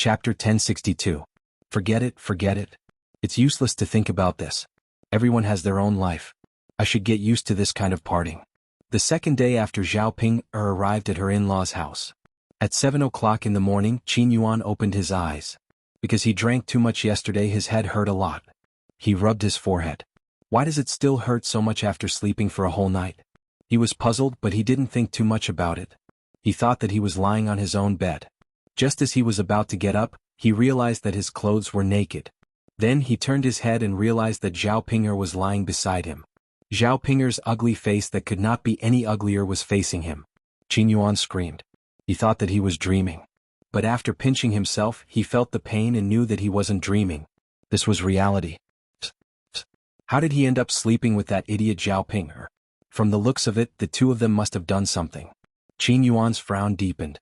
Chapter 1062. Forget it, forget it. It's useless to think about this. Everyone has their own life. I should get used to this kind of parting. The second day after Zhao Ping arrived at her in-laws' house. At 7 o'clock in the morning, Qin Yuan opened his eyes. Because he drank too much yesterday, his head hurt a lot. He rubbed his forehead. Why does it still hurt so much after sleeping for a whole night? He was puzzled, but he didn't think too much about it. He thought that he was lying on his own bed. Just as he was about to get up, he realized that his clothes were naked. Then he turned his head and realized that Zhao Ping'er was lying beside him. Zhao Ping'er's ugly face that could not be any uglier was facing him. Qin Yuan screamed. He thought that he was dreaming. But after pinching himself, he felt the pain and knew that he wasn't dreaming. This was reality. How did he end up sleeping with that idiot Zhao Ping'er? From the looks of it, the two of them must have done something. Qin Yuan's frown deepened.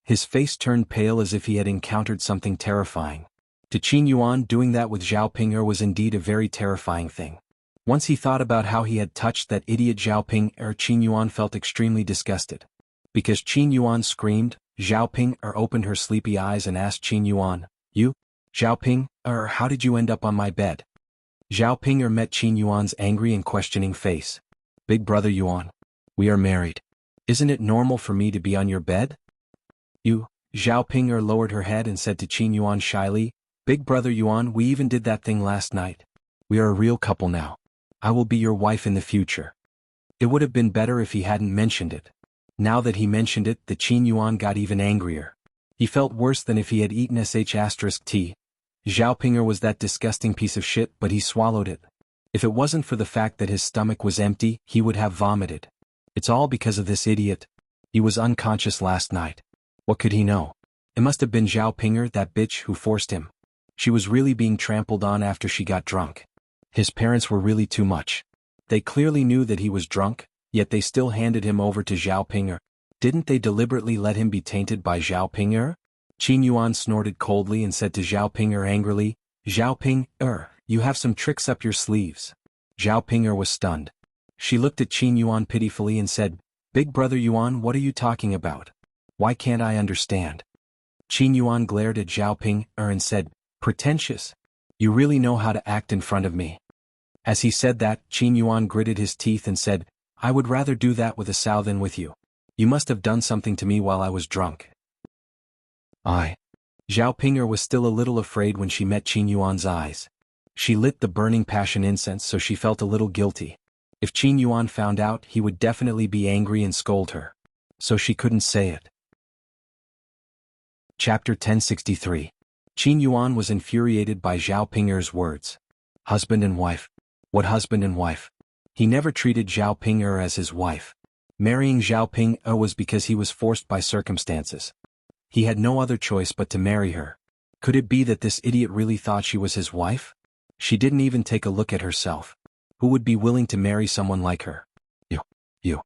His face turned pale as if he had encountered something terrifying. To Qin Yuan, doing that with Zhao Ping'er was indeed a very terrifying thing. Once he thought about how he had touched that idiot Zhao Ping'er, Qin Yuan felt extremely disgusted. Because Qin Yuan screamed, Zhao Ping'er opened her sleepy eyes and asked Qin Yuan, "You, Zhao Ping'er, how did you end up on my bed?" Zhao Ping'er met Qin Yuan's angry and questioning face. "Big brother Yuan, we are married. Isn't it normal for me to be on your bed?" "You," Zhao Ping'er lowered her head and said to Qin Yuan shyly, "Big brother Yuan, we even did that thing last night. We are a real couple now. I will be your wife in the future." It would have been better if he hadn't mentioned it. Now that he mentioned it, the Qin Yuan got even angrier. He felt worse than if he had eaten sh*t. Zhao Ping'er was that disgusting piece of shit, but he swallowed it. If it wasn't for the fact that his stomach was empty, he would have vomited. It's all because of this idiot. He was unconscious last night. What could he know? It must have been Zhao Ping'er, that bitch, who forced him. She was really being trampled on after she got drunk. His parents were really too much. They clearly knew that he was drunk, yet they still handed him over to Zhao Ping'er. Didn't they deliberately let him be tainted by Zhao Ping'er? Qin Yuan snorted coldly and said to Zhao Ping'er angrily, "Zhao Ping'er, you have some tricks up your sleeves." Zhao Ping'er was stunned. She looked at Qin Yuan pitifully and said, "Big brother Yuan, what are you talking about? Why can't I understand?" Qin Yuan glared at Zhao Ping'er and said, "Pretentious. You really know how to act in front of me." As he said that, Qin Yuan gritted his teeth and said, "I would rather do that with a sow than with you. You must have done something to me while I was drunk." Zhao Ping'er was still a little afraid when she met Qin Yuan's eyes. She lit the burning passion incense, so she felt a little guilty. If Qin Yuan found out, he would definitely be angry and scold her. So she couldn't say it. Chapter 1063. Qin Yuan was infuriated by Zhao Ping'er's words. Husband and wife. What husband and wife? He never treated Zhao Ping'er as his wife. Marrying Zhao Ping'er was because he was forced by circumstances. He had no other choice but to marry her. Could it be that this idiot really thought she was his wife? She didn't even take a look at herself. Who would be willing to marry someone like her? You.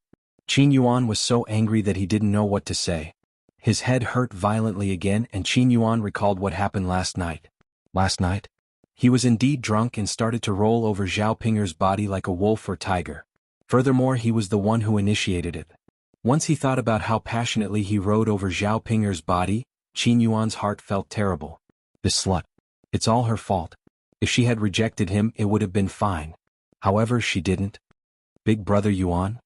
Qin Yuan was so angry that he didn't know what to say. His head hurt violently again, and Qin Yuan recalled what happened last night. Last night? He was indeed drunk and started to roll over Zhao Ping'er's body like a wolf or tiger. Furthermore, he was the one who initiated it. Once he thought about how passionately he rode over Zhao Ping'er's body, Qin Yuan's heart felt terrible. This slut. It's all her fault. If she had rejected him, it would have been fine. However, she didn't. Big brother Yuan?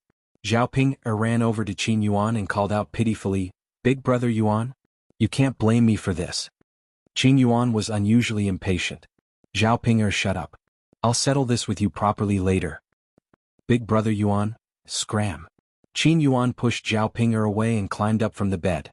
Zhao Ping'er ran over to Qin Yuan and called out pitifully, "Big brother Yuan? You can't blame me for this." Qin Yuan was unusually impatient. Zhao Ping'er, shut up. I'll settle this with you properly later. Big brother Yuan? Scram. Qin Yuan pushed Zhao Ping'er away and climbed up from the bed.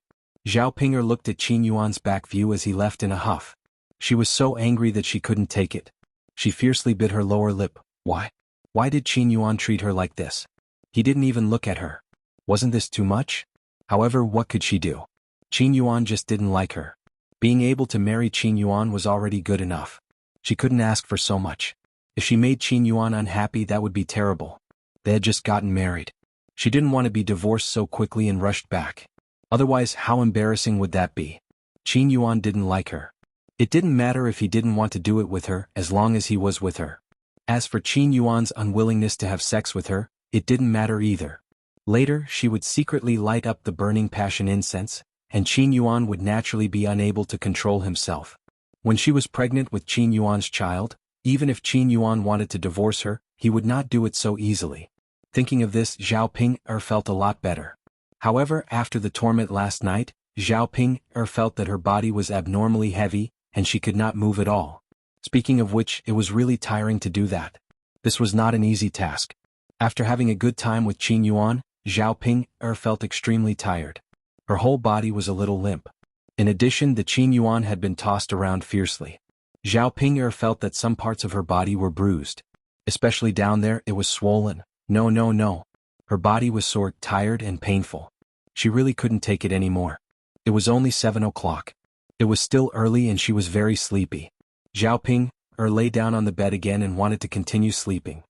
Zhao Ping'er looked at Qin Yuan's back view as he left in a huff. She was so angry that she couldn't take it. She fiercely bit her lower lip. Why? Why did Qin Yuan treat her like this? He didn't even look at her. Wasn't this too much? However, what could she do? Qin Yuan just didn't like her. Being able to marry Qin Yuan was already good enough. She couldn't ask for so much. If she made Qin Yuan unhappy, that would be terrible. They had just gotten married. She didn't want to be divorced so quickly and rushed back. Otherwise, how embarrassing would that be? Qin Yuan didn't like her. It didn't matter if he didn't want to do it with her, as long as he was with her. As for Qin Yuan's unwillingness to have sex with her, it didn't matter either. Later, she would secretly light up the burning passion incense, and Qin Yuan would naturally be unable to control himself. When she was pregnant with Qin Yuan's child, even if Qin Yuan wanted to divorce her, he would not do it so easily. Thinking of this, Zhao Ping felt a lot better. However, after the torment last night, Zhao Ping felt that her body was abnormally heavy, and she could not move at all. Speaking of which, it was really tiring to do that. This was not an easy task. After having a good time with Qin Yuan, Zhao Ping felt extremely tired. Her whole body was a little limp. In addition, the Qin Yuan had been tossed around fiercely. Zhao Ping felt that some parts of her body were bruised. Especially down there, it was swollen. No. Her body was sore, tired, and painful. She really couldn't take it anymore. It was only 7 o'clock. It was still early and she was very sleepy. Zhao Ping lay down on the bed again and wanted to continue sleeping.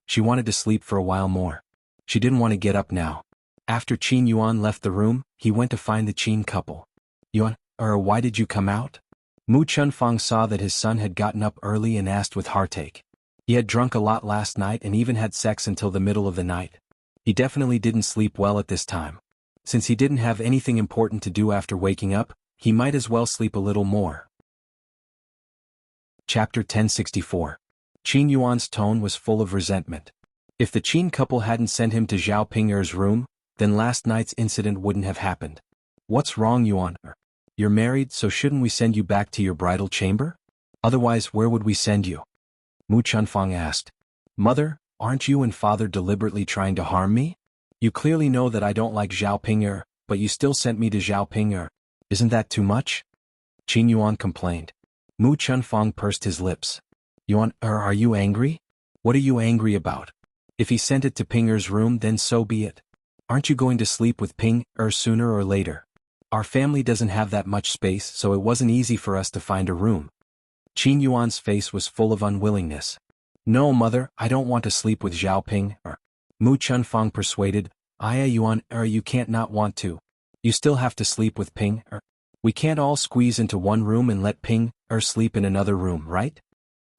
She wanted to sleep for a while more. She didn't want to get up now. After Qin Yuan left the room, he went to find the Qin couple. Yuan, why did you come out? Mu Chunfang saw that his son had gotten up early and asked with heartache. He had drunk a lot last night and even had sex until the middle of the night. He definitely didn't sleep well at this time. Since he didn't have anything important to do after waking up, he might as well sleep a little more. Chapter 1064. Qin Yuan's tone was full of resentment. If the Qin couple hadn't sent him to Zhao Ping's room, then last night's incident wouldn't have happened. What's wrong, Yuan? You're married, so shouldn't we send you back to your bridal chamber? Otherwise, where would we send you? Mu Chunfang asked. Mother, aren't you and father deliberately trying to harm me? You clearly know that I don't like Zhao Ping, but you still sent me to Zhao Ping. Isn't that too much? Qin Yuan complained. Mu Chunfang pursed his lips. Yuan, are you angry? What are you angry about? If he sent it to Pinger's room, then so be it. Aren't you going to sleep with Ping sooner or later? Our family doesn't have that much space, so it wasn't easy for us to find a room. Qin Yuan's face was full of unwillingness. No, mother, I don't want to sleep with Zhao Ping. Mu Chunfang persuaded. Yuan, you can't not want to. You still have to sleep with Ping. We can't all squeeze into one room and let Ping sleep in another room, right?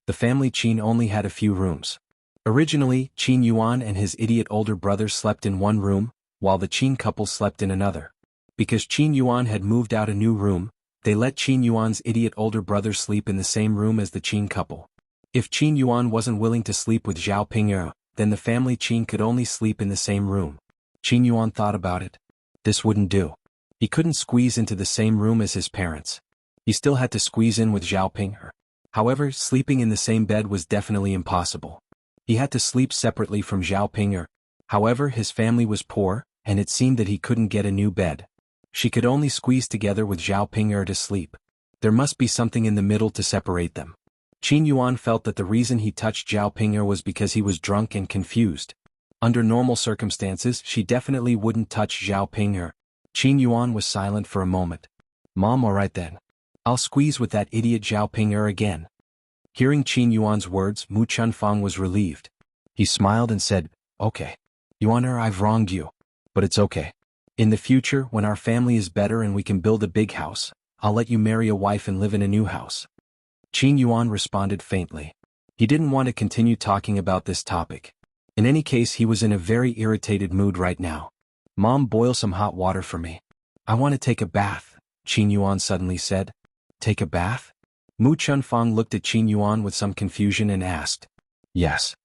The family Qin only had a few rooms. Originally, Qin Yuan and his idiot older brother slept in one room, while the Qin couple slept in another. Because Qin Yuan had moved out a new room, they let Qin Yuan's idiot older brother sleep in the same room as the Qin couple. If Qin Yuan wasn't willing to sleep with Zhao Ping, then the family Qin could only sleep in the same room. Qin Yuan thought about it. This wouldn't do. He couldn't squeeze into the same room as his parents. He still had to squeeze in with Zhao Ping. However, sleeping in the same bed was definitely impossible. He had to sleep separately from Zhao Ping. However, his family was poor, and it seemed that he couldn't get a new bed. She could only squeeze together with Zhao Ping to sleep. There must be something in the middle to separate them. Qin Yuan felt that the reason he touched Zhao Ping was because he was drunk and confused. Under normal circumstances, she definitely wouldn't touch Zhao Ping. Qin Yuan was silent for a moment. Mom, alright then. I'll squeeze with that idiot Zhao Ping again. Hearing Qin Yuan's words, Mu Chunfang was relieved. He smiled and said, Okay. Yuan, I've wronged you. But it's okay. In the future, when our family is better and we can build a big house, I'll let you marry a wife and live in a new house. Qin Yuan responded faintly. He didn't want to continue talking about this topic. In any case, he was in a very irritated mood right now. Mom, boil some hot water for me. I want to take a bath, Qin Yuan suddenly said. Take a bath? Mu Chunfang looked at Qin Yuan with some confusion and asked. Yes.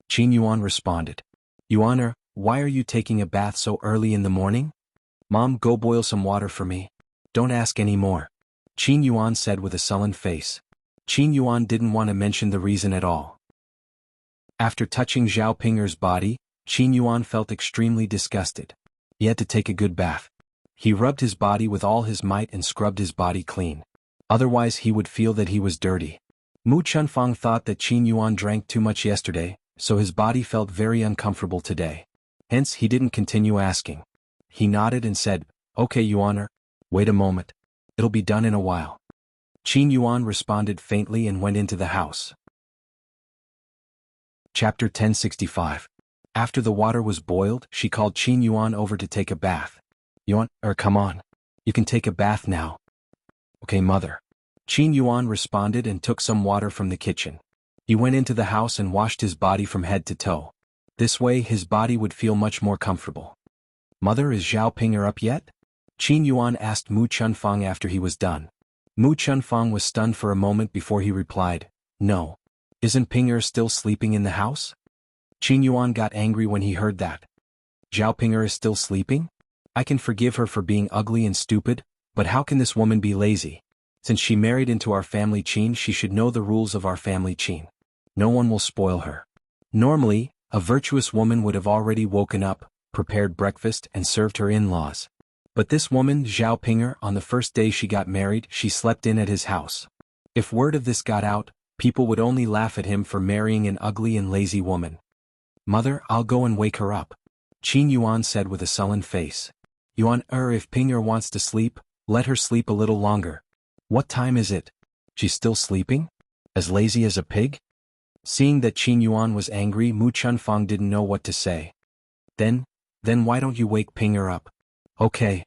Qin Yuan responded. Yuan, why are you taking a bath so early in the morning? Mom, go boil some water for me. Don't ask any more. Qin Yuan said with a sullen face. Qin Yuan didn't want to mention the reason at all. After touching Zhao Ping's body, Qin Yuan felt extremely disgusted. He had to take a good bath. He rubbed his body with all his might and scrubbed his body clean. Otherwise he would feel that he was dirty. Mu Chunfang thought that Qin Yuan drank too much yesterday, so his body felt very uncomfortable today. Hence he didn't continue asking. He nodded and said, Okay, Yuan, wait a moment. It'll be done in a while. Qin Yuan responded faintly and went into the house. Chapter 1065. After the water was boiled, she called Qin Yuan over to take a bath. Yuan, come on. You can take a bath now. Okay, mother. Qin Yuan responded and took some water from the kitchen. He went into the house and washed his body from head to toe. This way his body would feel much more comfortable. Mother, is Zhao Ping up yet? Qin Yuan asked Mu Chunfang after he was done. Mu Chunfang was stunned for a moment before he replied, "No. Isn't Ping'er still sleeping in the house?" Qin Yuan got angry when he heard that. Zhao Ping'er is still sleeping? I can forgive her for being ugly and stupid, but how can this woman be lazy? Since she married into our family Qin, she should know the rules of our family Qin. No one will spoil her. Normally, a virtuous woman would have already woken up, prepared breakfast and served her in-laws. But this woman, Zhao Ping'er, on the first day she got married, she slept in at his house. If word of this got out, people would only laugh at him for marrying an ugly and lazy woman. "Mother, I'll go and wake her up," Qin Yuan said with a sullen face. "Yuan, if Ping'er wants to sleep, let her sleep a little longer. What time is it? She's still sleeping? As lazy as a pig?" Seeing that Qin Yuan was angry, Mu Chunfang didn't know what to say. Then why don't you wake Ping'er up?" "Okay."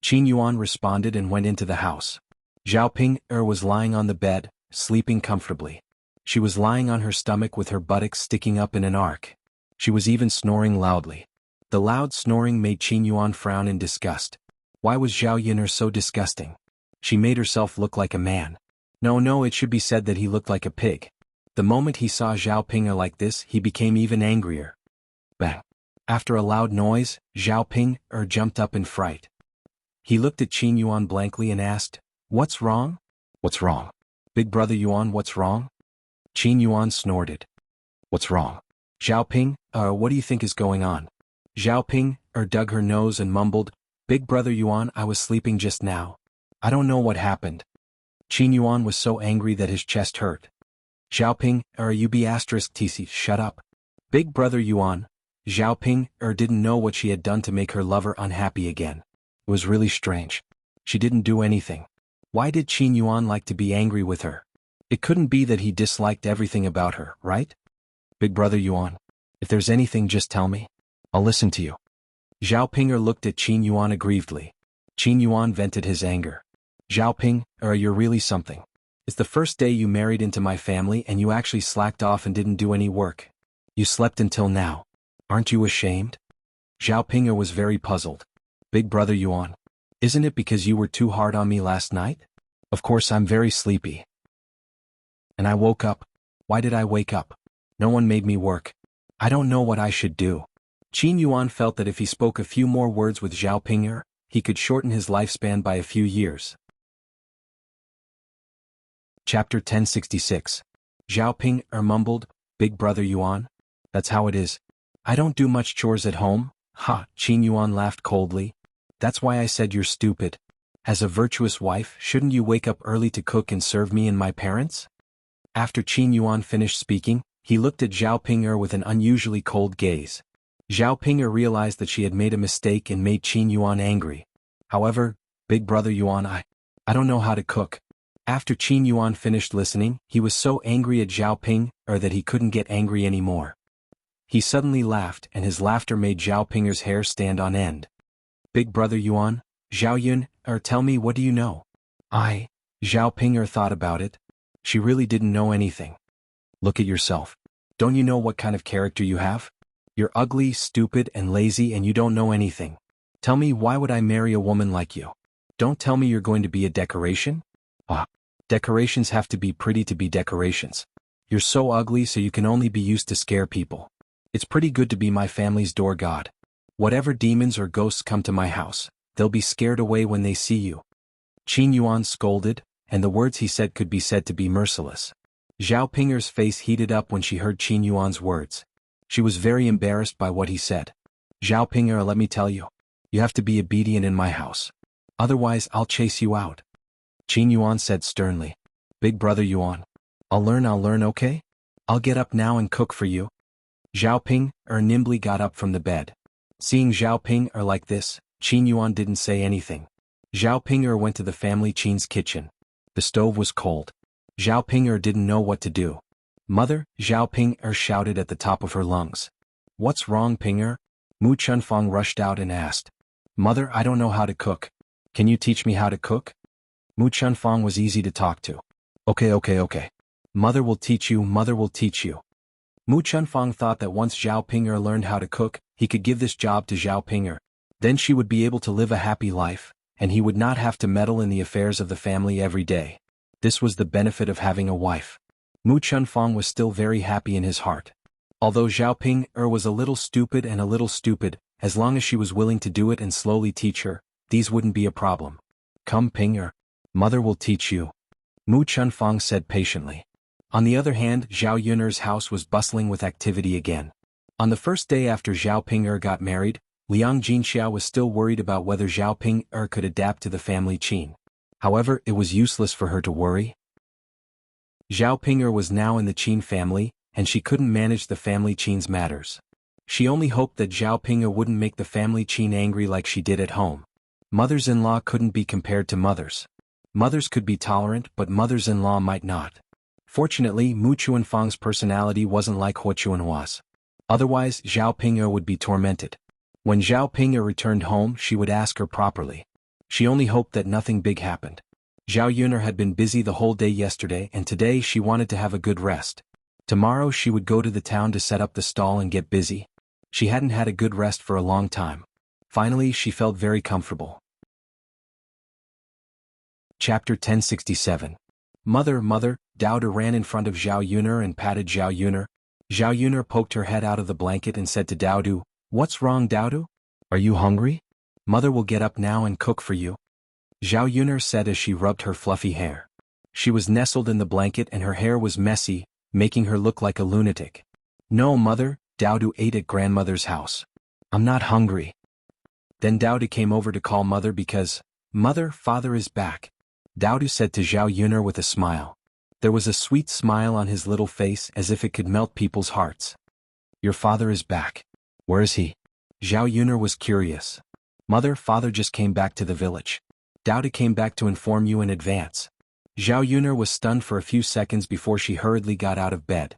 Qin Yuan responded and went into the house. Zhao Ping'er was lying on the bed, sleeping comfortably. She was lying on her stomach with her buttocks sticking up in an arc. She was even snoring loudly. The loud snoring made Qin Yuan frown in disgust. Why was Zhao Yin'er so disgusting? She made herself look like a man. No, it should be said that he looked like a pig. The moment he saw Zhao Ping'er like this, he became even angrier. Bang! After a loud noise, Zhao Ping'er jumped up in fright. He looked at Qin Yuan blankly and asked, "What's wrong?" "What's wrong? Big brother Yuan, what's wrong?" Qin Yuan snorted. "What's wrong? Zhao Ping'er, what do you think is going on?" Zhao Ping'er dug her nose and mumbled, "Big brother Yuan, I was sleeping just now. I don't know what happened." Qin Yuan was so angry that his chest hurt. "Zhao Ping'er, you be *tc, shut up." Big brother Yuan. Zhao Ping'er didn't know what she had done to make her lover unhappy again. It was really strange. She didn't do anything. Why did Qin Yuan like to be angry with her? It couldn't be that he disliked everything about her, right? "Big brother Yuan, if there's anything just tell me. I'll listen to you." Zhao Ping'er looked at Qin Yuan aggrievedly. Qin Yuan vented his anger. "Zhao Ping'er, you're really something. It's the first day you married into my family and you actually slacked off and didn't do any work. You slept until now. Aren't you ashamed?" Zhao Ping'er was very puzzled. "Big brother Yuan, isn't it because you were too hard on me last night? Of course I'm very sleepy. And I woke up. Why did I wake up? No one made me work. I don't know what I should do." Qin Yuan felt that if he spoke a few more words with Zhao Ping'er, he could shorten his lifespan by a few years. Chapter 1066. Zhao Ping'er mumbled, "Big brother Yuan? That's how it is. I don't do much chores at home." "Ha!" Qin Yuan laughed coldly. "That's why I said you're stupid. As a virtuous wife, shouldn't you wake up early to cook and serve me and my parents?" After Qin Yuan finished speaking, he looked at Zhao Ping'er with an unusually cold gaze. Zhao Ping'er realized that she had made a mistake and made Qin Yuan angry. "However, big brother Yuan, I don't know how to cook." After Qin Yuan finished listening, he was so angry at Zhao Ping'er that he couldn't get angry anymore. He suddenly laughed, and his laughter made Zhao Ping'er's hair stand on end. "Big brother Yuan, Zhao Yin'er, tell me, what do you know?" Zhao Ping'er thought about it. She really didn't know anything. "Look at yourself. Don't you know what kind of character you have? You're ugly, stupid, and lazy, and you don't know anything. Tell me, why would I marry a woman like you? Don't tell me you're going to be a decoration? Decorations have to be pretty to be decorations. You're so ugly, so you can only be used to scare people. It's pretty good to be my family's door god. Whatever demons or ghosts come to my house, they'll be scared away when they see you." Qin Yuan scolded, and the words he said could be said to be merciless. Zhao Ping'er's face heated up when she heard Qin Yuan's words. She was very embarrassed by what he said. "Zhao Ping'er, let me tell you. You have to be obedient in my house. Otherwise, I'll chase you out." Qin Yuan said sternly. "Big brother Yuan. I'll learn, okay? I'll get up now and cook for you." Zhao Ping'er nimbly got up from the bed. Seeing Zhao Ping'er like this, Qin Yuan didn't say anything. Zhao Ping'er went to the family Qin's kitchen. The stove was cold. Zhao Ping'er didn't know what to do. "Mother," Zhao Ping'er shouted at the top of her lungs. "What's wrong, Ping'er?" Mu Chunfang rushed out and asked. "Mother, I don't know how to cook. Can you teach me how to cook?" Mu Chunfang was easy to talk to. Okay. Mother will teach you, mother will teach you." Mu Chunfang thought that once Zhao Ping'er learned how to cook, he could give this job to Zhao Ping'er. Then she would be able to live a happy life, and he would not have to meddle in the affairs of the family every day. This was the benefit of having a wife. Mu Chunfang was still very happy in his heart. Although Zhao Ping was a little stupid, as long as she was willing to do it and slowly teach her, these wouldn't be a problem. Come Ping mother will teach you, Mu Chunfang said patiently. On the other hand, Zhao Yun'er's house was bustling with activity again. On the first day after Zhao Ping got married, Liang Jinxiao was still worried about whether Zhao Ping could adapt to the family qin. However, it was useless for her to worry. Zhao Ping was now in the Qin family, and she couldn't manage the family qin's matters. She only hoped that Zhao Ping wouldn't make the family qin angry like she did at home. Mothers-in-law couldn't be compared to mothers. Mothers could be tolerant, but mothers-in-law might not. Fortunately, Mu Chunfang's personality wasn't like Hua Chuanhua's. Otherwise, Zhao Ping would be tormented. When Zhao Ping returned home, she would ask her properly. She only hoped that nothing big happened. Zhao Yun'er had been busy the whole day yesterday, and today she wanted to have a good rest. Tomorrow she would go to the town to set up the stall and get busy. She hadn't had a good rest for a long time. Finally, she felt very comfortable. Chapter 1067. Mother, Dao ran in front of Zhao Yun'er and patted Zhao Yun'er. Zhao Yun'er poked her head out of the blanket and said to Dao, "What's wrong, Dao? Are you hungry? Mother will get up now and cook for you," Zhao Yun'er said as she rubbed her fluffy hair. She was nestled in the blanket and her hair was messy, making her look like a lunatic. "No, Mother," Dao ate at grandmother's house. "I'm not hungry." Then Dao came over to call Mother because, "Mother, Father is back," Dao said to Zhao Yun'er with a smile. There was a sweet smile on his little face as if it could melt people's hearts. "Your father is back. Where is he?" Zhao Yun'er was curious. "Mother, Father just came back to the village. Dao came back to inform you in advance." Zhao Yun'er was stunned for a few seconds before she hurriedly got out of bed.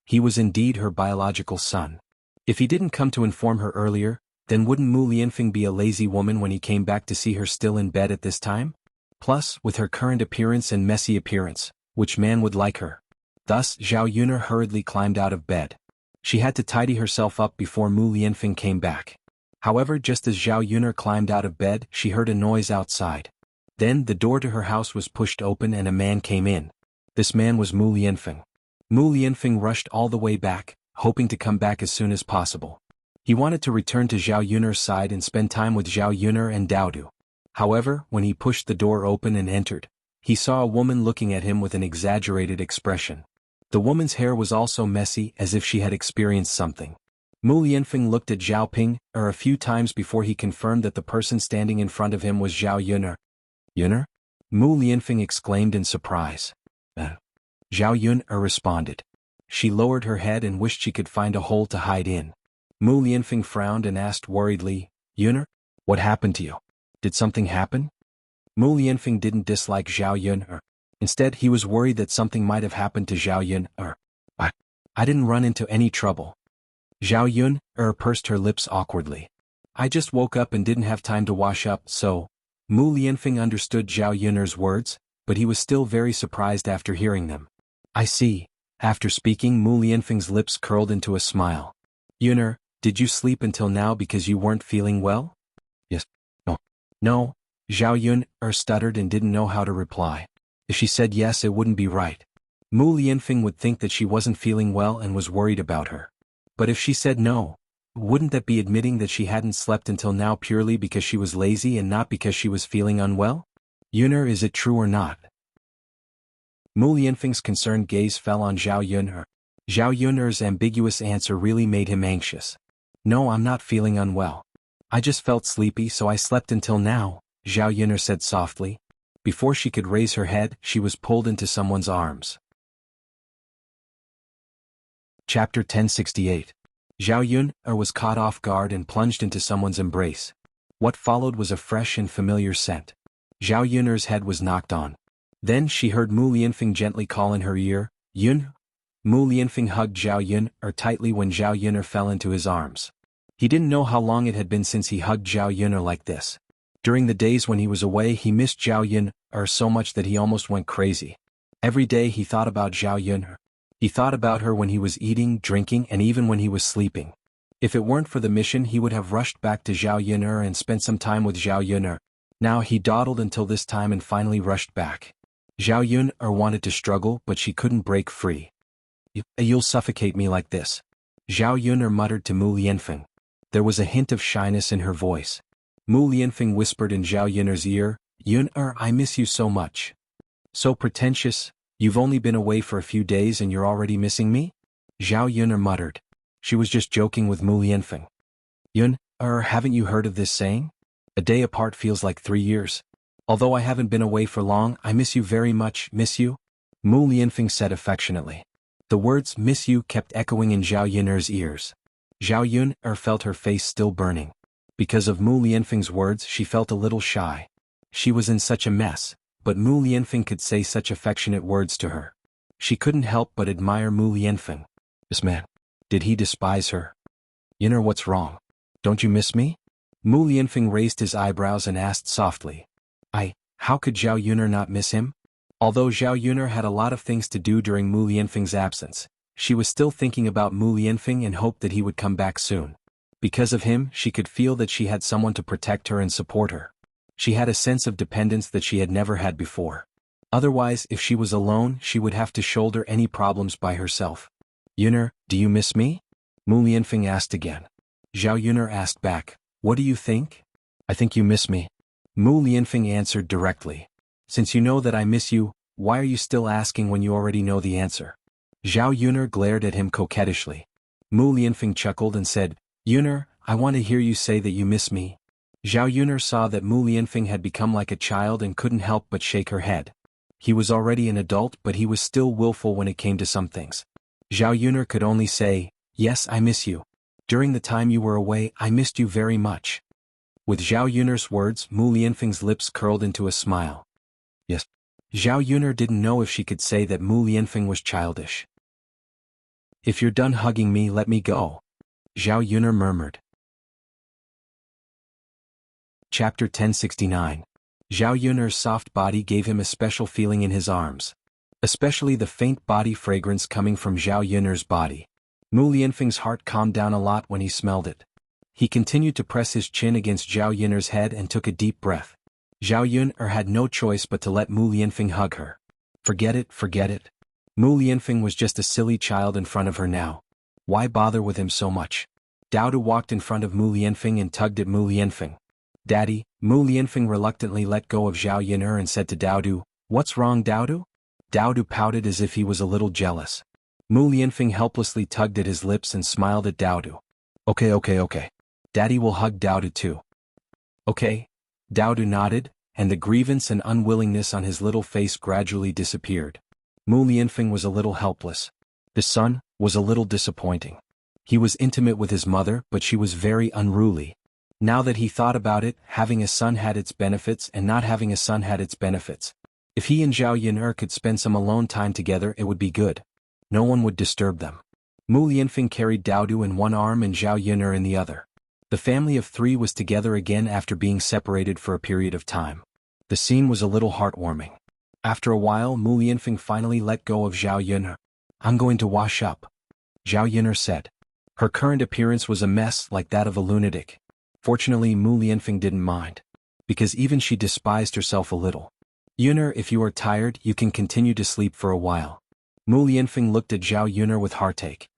He was indeed her biological son. If he didn't come to inform her earlier, then wouldn't Mu Lianfeng be a lazy woman when he came back to see her still in bed at this time? Plus, with her current appearance and messy appearance, which man would like her? Thus, Zhao Yun'er hurriedly climbed out of bed. She had to tidy herself up before Mu Lianfeng came back. However, just as Zhao Yun'er climbed out of bed, she heard a noise outside. Then, the door to her house was pushed open and a man came in. This man was Mu Lianfeng. Mu Lianfeng rushed all the way back, hoping to come back as soon as possible. He wanted to return to Zhao Yun'er's side and spend time with Zhao Yun'er and Dao. However, when he pushed the door open and entered, he saw a woman looking at him with an exaggerated expression. The woman's hair was also messy, as if she had experienced something. Mu Lianfeng looked at Zhao Ping a few times before he confirmed that the person standing in front of him was Zhao Yun'er. "Yun'er?" Mu Lianfeng exclaimed in surprise. Zhao Yun'er responded. She lowered her head and wished she could find a hole to hide in. Mu Lianfeng frowned and asked worriedly, "Yun'er, what happened to you? Did something happen?" Mu Lianfeng didn't dislike Zhao Yun'er. Instead, he was worried that something might have happened to Zhao Yun'er. I didn't run into any trouble." Zhao Yun'er pursed her lips awkwardly. "I just woke up and didn't have time to wash up, so..." Mu Lianfeng understood Zhao Yun'er's words, but he was still very surprised after hearing them. "I see." After speaking, Mu Lianfeng's lips curled into a smile. "Yun'er, did you sleep until now because you weren't feeling well?" "Yes." No, Zhao Yun'er stuttered and didn't know how to reply. If she said yes, it wouldn't be right. Mu Lianfeng would think that she wasn't feeling well and was worried about her. But if she said no, wouldn't that be admitting that she hadn't slept until now purely because she was lazy and not because she was feeling unwell? "Yun'er, is it true or not?" Mu Lianfeng's concerned gaze fell on Zhao Yun'er. Zhao Yun'er's ambiguous answer really made him anxious. "No, I'm not feeling unwell. I just felt sleepy, so I slept until now," Zhao Yun'er said softly. Before she could raise her head, she was pulled into someone's arms. Chapter 1068. Zhao Yun'er was caught off guard and plunged into someone's embrace. What followed was a fresh and familiar scent. Zhao Yun'er's head was knocked on. Then she heard Mu Lianfeng gently call in her ear, "Yun." Mu Lianfeng hugged Zhao Yun'er tightly when Zhao Yun'er fell into his arms. He didn't know how long it had been since he hugged Zhao Yun'er like this. During the days when he was away, he missed Zhao Yun'er so much that he almost went crazy. Every day he thought about Zhao Yun'er. He thought about her when he was eating, drinking, and even when he was sleeping. If it weren't for the mission, he would have rushed back to Zhao Yun'er and spent some time with Zhao Yun'er. Now he dawdled until this time and finally rushed back. Zhao Yun wanted to struggle, but she couldn't break free. You'll suffocate me like this. Zhao Yun muttered to Mu Lianfeng. There was a hint of shyness in her voice. Mu Lianfeng whispered in Zhao Yun's ear, Yun, I miss you so much. So pretentious, you've only been away for a few days and you're already missing me? Zhao Yun muttered. She was just joking with Mu Lianfeng. Yun, haven't you heard of this saying? A day apart feels like 3 years. Although I haven't been away for long, I miss you very much, miss you? Mu Lianfeng said affectionately. The words miss you kept echoing in Zhao Yun's ears. Zhao Yun felt her face still burning. Because of Mu Lianfeng's words, she felt a little shy. She was in such a mess, but Mu Lianfeng could say such affectionate words to her. She couldn't help but admire Mu Lianfeng. This man, did he despise her? Yun, what's wrong? Don't you miss me? Mu Lianfeng raised his eyebrows and asked softly. How could Zhao Yun not miss him? Although Zhao Yun had a lot of things to do during Mu Lianfeng's absence, she was still thinking about Mu Lianfeng and hoped that he would come back soon. Because of him, she could feel that she had someone to protect her and support her. She had a sense of dependence that she had never had before. Otherwise, if she was alone, she would have to shoulder any problems by herself. Yun, do you miss me? Mu Lianfeng asked again. Zhao Yun asked back, what do you think? I think you miss me. Mu Lianfeng answered directly. Since you know that I miss you, why are you still asking when you already know the answer? Zhao Yun glared at him coquettishly. Mu Lianfeng chuckled and said, Yun, I want to hear you say that you miss me. Zhao Yun saw that Mu Lianfeng had become like a child and couldn't help but shake her head. He was already an adult, but he was still willful when it came to some things. Zhao Yun could only say, yes, I miss you. During the time you were away, I missed you very much. With Zhao Yun's words, Mu Lianfeng's lips curled into a smile. Yes. Zhao Yun didn't know if she could say that Mu Lianfeng was childish. If you're done hugging me, let me go. Zhao Yun murmured. Chapter 1069. Zhao Yun's soft body gave him a special feeling in his arms. Especially the faint body fragrance coming from Zhao Yun's body. Mu Lianfeng's heart calmed down a lot when he smelled it. He continued to press his chin against Zhao Yun's head and took a deep breath. Zhao Yun had no choice but to let Mu Lianfeng hug her. Forget it, forget it. Mu Lianfeng was just a silly child in front of her now. Why bother with him so much? Daodu walked in front of Mu Lianfeng and tugged at Mu Lianfeng. Daddy, Mu Lianfeng reluctantly let go of Zhao Yun and said to Daodu, what's wrong, Daodu? Daodu pouted as if he was a little jealous. Mu Lianfeng helplessly tugged at his lips and smiled at Daodu. Okay. Daddy will hug Daodu too. Okay. Daodu nodded, and the grievance and unwillingness on his little face gradually disappeared. Mu Lianfeng was a little helpless. The son was a little disappointing. He was intimate with his mother, but she was very unruly. Now that he thought about it, having a son had its benefits and not having a son had its benefits. If he and Zhao Yun could spend some alone time together, it would be good. No one would disturb them. Mu Lianfeng carried Daodu in one arm and Zhao Yun in the other. The family of 3 was together again after being separated for a period of time. The scene was a little heartwarming. After a while, Mu Lianfeng finally let go of Zhao Yun. I'm going to wash up. Zhao Yun said. Her current appearance was a mess like that of a lunatic. Fortunately, Mu Lianfeng didn't mind. Because even she despised herself a little. Yun, if you are tired, you can continue to sleep for a while. Mu Lianfeng looked at Zhao Yun with heartache.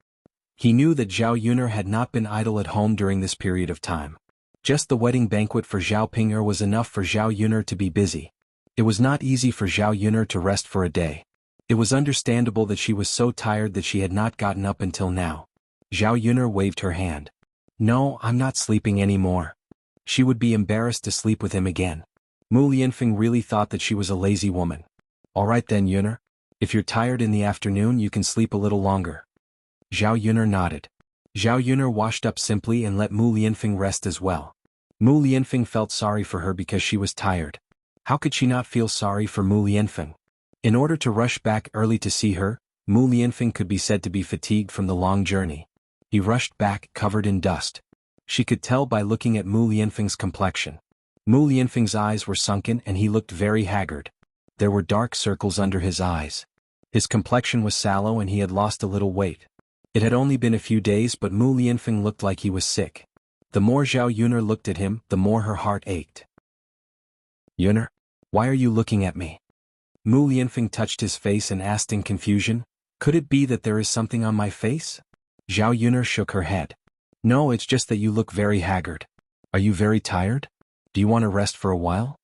He knew that Zhao Yun had not been idle at home during this period of time. Just the wedding banquet for Zhao Ping was enough for Zhao Yun to be busy. It was not easy for Zhao Yun to rest for a day. It was understandable that she was so tired that she had not gotten up until now. Zhao Yun waved her hand. No, I'm not sleeping anymore. She would be embarrassed to sleep with him again. Mu Lianfeng really thought that she was a lazy woman. All right then, Yun. If you're tired in the afternoon, you can sleep a little longer. Zhao Yun nodded. Zhao Yun washed up simply and let Mu Lianfeng rest as well. Mu Lianfeng felt sorry for her because she was tired. How could she not feel sorry for Mu Lianfeng? In order to rush back early to see her, Mu Lianfeng could be said to be fatigued from the long journey. He rushed back covered in dust. She could tell by looking at Mu Lianfeng's complexion. Mu Lianfeng's eyes were sunken and he looked very haggard. There were dark circles under his eyes. His complexion was sallow and he had lost a little weight. It had only been a few days, but Mu Lianfeng looked like he was sick. The more Zhao Yun looked at him, the more her heart ached. Yuner, why are you looking at me? Mu Lianfeng touched his face and asked in confusion, could it be that there is something on my face? Zhao Yuner shook her head. No, it's just that you look very haggard. Are you very tired? Do you want to rest for a while?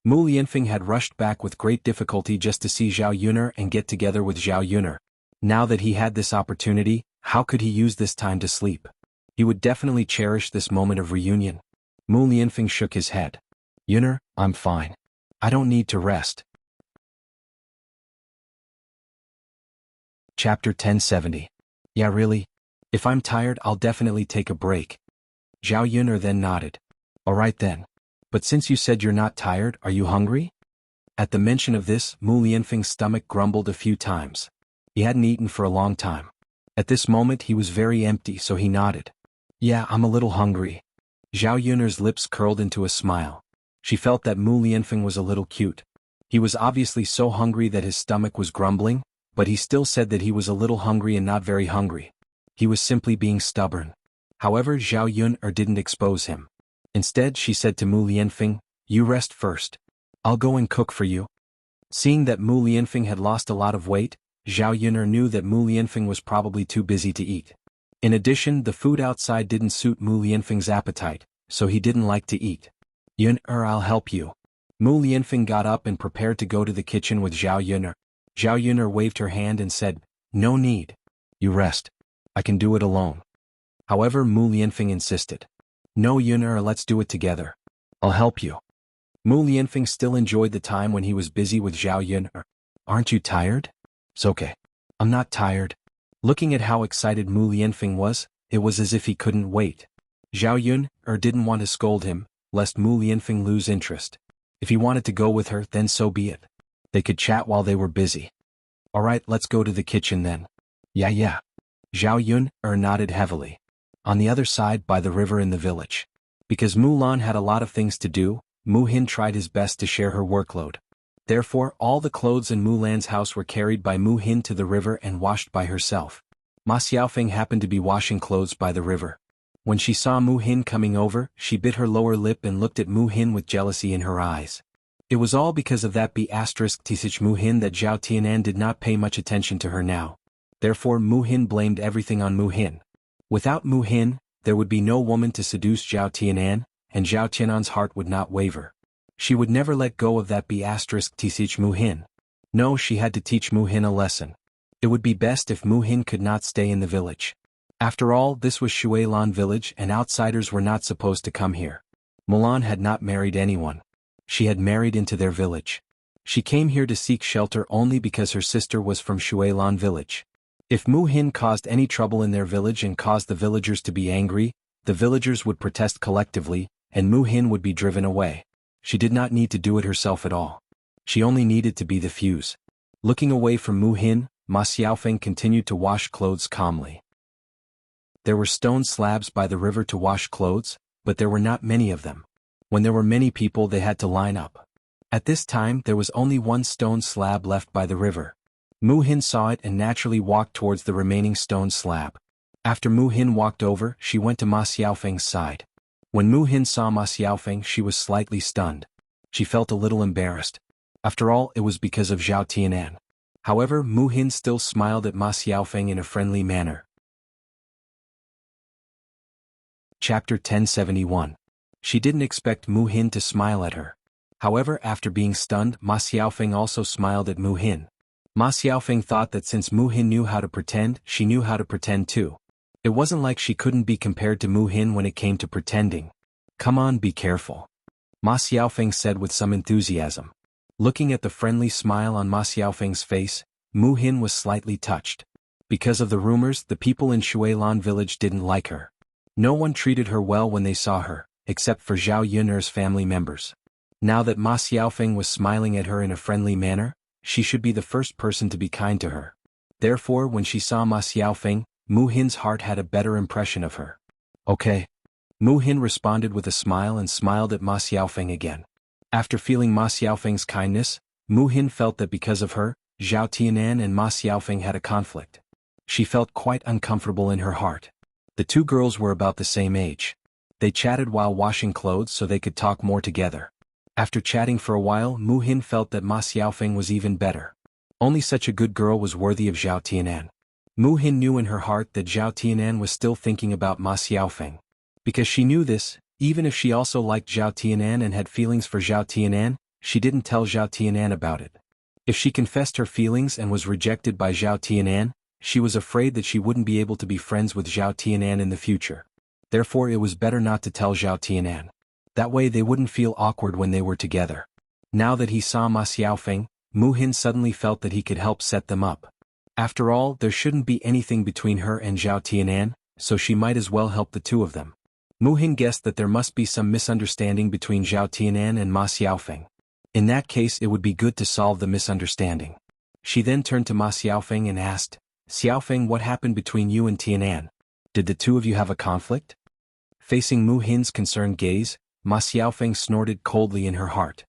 Mu Lianfeng had rushed back with great difficulty just to see Zhao Yuner and get together with Zhao Yuner. Now that he had this opportunity, how could he use this time to sleep? He would definitely cherish this moment of reunion. Mu Lianfeng shook his head. Yuner, I'm fine. I don't need to rest. Chapter 1070. Yeah, really? If I'm tired, I'll definitely take a break. Zhao Yuner then nodded. Alright then. But since you said you're not tired, are you hungry? At the mention of this, Mu Lianfeng's stomach grumbled a few times. He hadn't eaten for a long time. At this moment he was very empty, so he nodded. Yeah, I'm a little hungry. Zhao Yuner's lips curled into a smile. She felt that Mu Lianfeng was a little cute. He was obviously so hungry that his stomach was grumbling, but he still said that he was a little hungry and not very hungry. He was simply being stubborn. However, Zhao Yuner didn't expose him. Instead, she said to Mu Lianfeng, you rest first. I'll go and cook for you. Seeing that Mu Lianfeng had lost a lot of weight, Zhao Yuner knew that Mu Lianfeng was probably too busy to eat. In addition, the food outside didn't suit Mu Lianfeng's appetite, so he didn't like to eat. Yuner, I'll help you. Mu Lianfeng got up and prepared to go to the kitchen with Zhao Yuner. Zhao Yuner waved her hand and said, no need. You rest. I can do it alone. However, Mu Lianfeng insisted. No, Yuner, let's do it together. I'll help you. Mu Lianfeng still enjoyed the time when he was busy with Zhao Yuner. Aren't you tired? It's okay. I'm not tired. Looking at how excited Mu Lianfeng was, it was as if he couldn't wait. Zhao Yuner didn't want to scold him, lest Mu Lianfeng lose interest. If he wanted to go with her, then so be it. They could chat while they were busy. Alright, let's go to the kitchen then. Yeah. Zhao Yuner nodded heavily. On the other side, by the river in the village. Because Mu Lan had a lot of things to do, Mu Hin tried his best to share her workload. Therefore, all the clothes in Mu Lan's house were carried by Mu Hin to the river and washed by herself. Ma Xiaofeng happened to be washing clothes by the river. When she saw Mu Hin coming over, she bit her lower lip and looked at Mu Hin with jealousy in her eyes. It was all because of that B*Tsich Mu Hin that Zhao Tianan did not pay much attention to her now. Therefore, Mu Hin blamed everything on Mu Hin. Without Mu Hin, there would be no woman to seduce Zhao Tianan, and Zhao Tianan's heart would not waver. She would never let go of that B*Tsich Mu Hin. No, she had to teach Mu Hin a lesson. It would be best if Mu Hin could not stay in the village. After all, this was Shuilan village and outsiders were not supposed to come here. Mulan had not married anyone. She had married into their village. She came here to seek shelter only because her sister was from Shuilan village. If Mu Hin caused any trouble in their village and caused the villagers to be angry, the villagers would protest collectively, and Mu Hin would be driven away. She did not need to do it herself at all. She only needed to be the fuse. Looking away from Mu Hin, Ma Xiaofeng continued to wash clothes calmly. There were stone slabs by the river to wash clothes, but there were not many of them. When there were many people, they had to line up. At this time, there was only one stone slab left by the river. Mu Hin saw it and naturally walked towards the remaining stone slab. After Mu Hin walked over, she went to Ma Xiaofeng's side. When Mu Hin saw Ma Xiaofeng, she was slightly stunned. She felt a little embarrassed. After all, it was because of Zhao Tianan. However, Mu Hin still smiled at Ma Xiaofeng in a friendly manner. Chapter 1071. She didn't expect Mu Hin to smile at her. However, after being stunned, Ma Xiaofeng also smiled at Mu Hin. Ma Xiaofeng thought that since Mu Hin knew how to pretend, she knew how to pretend too. It wasn't like she couldn't be compared to Mu Hin when it came to pretending. Come on, be careful. Ma Xiaofeng said with some enthusiasm. Looking at the friendly smile on Ma Xiaofeng's face, Mu Hin was slightly touched. Because of the rumors, the people in Shuilan village didn't like her. No one treated her well when they saw her, except for Zhao Yuner's family members. Now that Ma Xiaofeng was smiling at her in a friendly manner, she should be the first person to be kind to her. Therefore, when she saw Ma Xiaofeng, Mu Hin's heart had a better impression of her. Okay. Mu Hin responded with a smile and smiled at Ma Xiaofeng again. After feeling Ma Xiaofeng's kindness, Mu Hin felt that because of her, Zhao Tianan and Ma Xiaofeng had a conflict. She felt quite uncomfortable in her heart. The two girls were about the same age. They chatted while washing clothes so they could talk more together. After chatting for a while, Mu Hin felt that Ma Xiaofeng was even better. Only such a good girl was worthy of Zhao Tianan. Mu Hin knew in her heart that Zhao Tianan was still thinking about Ma Xiaofeng. Because she knew this, even if she also liked Zhao Tianan and had feelings for Zhao Tianan, she didn't tell Zhao Tianan about it. If she confessed her feelings and was rejected by Zhao Tianan, she was afraid that she wouldn't be able to be friends with Zhao Tianan in the future. Therefore it was better not to tell Zhao Tianan. That way they wouldn't feel awkward when they were together. Now that he saw Ma Xiaofeng, Mu Hin suddenly felt that he could help set them up. After all, there shouldn't be anything between her and Zhao Tianan, so she might as well help the two of them. Mu Hin guessed that there must be some misunderstanding between Zhao Tianan and Ma Xiaofeng. In that case it would be good to solve the misunderstanding. She then turned to Ma Xiaofeng and asked, "Xiaofeng, what happened between you and Tianan? Did the two of you have a conflict?" Facing Mu Hin's concerned gaze, Ma Xiaofeng snorted coldly in her heart.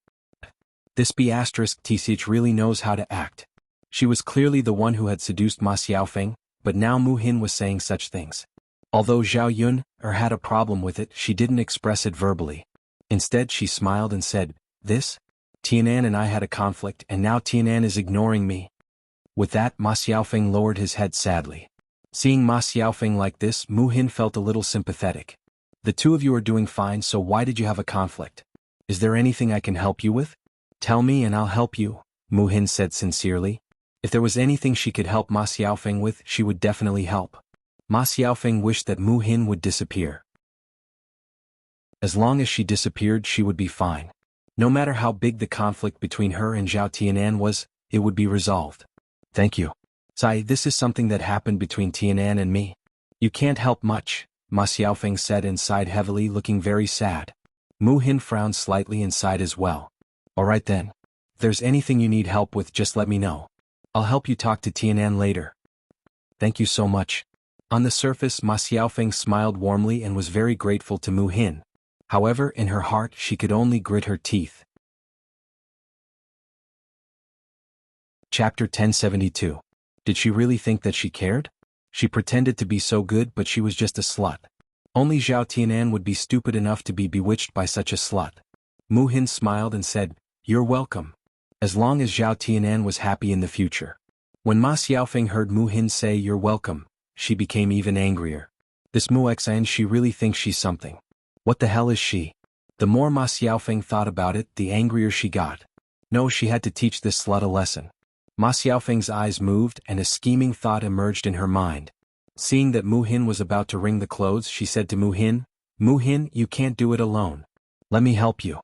This B*TCH really knows how to act. She was clearly the one who had seduced Ma Xiaofeng, but now Mu Hin was saying such things. Although Zhao Yun had a problem with it, she didn't express it verbally. Instead she smiled and said, "This? Tianan and I had a conflict and now Tianan is ignoring me." With that, Ma Xiaofeng lowered his head sadly. Seeing Ma Xiaofeng like this, Mu Hin felt a little sympathetic. "The two of you are doing fine, so why did you have a conflict? Is there anything I can help you with? Tell me and I'll help you," Mu Hin said sincerely. If there was anything she could help Ma Xiaofeng with, she would definitely help. Ma Xiaofeng wished that Mu Hin would disappear. As long as she disappeared, she would be fine. No matter how big the conflict between her and Zhao Tianan was, it would be resolved. "Thank you. Sai, this is something that happened between Tianan and me. You can't help much," Ma Xiaofeng said and sighed heavily, looking very sad. Mu Hin frowned slightly and sighed as well. "Alright then. If there's anything you need help with, just let me know. I'll help you talk to Tianan later." "Thank you so much." On the surface, Ma Xiaofeng smiled warmly and was very grateful to Mu Hin. However, in her heart she could only grit her teeth. Chapter 1072. Did she really think that she cared? She pretended to be so good, but she was just a slut. Only Zhao Tianan would be stupid enough to be bewitched by such a slut. Mu Hin smiled and said, "You're welcome." As long as Zhao Tianan was happy in the future. When Ma Xiaofeng heard Mu Hin say "you're welcome," she became even angrier. This Mu Xin, she really thinks she's something. What the hell is she? The more Ma Xiaofeng thought about it, the angrier she got. No, she had to teach this slut a lesson. Ma Xiaofeng's eyes moved and a scheming thought emerged in her mind. Seeing that Mu Hin was about to wring the clothes, she said to Mu Hin, "Mu Hin, you can't do it alone. Let me help you."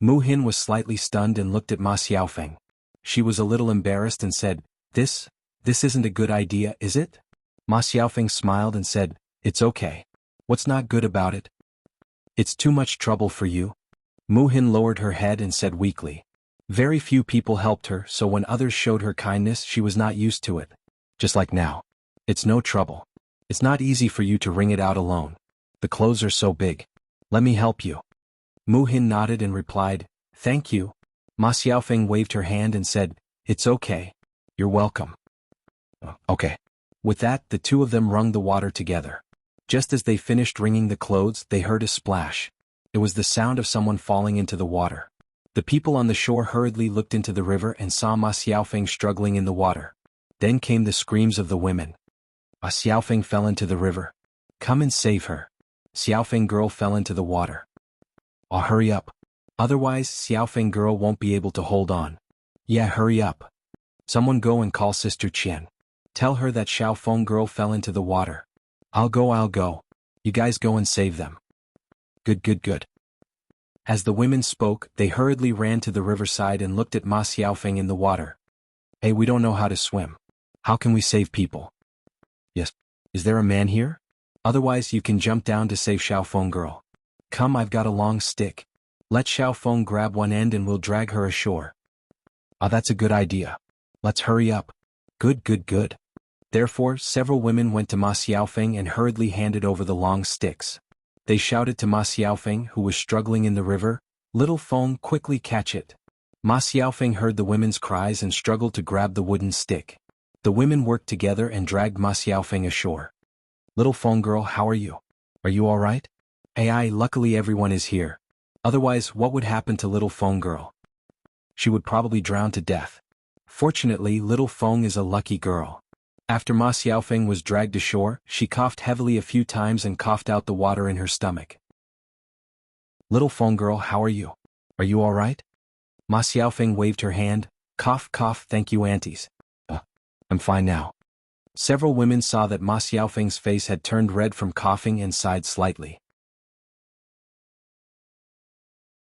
Mu Hin was slightly stunned and looked at Ma Xiaofeng. She was a little embarrassed and said, This isn't a good idea, is it?" Ma Xiaofeng smiled and said, "It's okay. What's not good about it? It's too much trouble for you." Mu Hin lowered her head and said weakly. Very few people helped her, so when others showed her kindness she was not used to it. Just like now. "It's no trouble. It's not easy for you to wring it out alone. The clothes are so big. Let me help you." Mu Hin nodded and replied, "Thank you." Ma Xiaofeng waved her hand and said, "It's okay. You're welcome." Okay. With that, the two of them wrung the water together. Just as they finished wringing the clothes, they heard a splash. It was the sound of someone falling into the water. The people on the shore hurriedly looked into the river and saw Ma Xiaofeng struggling in the water. Then came the screams of the women. Ma Xiaofeng fell into the river. "Come and save her." Xiaofeng girl fell into the water. "Oh, hurry up. Otherwise, Xiaofeng girl won't be able to hold on." "Yeah, hurry up. Someone go and call Sister Qian. Tell her that Xiaofeng girl fell into the water." I'll go. You guys go and save them." Good. As the women spoke, they hurriedly ran to the riverside and looked at Ma Xiaofeng in the water. "Hey, we don't know how to swim. How can we save people?" "Yes. Is there a man here? Otherwise you can jump down to save Xiaofeng girl. Come, I've got a long stick. Let Xiaofeng grab one end and we'll drag her ashore." "Ah, that's a good idea. Let's hurry up." Good. Therefore, several women went to Ma Xiaofeng and hurriedly handed over the long sticks. They shouted to Ma Xiaofeng, who was struggling in the river, "Little Feng, quickly catch it." Ma Xiaofeng heard the women's cries and struggled to grab the wooden stick. The women worked together and dragged Ma Xiaofeng ashore. "Little Feng girl, how are you? Are you alright?" "Ai, luckily everyone is here. Otherwise, what would happen to little Feng girl? She would probably drown to death. Fortunately, little Feng is a lucky girl. After Ma Xiaofeng was dragged ashore, she coughed heavily a few times and coughed out the water in her stomach. Little Feng girl, how are you? Are you all right? Ma Xiaofeng waved her hand. Cough, cough, thank you, aunties. I'm fine now. Several women saw that Ma Xiaofeng's face had turned red from coughing and sighed slightly.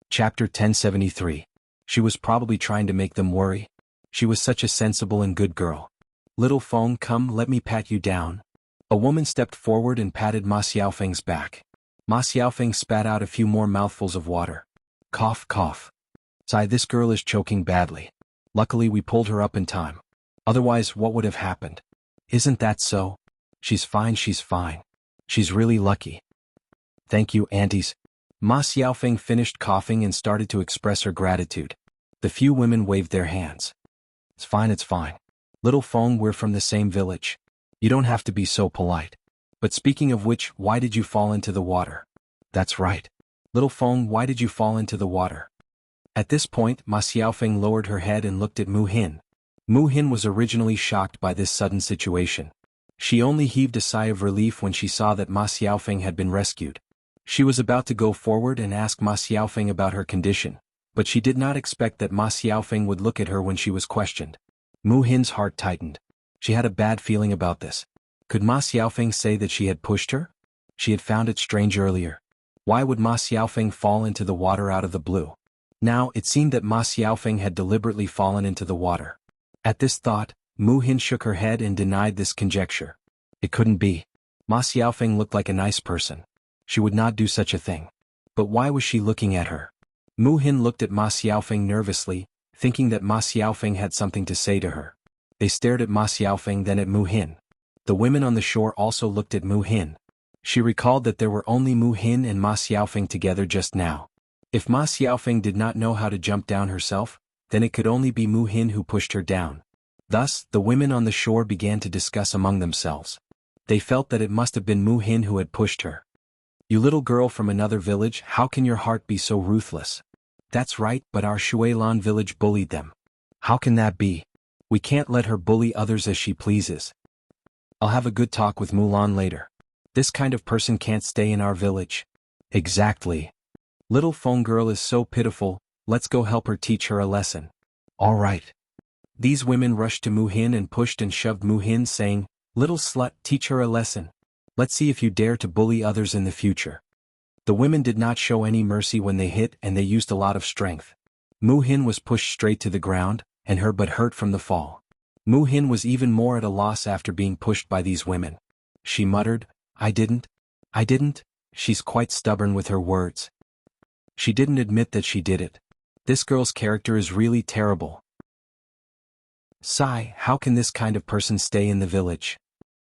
Chapter 1073. She was probably trying to make them worry. She was such a sensible and good girl. Little Feng, come, let me pat you down. A woman stepped forward and patted Ma Xiaofeng's back. Ma Xiaofeng spat out a few more mouthfuls of water. Cough, cough. Sigh, this girl is choking badly. Luckily we pulled her up in time. Otherwise, what would have happened? Isn't that so? She's fine, she's fine. She's really lucky. Thank you, aunties. Ma Xiaofeng finished coughing and started to express her gratitude. The few women waved their hands. It's fine, it's fine. Little Feng, we're from the same village. You don't have to be so polite. But speaking of which, why did you fall into the water? That's right. Little Feng, why did you fall into the water? At this point, Ma Xiaofeng lowered her head and looked at Mu Hin. Mu Hin was originally shocked by this sudden situation. She only heaved a sigh of relief when she saw that Ma Xiaofeng had been rescued. She was about to go forward and ask Ma Xiaofeng about her condition, but she did not expect that Ma Xiaofeng would look at her when she was questioned. Mu Hin's heart tightened. She had a bad feeling about this. Could Ma Xiaofeng say that she had pushed her? She had found it strange earlier. Why would Ma Xiaofeng fall into the water out of the blue? Now, it seemed that Ma Xiaofeng had deliberately fallen into the water. At this thought, Mu Hin shook her head and denied this conjecture. It couldn't be. Ma Xiaofeng looked like a nice person. She would not do such a thing. But why was she looking at her? Mu Hin looked at Ma Xiaofeng nervously, thinking that Ma Xiaofeng had something to say to her. They stared at Ma Xiaofeng, then at Mu Hin. The women on the shore also looked at Mu Hin. She recalled that there were only Mu Hin and Ma Xiaofeng together just now. If Ma Xiaofeng did not know how to jump down herself, then it could only be Mu Hin who pushed her down. Thus, the women on the shore began to discuss among themselves. They felt that it must have been Mu Hin who had pushed her. You little girl from another village, how can your heart be so ruthless? That's right, but our Shuilan village bullied them. How can that be? We can't let her bully others as she pleases. I'll have a good talk with Mulan later. This kind of person can't stay in our village. Exactly. Little Feng girl is so pitiful, let's go help her, teach her a lesson. All right. These women rushed to Mu Hin and pushed and shoved Mu Hin, saying, Little slut, teach her a lesson. Let's see if you dare to bully others in the future. The women did not show any mercy when they hit, and they used a lot of strength. Mu Hin was pushed straight to the ground, and her butt hurt from the fall. Mu Hin was even more at a loss after being pushed by these women. She muttered, I didn't. She's quite stubborn with her words. She didn't admit that she did it. This girl's character is really terrible. Sigh, how can this kind of person stay in the village?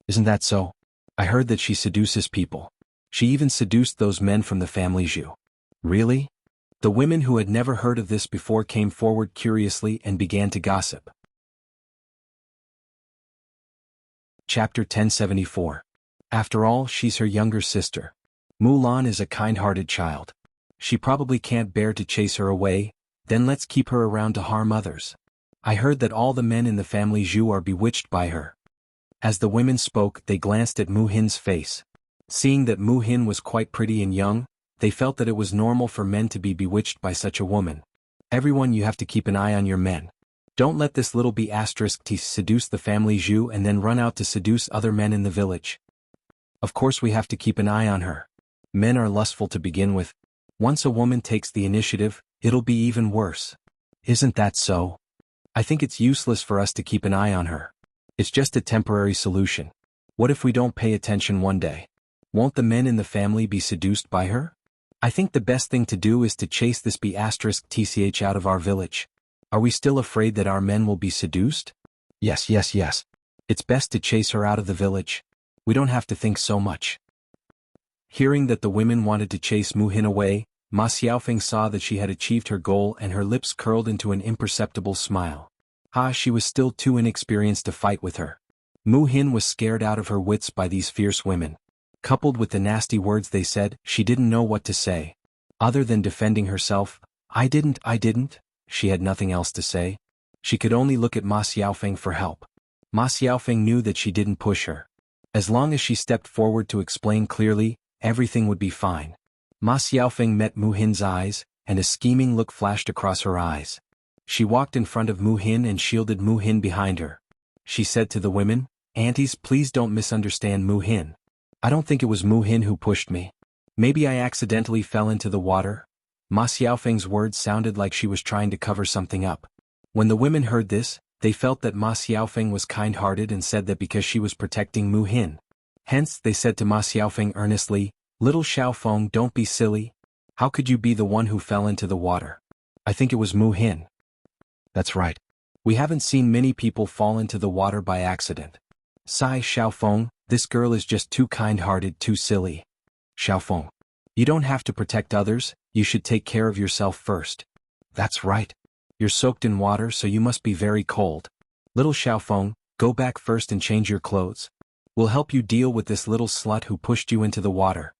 Isn't that so? I heard that she seduces people. She even seduced those men from the family Zhu. Really? The women who had never heard of this before came forward curiously and began to gossip. Chapter 1074. After all, she's her younger sister. Mulan is a kind-hearted child. She probably can't bear to chase her away, then let's keep her around to harm others. I heard that all the men in the family Zhu are bewitched by her. As the women spoke, they glanced at Mu Hin's face. Seeing that Mu Hin was quite pretty and young, they felt that it was normal for men to be bewitched by such a woman. Everyone, you have to keep an eye on your men. Don't let this little b*** seduce the family Zhu and then run out to seduce other men in the village. Of course we have to keep an eye on her. Men are lustful to begin with. Once a woman takes the initiative, it'll be even worse. Isn't that so? I think it's useless for us to keep an eye on her. It's just a temporary solution. What if we don't pay attention one day? Won't the men in the family be seduced by her? I think the best thing to do is to chase this b***tch out of our village. Are we still afraid that our men will be seduced? Yes. It's best to chase her out of the village. We don't have to think so much. Hearing that the women wanted to chase Mu Hin away, Ma Xiaofeng saw that she had achieved her goal and her lips curled into an imperceptible smile. She was still too inexperienced to fight with her. Mu Hin was scared out of her wits by these fierce women. Coupled with the nasty words they said, she didn't know what to say. Other than defending herself, I didn't, she had nothing else to say. She could only look at Ma Xiaofeng for help. Ma Xiaofeng knew that she didn't push her. As long as she stepped forward to explain clearly, everything would be fine. Ma Xiaofeng met Mu Hin's eyes, and a scheming look flashed across her eyes. She walked in front of Mu Hin and shielded Mu Hin behind her. She said to the women, "Aunties, please don't misunderstand Mu Hin. I don't think it was Mu Hin who pushed me. Maybe I accidentally fell into the water." Ma Xiaofeng's words sounded like she was trying to cover something up. When the women heard this, they felt that Ma Xiaofeng was kind-hearted and said that because she was protecting Mu Hin. Hence, they said to Ma Xiaofeng earnestly, "Little Xiaofeng, don't be silly. How could you be the one who fell into the water? I think it was Mu Hin." "That's right. We haven't seen many people fall into the water by accident. Sigh, Xiaofeng, this girl is just too kind-hearted, too silly. Xiaofeng, you don't have to protect others, you should take care of yourself first." "That's right. You're soaked in water, so you must be very cold. Little Xiaofeng, go back first and change your clothes. We'll help you deal with this little slut who pushed you into the water."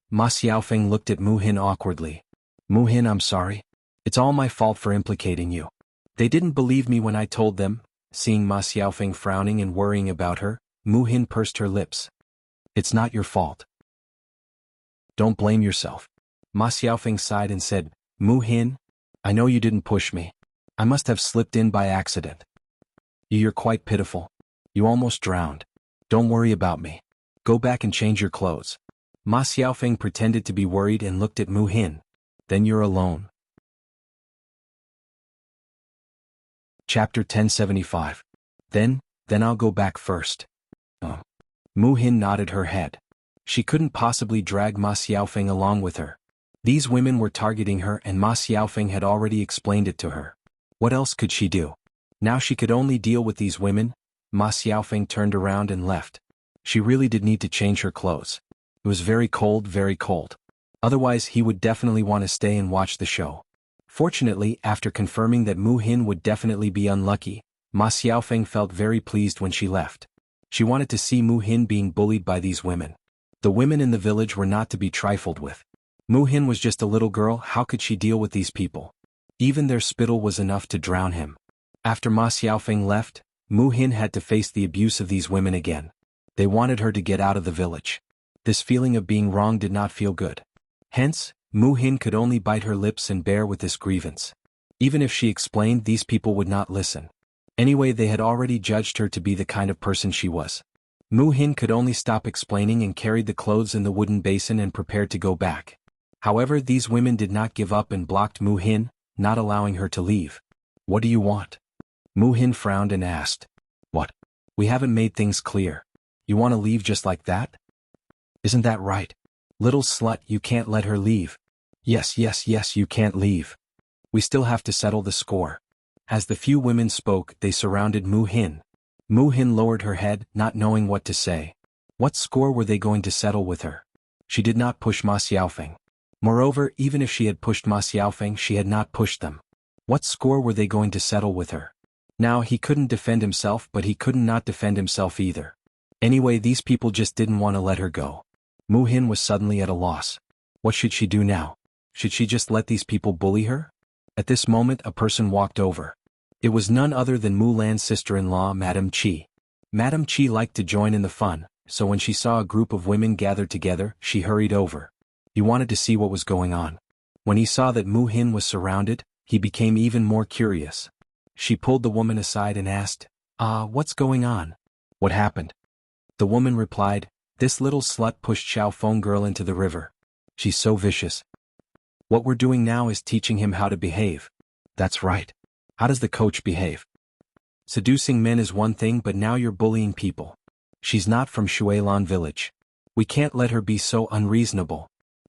Ma Xiaofeng looked at Mu Hin awkwardly. "Mu Hin, I'm sorry. It's all my fault for implicating you. They didn't believe me when I told them." Seeing Ma Xiaofeng frowning and worrying about her, Mu Hin pursed her lips. "It's not your fault. Don't blame yourself." Ma Xiaofeng sighed and said, "Mu Hin, I know you didn't push me. I must have slipped in by accident. You're quite pitiful. You almost drowned. Don't worry about me. Go back and change your clothes." Ma Xiaofeng pretended to be worried and looked at Mu Hin. "Then you're alone." Chapter 1075. Then I'll go back first." Oh. Mu Hin nodded her head. She couldn't possibly drag Ma Xiaofeng along with her. These women were targeting her and Ma Xiaofeng had already explained it to her. What else could she do? Now she could only deal with these women. Ma Xiaofeng turned around and left. She really did need to change her clothes. It was very cold, very cold. Otherwise he would definitely want to stay and watch the show. Fortunately, after confirming that Mu Hin would definitely be unlucky, Ma Xiaofeng felt very pleased when she left. She wanted to see Mu Hin being bullied by these women. The women in the village were not to be trifled with. Mu Hin was just a little girl, how could she deal with these people? Even their spittle was enough to drown him. After Ma Xiaofeng left, Mu Hin had to face the abuse of these women again. They wanted her to get out of the village. This feeling of being wrong did not feel good. Hence, Mu Hin could only bite her lips and bear with this grievance. Even if she explained, these people would not listen. Anyway, they had already judged her to be the kind of person she was. Mu Hin could only stop explaining and carried the clothes in the wooden basin and prepared to go back. However, these women did not give up and blocked Mu Hin, not allowing her to leave. "What do you want?" Mu Hin frowned and asked. "What? We haven't made things clear. You want to leave just like that? Isn't that right? Little slut, you can't let her leave." Yes, you can't leave. We still have to settle the score." As the few women spoke, they surrounded Mu Hin. Mu Hin lowered her head, not knowing what to say. What score were they going to settle with her? She did not push Ma Xiaofeng. Moreover, even if she had pushed Ma Xiaofeng, she had not pushed them. What score were they going to settle with her? Now he couldn't defend himself, but he couldn't not defend himself either. Anyway, these people just didn't want to let her go. Mu Hin was suddenly at a loss. What should she do now? Should she just let these people bully her? At this moment, a person walked over. It was none other than Mu Lan's sister-in-law, Madame Qi. Madame Qi liked to join in the fun, so when she saw a group of women gathered together, she hurried over. He wanted to see what was going on. When he saw that Mu Hin was surrounded, he became even more curious. She pulled the woman aside and asked, "What's going on? What happened?" The woman replied, "This little slut pushed Xiaofeng girl into the river. She's so vicious. What we're doing now is teaching him how to behave." "That's right. How does the coach behave? Seducing men is one thing, but now you're bullying people. She's not from Shuilan village. We can't let her be so unreasonable.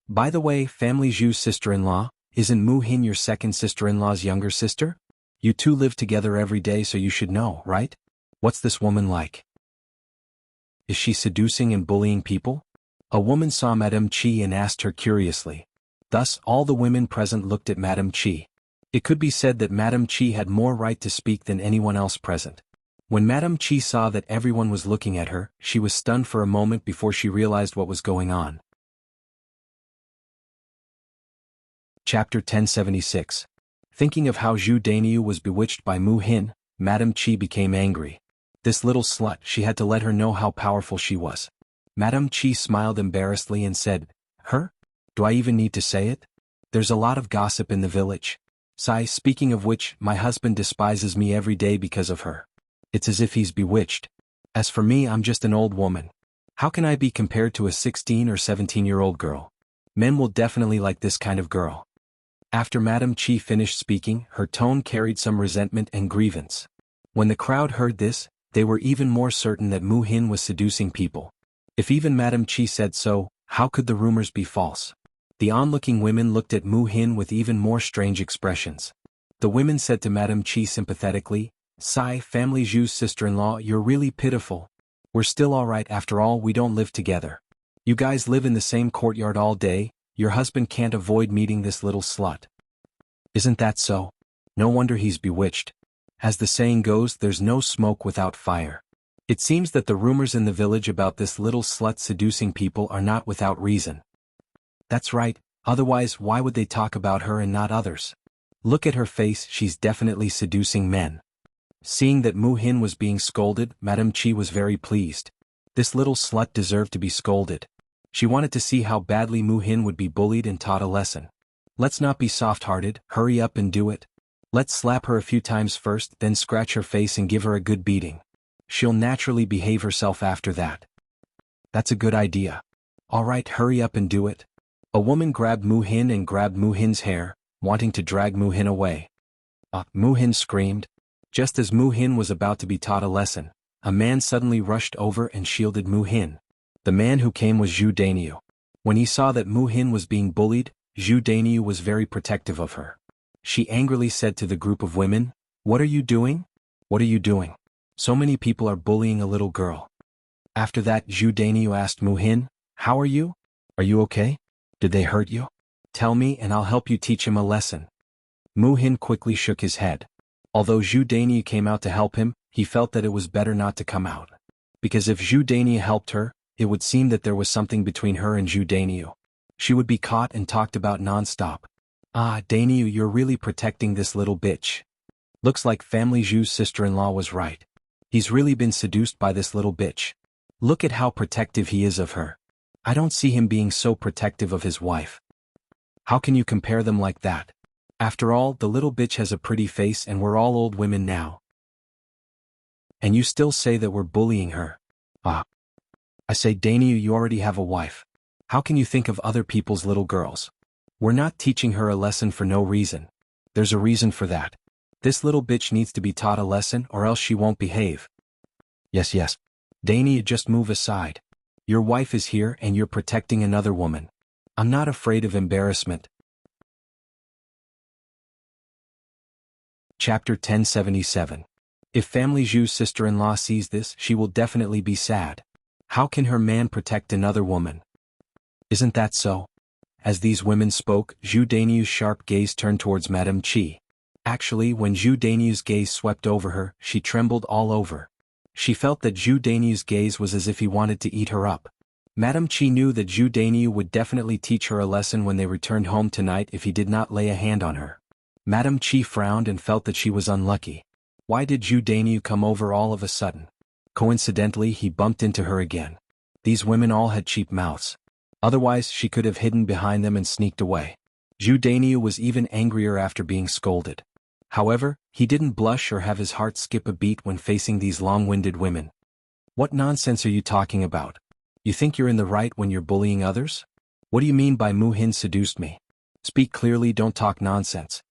By the way, family Zhu's sister-in-law, isn't Mu Hin your second sister-in-law's younger sister? You two live together every day, so you should know, right? What's this woman like? Is she seducing and bullying people?" A woman saw Madame Qi and asked her curiously. Thus, all the women present looked at Madame Qi. It could be said that Madame Qi had more right to speak than anyone else present. When Madame Qi saw that everyone was looking at her, she was stunned for a moment before she realized what was going on. Chapter 1076. Thinking of how Zhu Dainiu was bewitched by Mu Hin, Madame Qi became angry. This little slut, she had to let her know how powerful she was. Madame Qi smiled embarrassedly and said, "Her? Do I even need to say it? There's a lot of gossip in the village. Speaking of which, my husband despises me every day because of her. It's as if he's bewitched. As for me, I'm just an old woman. How can I be compared to a 16 or 17-year-old girl? Men will definitely like this kind of girl." After Madame Qi finished speaking, her tone carried some resentment and grievance. When the crowd heard this, they were even more certain that Mu Hin was seducing people. If even Madame Qi said so, how could the rumors be false? The onlooking women looked at Mu Hin with even more strange expressions. The women said to Madame Qi sympathetically, "Family Zhu's sister-in-law, you're really pitiful. We're still alright after all, we don't live together. You guys live in the same courtyard all day, your husband can't avoid meeting this little slut. Isn't that so? No wonder he's bewitched. As the saying goes, there's no smoke without fire." It seems that the rumors in the village about this little slut seducing people are not without reason. That's right, otherwise why would they talk about her and not others? Look at her face, she's definitely seducing men. Seeing that Mu Hin was being scolded, Madame Qi was very pleased. This little slut deserved to be scolded. She wanted to see how badly Mu Hin would be bullied and taught a lesson. Let's not be soft-hearted, hurry up and do it. Let's slap her a few times first, then scratch her face and give her a good beating. She'll naturally behave herself after that. That's a good idea. Alright, hurry up and do it. A woman grabbed Mu Hin and grabbed Mu Hin's hair, wanting to drag Mu Hin away. Mu Hin screamed. Just as Mu Hin was about to be taught a lesson, a man suddenly rushed over and shielded Mu Hin. The man who came was Zhu Dainiu. When he saw that Mu Hin was being bullied, Zhu Dainiu was very protective of her. She angrily said to the group of women, "What are you doing? What are you doing? So many people are bullying a little girl." After that, Zhu Dainiu asked Mu Hin, "How are you? Are you okay? Did they hurt you? Tell me and I'll help you teach him a lesson." Mu Hin quickly shook his head. Although Zhu Dainiu came out to help him, he felt that it was better not to come out. Because if Zhu Dainiu helped her, it would seem that there was something between her and Zhu Dainiu. She would be caught and talked about non-stop. Dainiu, you're really protecting this little bitch. Looks like Family Zhu's sister-in-law was right. He's really been seduced by this little bitch. Look at how protective he is of her. I don't see him being so protective of his wife. How can you compare them like that? After all, the little bitch has a pretty face and we're all old women now. And you still say that we're bullying her. I say, Dainiu, you already have a wife. How can you think of other people's little girls? We're not teaching her a lesson for no reason. There's a reason for that. This little bitch needs to be taught a lesson or else she won't behave. Yes. Dainiu, just move aside. Your wife is here and you're protecting another woman. I'm not afraid of embarrassment. Chapter 1077. If Family Zhu's sister-in-law sees this, she will definitely be sad. How can her man protect another woman? Isn't that so? As these women spoke, Zhu Dainiu's sharp gaze turned towards Madame Qi. Actually, when Zhu Dainiu's gaze swept over her, she trembled all over. She felt that Zhu Dainiu's gaze was as if he wanted to eat her up. Madame Qi knew that Zhu Dainiu would definitely teach her a lesson when they returned home tonight if he did not lay a hand on her. Madame Qi frowned and felt that she was unlucky. Why did Zhu Dainiu come over all of a sudden? Coincidentally, he bumped into her again. These women all had cheap mouths. Otherwise, she could have hidden behind them and sneaked away. Zhu Dainiu was even angrier after being scolded. However, he didn't blush or have his heart skip a beat when facing these long-winded women. What nonsense are you talking about? You think you're in the right when you're bullying others? What do you mean by Mu Hin seduced me? Speak clearly, don't talk nonsense.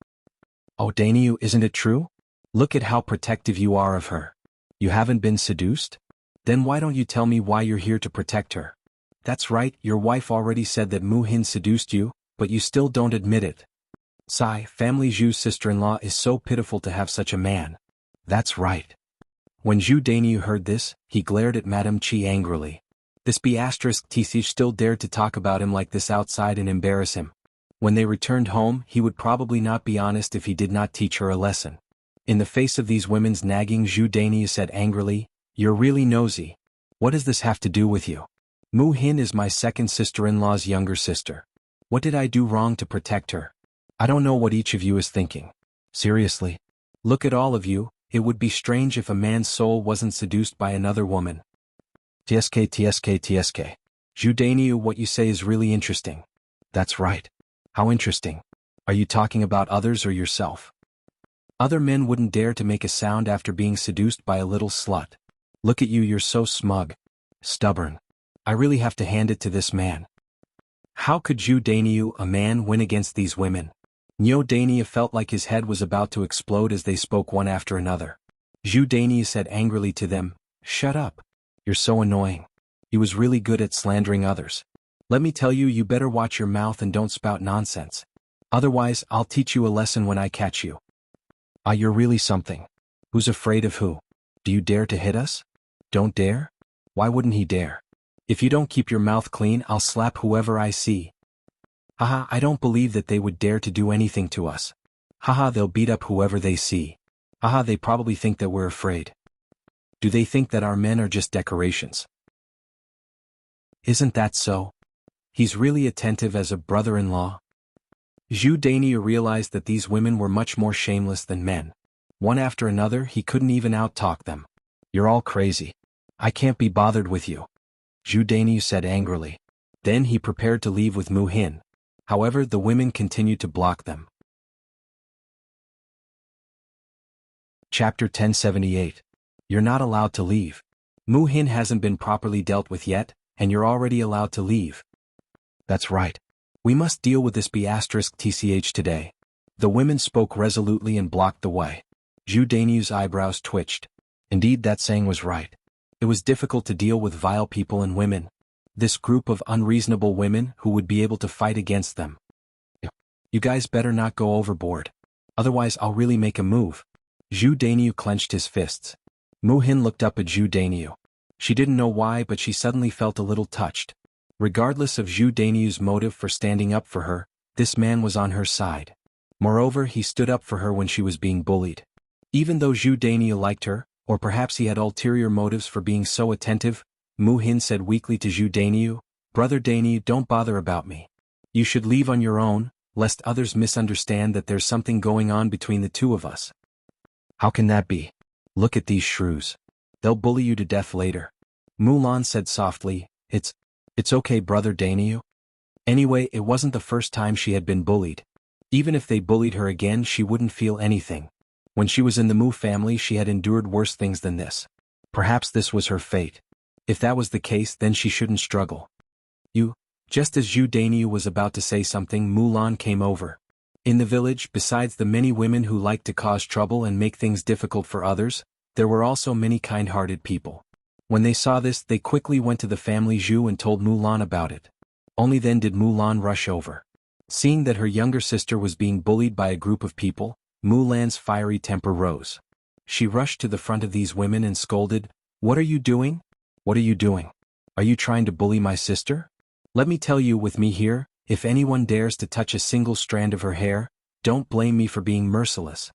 Oh, Dainiu, isn't it true? Look at how protective you are of her. You haven't been seduced? Then why don't you tell me why you're here to protect her? That's right, your wife already said that Mu Hin seduced you, but you still don't admit it. Family Zhu's sister-in-law is so pitiful to have such a man. That's right. When Zhu Dainiu heard this, he glared at Madame Qi angrily. This B*TC still dared to talk about him like this outside and embarrass him. When they returned home, he would probably not be honest if he did not teach her a lesson. In the face of these women's nagging, Zhu Dainiu said angrily, "You're really nosy. What does this have to do with you? Mu Hin is my second sister-in-law's younger sister. What did I do wrong to protect her? I don't know what each of you is thinking. Seriously. Look at all of you, it would be strange if a man's soul wasn't seduced by another woman. TSK. Judaniu, what you say is really interesting. That's right. How interesting. Are you talking about others or yourself? Other men wouldn't dare to make a sound after being seduced by a little slut. Look at you, you're so smug. Stubborn. I really have to hand it to this man. How could Judaniu, a man, win against these women? Nyodania felt like his head was about to explode as they spoke one after another. Judania said angrily to them, "Shut up. You're so annoying. He was really good at slandering others. Let me tell you, you better watch your mouth and don't spout nonsense. Otherwise, I'll teach you a lesson when I catch you." Ah, you're really something. Who's afraid of who? Do you dare to hit us? Don't dare? Why wouldn't he dare? If you don't keep your mouth clean, I'll slap whoever I see. Haha, I don't believe that they would dare to do anything to us. Haha, they'll beat up whoever they see. Haha, they probably think that we're afraid. Do they think that our men are just decorations? Isn't that so? He's really attentive as a brother-in-law. Judania realized that these women were much more shameless than men. One after another, he couldn't even out-talk them. You're all crazy. I can't be bothered with you. Judania said angrily. Then he prepared to leave with Mu Hin. However, the women continued to block them. Chapter 1078. You're not allowed to leave. Mu Hin hasn't been properly dealt with yet, and you're already allowed to leave. That's right. We must deal with this B*TCH today. The women spoke resolutely and blocked the way. Judaniu's eyebrows twitched. Indeed, that saying was right. It was difficult to deal with vile people and women. This group of unreasonable women who would be able to fight against them. You guys better not go overboard. Otherwise I'll really make a move. Judaniu clenched his fists. Mu Hin looked up at Judaniu. She didn't know why, but she suddenly felt a little touched. Regardless of Judaniu's motive for standing up for her, this man was on her side. Moreover, he stood up for her when she was being bullied. Even though Judaniu liked her, or perhaps he had ulterior motives for being so attentive, Mu Hin said weakly to Judaniu, "Brother Daniu, don't bother about me. You should leave on your own, lest others misunderstand that there's something going on between the two of us." How can that be? Look at these shrews. They'll bully you to death later. Mulan said softly, It's okay, Brother Daniu. Anyway, it wasn't the first time she had been bullied. Even if they bullied her again, she wouldn't feel anything. When she was in the Mu family, she had endured worse things than this. Perhaps this was her fate. If that was the case, then she shouldn't struggle. Just as Judaniu was about to say something, Mulan came over. In the village, besides the many women who liked to cause trouble and make things difficult for others, there were also many kind-hearted people. When they saw this, they quickly went to the family Zhu and told Mulan about it. Only then did Mulan rush over. Seeing that her younger sister was being bullied by a group of people, Mulan's fiery temper rose. She rushed to the front of these women and scolded, "What are you doing? What are you doing? Are you trying to bully my sister? Let me tell you, with me here, if anyone dares to touch a single strand of her hair, don't blame me for being merciless."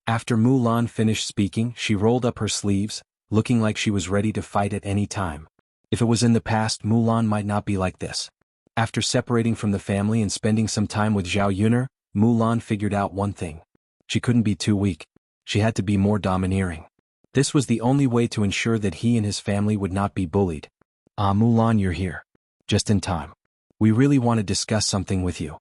After Mulan finished speaking, she rolled up her sleeves, looking like she was ready to fight at any time. If it was in the past, Mulan might not be like this. After separating from the family and spending some time with Zhao Yuner, Mulan figured out one thing. She couldn't be too weak. She had to be more domineering. This was the only way to ensure that he and his family would not be bullied. "Ah, Mulan, you're here. Just in time. We really want to discuss something with you."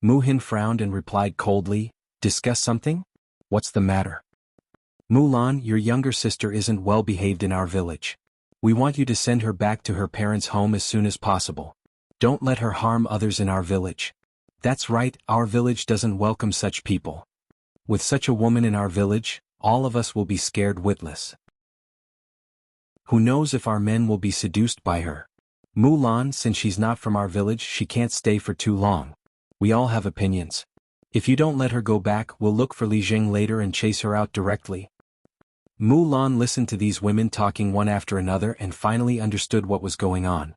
Mu Hin frowned and replied coldly, "Discuss something? What's the matter?" "Mulan, your younger sister isn't well behaved in our village. We want you to send her back to her parents' home as soon as possible. Don't let her harm others in our village. That's right, our village doesn't welcome such people. With such a woman in our village, all of us will be scared witless. Who knows if our men will be seduced by her? Mulan, since she's not from our village, she can't stay for too long. We all have opinions. If you don't let her go back, we'll look for Li Jing later and chase her out directly." Mulan listened to these women talking one after another and finally understood what was going on.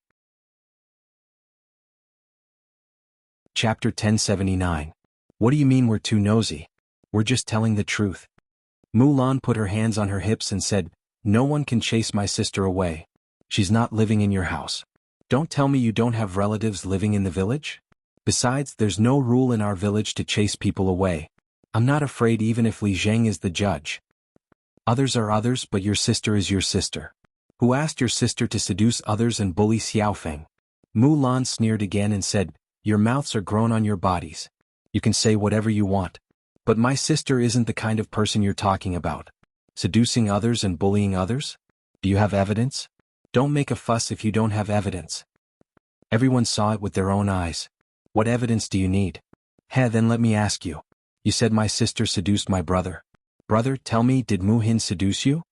Chapter 1079. What do you mean we're too nosy? We're just telling the truth. Mulan put her hands on her hips and said, "No one can chase my sister away. She's not living in your house. Don't tell me you don't have relatives living in the village? Besides, there's no rule in our village to chase people away. I'm not afraid even if Li Zheng is the judge. Others are others, but your sister is your sister. Who asked your sister to seduce others and bully Xiaofeng? Mu Lan sneered again and said, your mouths are grown on your bodies. You can say whatever you want. But my sister isn't the kind of person you're talking about. Seducing others and bullying others? Do you have evidence? Don't make a fuss if you don't have evidence. Everyone saw it with their own eyes. What evidence do you need? Then let me ask you. You said my sister seduced my brother. Brother, tell me, did Mu Hin seduce you?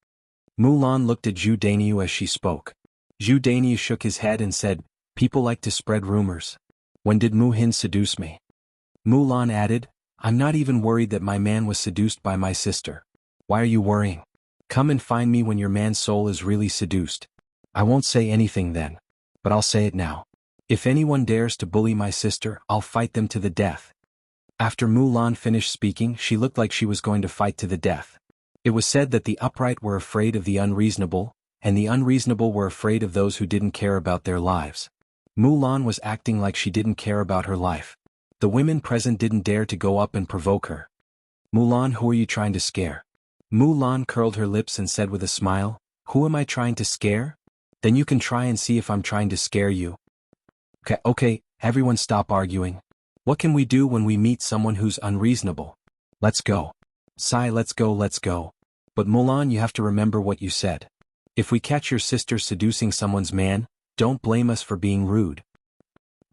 Mu Lan looked at Zhu Dainiu as she spoke. Zhu Dainiu shook his head and said, people like to spread rumors. When did Mu Hin seduce me? Mu Lan added, I'm not even worried that my man was seduced by my sister. Why are you worrying? Come and find me when your man's soul is really seduced. I won't say anything then. But I'll say it now. If anyone dares to bully my sister, I'll fight them to the death. After Mu Lan finished speaking, she looked like she was going to fight to the death. It was said that the upright were afraid of the unreasonable, and the unreasonable were afraid of those who didn't care about their lives. Mu Lan was acting like she didn't care about her life. The women present didn't dare to go up and provoke her. Mulan, who are you trying to scare? Mu Lan curled her lips and said with a smile, who am I trying to scare? Then you can try and see if I'm trying to scare you. Okay, everyone stop arguing. What can we do when we meet someone who's unreasonable? Let's go. Sai, let's go. But Mulan, you have to remember what you said. If we catch your sister seducing someone's man, don't blame us for being rude.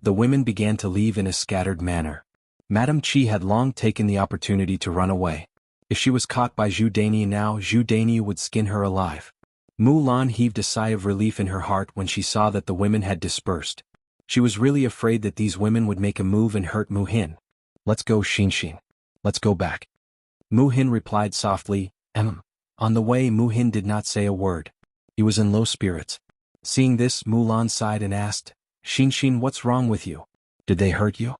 The women began to leave in a scattered manner. Madame Qi had long taken the opportunity to run away. If she was caught by Zhu Dainiu now, Zhu Dainiu would skin her alive. Mu Lan heaved a sigh of relief in her heart when she saw that the women had dispersed. She was really afraid that these women would make a move and hurt Mu Hin. Let's go, Xin. Let's go back. Mu Hin replied softly, On the way, Mu Hin did not say a word. He was in low spirits. Seeing this, Mu Lan sighed and asked, Xin, what's wrong with you? Did they hurt you?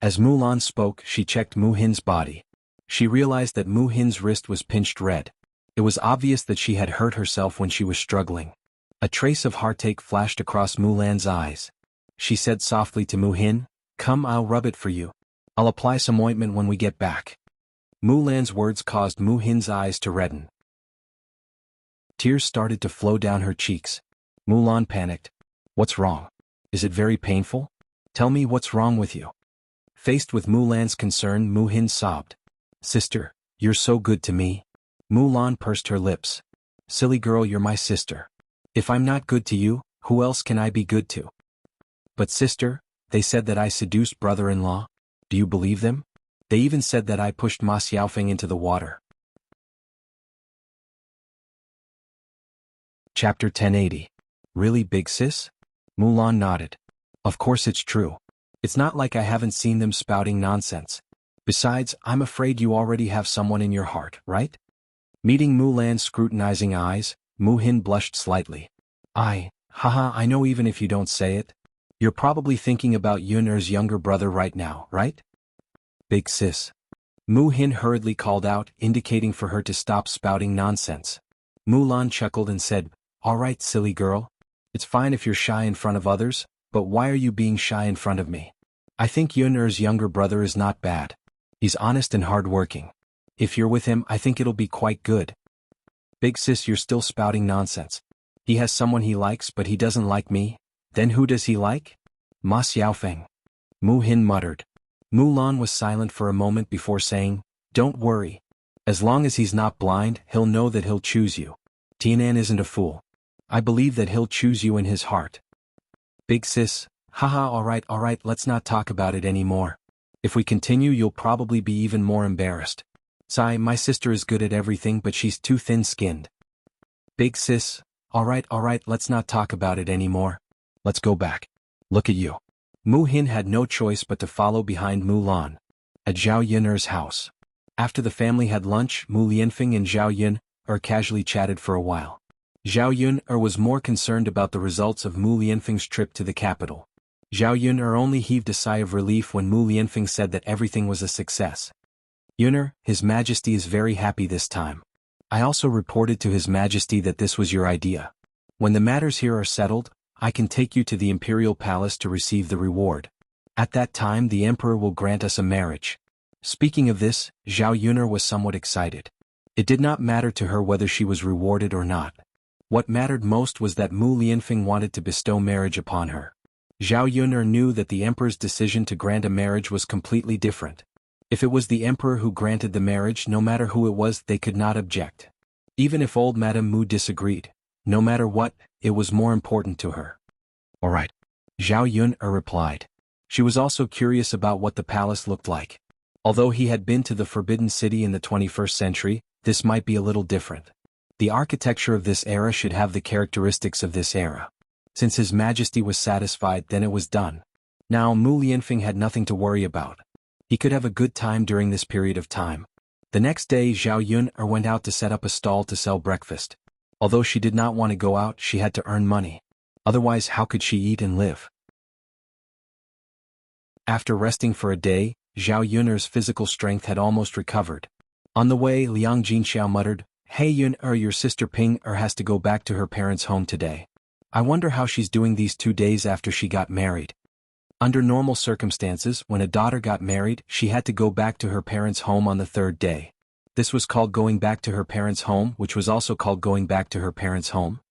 As Mu Lan spoke, she checked Mu Hin's body. She realized that Mu Hin's wrist was pinched red. It was obvious that she had hurt herself when she was struggling. A trace of heartache flashed across Mu Lan's eyes. She said softly to Mu Hin, Come, I'll rub it for you. I'll apply some ointment when we get back. Mu Lan's words caused Mu Hin's eyes to redden. Tears started to flow down her cheeks. Mu Lan panicked. What's wrong? Is it very painful? Tell me what's wrong with you. Faced with Mu Lan's concern, Mu Hin sobbed. Sister, you're so good to me. Mu Lan pursed her lips. Silly girl, you're my sister. If I'm not good to you, who else can I be good to? But sister, they said that I seduced brother-in-law. Do you believe them? They even said that I pushed Ma Xiaofeng into the water. Chapter 1080. Really, big sis? Mu Lan nodded. Of course it's true. It's not like I haven't seen them spouting nonsense. Besides, I'm afraid you already have someone in your heart, right? Meeting Mu Lan's scrutinizing eyes, Mu Hin blushed slightly. Haha, I know even if you don't say it. You're probably thinking about Yun'er's younger brother right now, right? Big sis. Mu Hin hurriedly called out, indicating for her to stop spouting nonsense. Mu Lan chuckled and said, All right, silly girl. It's fine if you're shy in front of others, but why are you being shy in front of me? I think Yun'er's younger brother is not bad. He's honest and hardworking. If you're with him, I think it'll be quite good. Big sis, you're still spouting nonsense. He has someone he likes, but he doesn't like me. Then who does he like? Ma Xiaofeng. Mu Hin muttered. Mu Lan was silent for a moment before saying, Don't worry. As long as he's not blind, he'll know that he'll choose you. Tianan isn't a fool. I believe that he'll choose you in his heart. Big sis, haha, all right, let's not talk about it anymore. If we continue, you'll probably be even more embarrassed. Sai, my sister is good at everything, but she's too thin-skinned. Big sis, all right, let's not talk about it anymore. Let's go back. Look at you. Mu Hin had no choice but to follow behind Mu Lan. At Zhao Yun'er's house. After the family had lunch, Mu Lianfeng and Zhao Yun'er casually chatted for a while. Zhao Yun'er was more concerned about the results of Mu Lianfeng's trip to the capital. Zhao Yun'er only heaved a sigh of relief when Mu Lianfeng said that everything was a success. Yun'er, His Majesty is very happy this time. I also reported to His Majesty that this was your idea. When the matters here are settled, I can take you to the imperial palace to receive the reward. At that time the emperor will grant us a marriage. Speaking of this, Zhao Yun'er was somewhat excited. It did not matter to her whether she was rewarded or not. What mattered most was that Mu Lianfeng wanted to bestow marriage upon her. Zhao Yun'er knew that the emperor's decision to grant a marriage was completely different. If it was the emperor who granted the marriage, no matter who it was, they could not object. Even if old Madame Mu disagreed, no matter what, it was more important to her. All right. Zhao Yun'er replied. She was also curious about what the palace looked like. Although he had been to the Forbidden City in the 21st century, this might be a little different. The architecture of this era should have the characteristics of this era. Since His Majesty was satisfied, then it was done. Now Mu Lianfeng had nothing to worry about. He could have a good time during this period of time. The next day Zhao Yun'er went out to set up a stall to sell breakfast. Although she did not want to go out, she had to earn money. Otherwise, how could she eat and live? After resting for a day, Zhao Yun'er's physical strength had almost recovered. On the way, Liang Jinxiao muttered, "Hey Yun'er, your sister Ping-er has to go back to her parents' home today. I wonder how she's doing these 2 days after she got married." Under normal circumstances, when a daughter got married, she had to go back to her parents' home on the 3rd day. This was called going back to her parents' home, which was also called going back to her parents' home.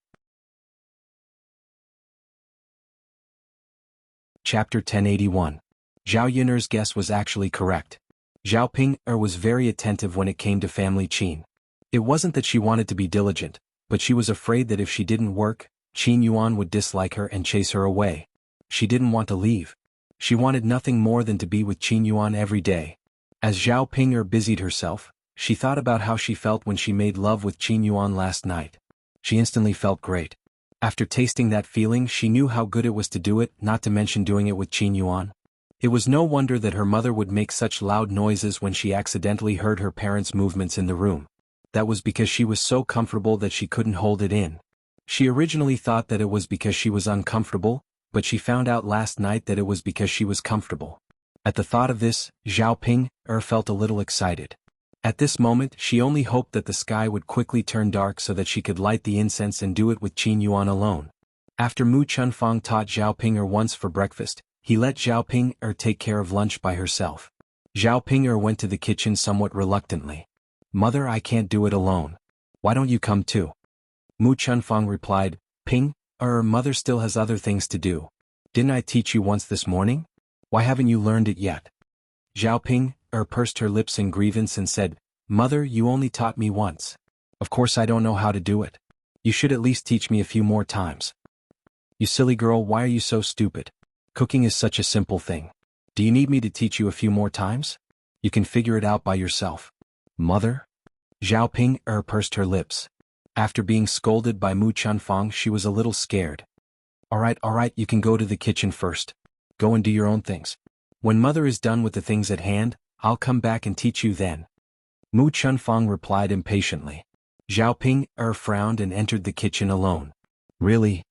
Chapter 1081. Zhao Yun'er's guess was actually correct. Zhao Ping-er was very attentive when it came to family Qin. It wasn't that she wanted to be diligent, but she was afraid that if she didn't work, Qin Yuan would dislike her and chase her away. She didn't want to leave. She wanted nothing more than to be with Qin Yuan every day. As Zhao Ping-er busied herself, she thought about how she felt when she made love with Qin Yuan last night. She instantly felt great. After tasting that feeling, she knew how good it was to do it, not to mention doing it with Qin Yuan. It was no wonder that her mother would make such loud noises when she accidentally heard her parents' movements in the room. That was because she was so comfortable that she couldn't hold it in. She originally thought that it was because she was uncomfortable, but she found out last night that it was because she was comfortable. At the thought of this, Zhao Ping-er felt a little excited. At this moment, she only hoped that the sky would quickly turn dark so that she could light the incense and do it with Qin Yuan alone. After Mu Chunfang taught Zhao Ping-er once for breakfast, he let Zhao Ping-er take care of lunch by herself. Zhao Ping-er went to the kitchen somewhat reluctantly. "Mother, I can't do it alone. Why don't you come too?" Mu Chunfang replied, "Ping-er, mother still has other things to do. Didn't I teach you once this morning? Why haven't you learned it yet?" Zhao Ping-er pursed her lips in grievance and said, "Mother, you only taught me once. Of course I don't know how to do it. You should at least teach me a few more times." "You silly girl, why are you so stupid? Cooking is such a simple thing. Do you need me to teach you a few more times? You can figure it out by yourself." "Mother?" Zhao Ping-er pursed her lips. After being scolded by Mu Chunfang, she was a little scared. All right, you can go to the kitchen first. Go and do your own things. When mother is done with the things at hand, I'll come back and teach you then." Mu Chunfang replied impatiently. Zhao Ping-er frowned and entered the kitchen alone. "Really?"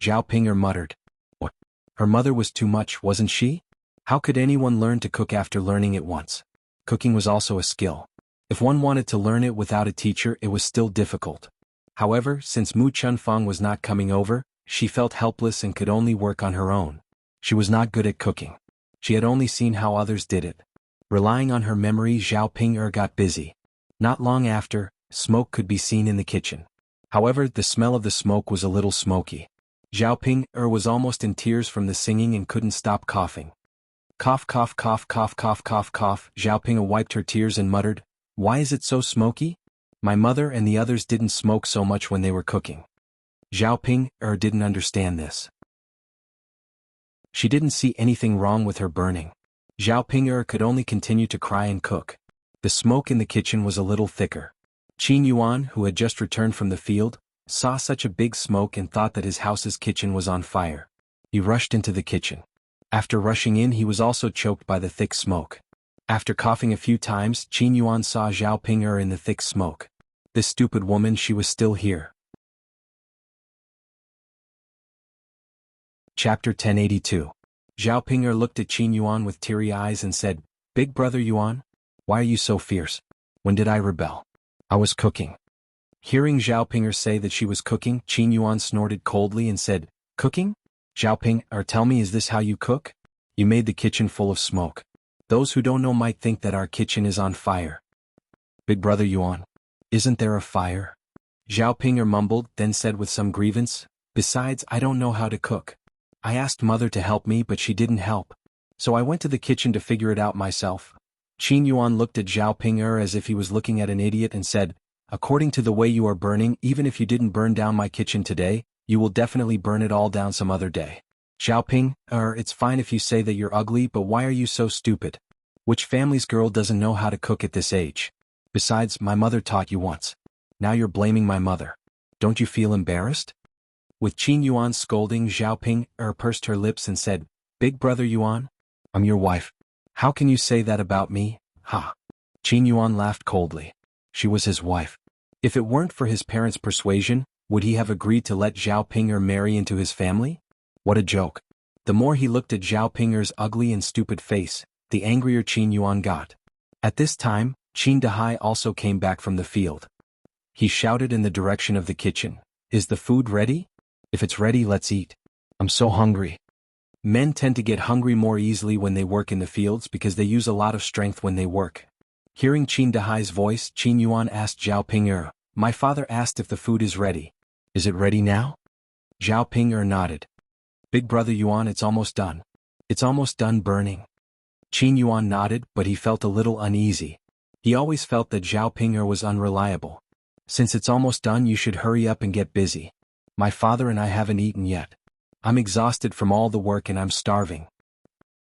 Zhao Ping-er muttered. "What? Her mother was too much, wasn't she? How could anyone learn to cook after learning it once? Cooking was also a skill. If one wanted to learn it without a teacher, it was still difficult. However, since Mu Chunfang was not coming over, she felt helpless and could only work on her own. She was not good at cooking. She had only seen how others did it. Relying on her memory, Zhao Ping-er got busy. Not long after, smoke could be seen in the kitchen. However, the smell of the smoke was a little smoky. Zhao Ping-er was almost in tears from the singing and couldn't stop coughing. Cough, cough, cough, cough, cough, cough, cough. Zhao Ping-er wiped her tears and muttered, "Why is it so smoky? My mother and the others didn't smoke so much when they were cooking." Zhao Ping-er didn't understand this. She didn't see anything wrong with her burning. Zhao Ping-er could only continue to cry and cook. The smoke in the kitchen was a little thicker. Qin Yuan, who had just returned from the field, saw such a big smoke and thought that his house's kitchen was on fire. He rushed into the kitchen. After rushing in, he was also choked by the thick smoke. After coughing a few times, Qin Yuan saw Zhao Ping-er in the thick smoke. This stupid woman, she was still here. Chapter 1082. Zhao Ping-er looked at Qin Yuan with teary eyes and said, "Big brother Yuan, why are you so fierce? When did I rebel? I was cooking." Hearing Zhao Ping-er say that she was cooking, Qin Yuan snorted coldly and said, "Cooking? Zhao Ping-er, tell me, is this how you cook? You made the kitchen full of smoke. Those who don't know might think that our kitchen is on fire. Big brother Yuan, isn't there a fire? Zhao Ping'er mumbled, then said with some grievance, besides, I don't know how to cook. I asked mother to help me but she didn't help. So I went to the kitchen to figure it out myself. Qin Yuan looked at Zhao Ping'er as if he was looking at an idiot and said, according to the way you are burning, even if you didn't burn down my kitchen today, you will definitely burn it all down some other day. Zhao Ping'er, it's fine if you say that you're ugly, but why are you so stupid? Which family's girl doesn't know how to cook at this age? Besides, my mother taught you once. Now you're blaming my mother. Don't you feel embarrassed? With Qin Yuan's scolding, Zhao Ping'er pursed her lips and said, Big brother Yuan? I'm your wife. How can you say that about me? Ha! Qin Yuan laughed coldly. She was his wife. If it weren't for his parents' persuasion, would he have agreed to let Zhao Ping'er marry into his family? What a joke. The more he looked at Zhao Ping'er's ugly and stupid face, the angrier Qin Yuan got. At this time, Qin Dahai also came back from the field. He shouted in the direction of the kitchen, Is the food ready? If it's ready, let's eat. I'm so hungry. Men tend to get hungry more easily when they work in the fields because they use a lot of strength when they work. Hearing Qin Dahai's voice, Qin Yuan asked Zhao Ping'er, My father asked if the food is ready. Is it ready now? Zhao Ping'er nodded. Big brother Yuan, it's almost done. It's almost done burning. Qin Yuan nodded, but he felt a little uneasy. He always felt that Zhao Ping'er was unreliable. Since it's almost done, you should hurry up and get busy. My father and I haven't eaten yet. I'm exhausted from all the work and I'm starving.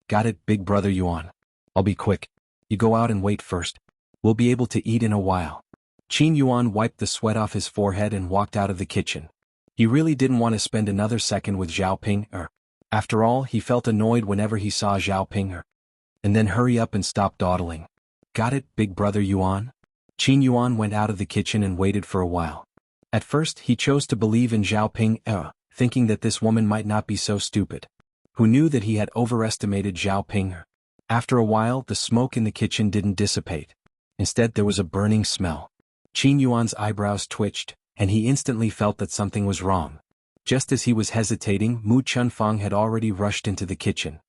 Got it, big brother Yuan. I'll be quick. You go out and wait first. We'll be able to eat in a while. Qin Yuan wiped the sweat off his forehead and walked out of the kitchen. He really didn't want to spend another second with Zhao Ping'er. After all, he felt annoyed whenever he saw Zhao Ping'er. And then hurry up and stop dawdling. Got it, big brother Yuan? Qin Yuan went out of the kitchen and waited for a while. At first, he chose to believe in Zhao Ping'er, thinking that this woman might not be so stupid. Who knew that he had overestimated Zhao Ping'er? After a while, the smoke in the kitchen didn't dissipate. Instead, there was a burning smell. Qin Yuan's eyebrows twitched, and he instantly felt that something was wrong. Just as he was hesitating, Mu Chunfang had already rushed into the kitchen.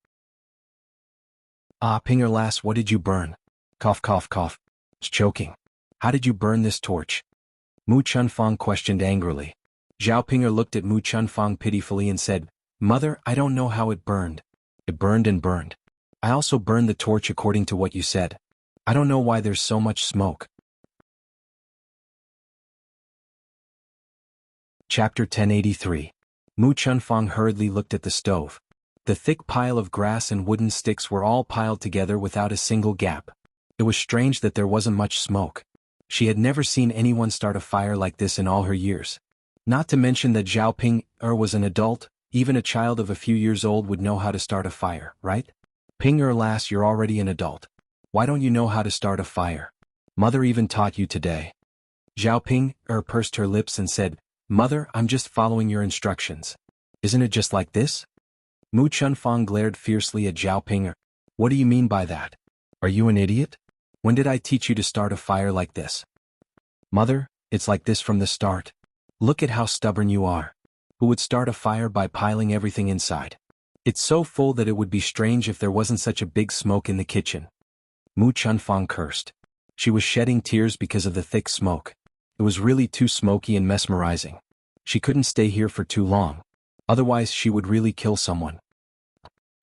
Ah, Ping'er lass, what did you burn? Cough, cough, cough. It's choking. How did you burn this torch? Mu Chunfang questioned angrily. Zhao Ping'er looked at Mu Chunfang pitifully and said, Mother, I don't know how it burned. It burned and burned. I also burned the torch according to what you said. I don't know why there's so much smoke. Chapter 1083. Mu Chunfang hurriedly looked at the stove. The thick pile of grass and wooden sticks were all piled together without a single gap. It was strange that there wasn't much smoke. She had never seen anyone start a fire like this in all her years. Not to mention that Zhao Ping'er was an adult, even a child of a few years old would know how to start a fire, right? Ping'er lass, you're already an adult. Why don't you know how to start a fire? Mother even taught you today. Zhao Ping'er pursed her lips and said, Mother, I'm just following your instructions. Isn't it just like this? Mu Chunfang glared fiercely at Zhao Ping'er. What do you mean by that? Are you an idiot? When did I teach you to start a fire like this? Mother, it's like this from the start. Look at how stubborn you are. Who would start a fire by piling everything inside? It's so full that it would be strange if there wasn't such a big smoke in the kitchen. Mu Chunfang cursed. She was shedding tears because of the thick smoke. It was really too smoky and mesmerizing. She couldn't stay here for too long. Otherwise she would really kill someone.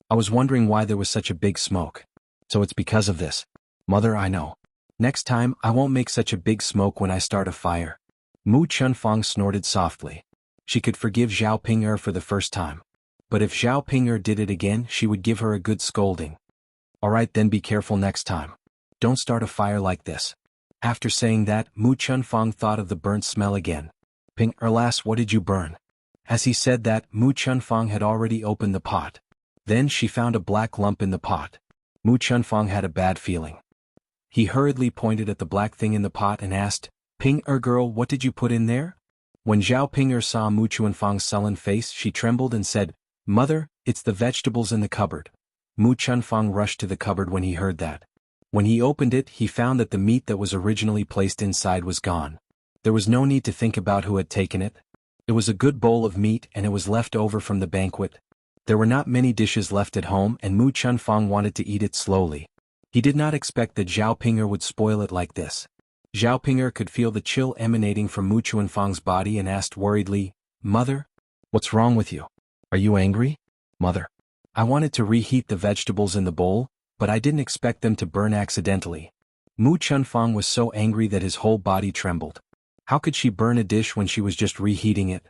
I was wondering why there was such a big smoke. So it's because of this. Mother, I know. Next time, I won't make such a big smoke when I start a fire. Mu Chunfang snorted softly. She could forgive Zhao Ping'er for the first time. But if Zhao Ping'er did it again, she would give her a good scolding. Alright then, be careful next time. Don't start a fire like this. After saying that, Mu Chunfang thought of the burnt smell again. Ping'er lass, what did you burn? As he said that, Mu Chunfang had already opened the pot. Then she found a black lump in the pot. Mu Chunfang had a bad feeling. He hurriedly pointed at the black thing in the pot and asked, Ping'er girl, what did you put in there? When Zhao Ping'er saw Mu Chunfang's sullen face, she trembled and said, Mother, it's the vegetables in the cupboard. Mu Chunfang rushed to the cupboard when he heard that. When he opened it, he found that the meat that was originally placed inside was gone. There was no need to think about who had taken it. It was a good bowl of meat and it was left over from the banquet. There were not many dishes left at home and Mu Chunfang wanted to eat it slowly. He did not expect that Zhao Ping'er would spoil it like this. Zhao Ping'er could feel the chill emanating from Mu Chunfang's body and asked worriedly, "Mother? What's wrong with you? Are you angry?" "Mother. I wanted to reheat the vegetables in the bowl, but I didn't expect them to burn accidentally." Mu Chunfang was so angry that his whole body trembled. How could she burn a dish when she was just reheating it?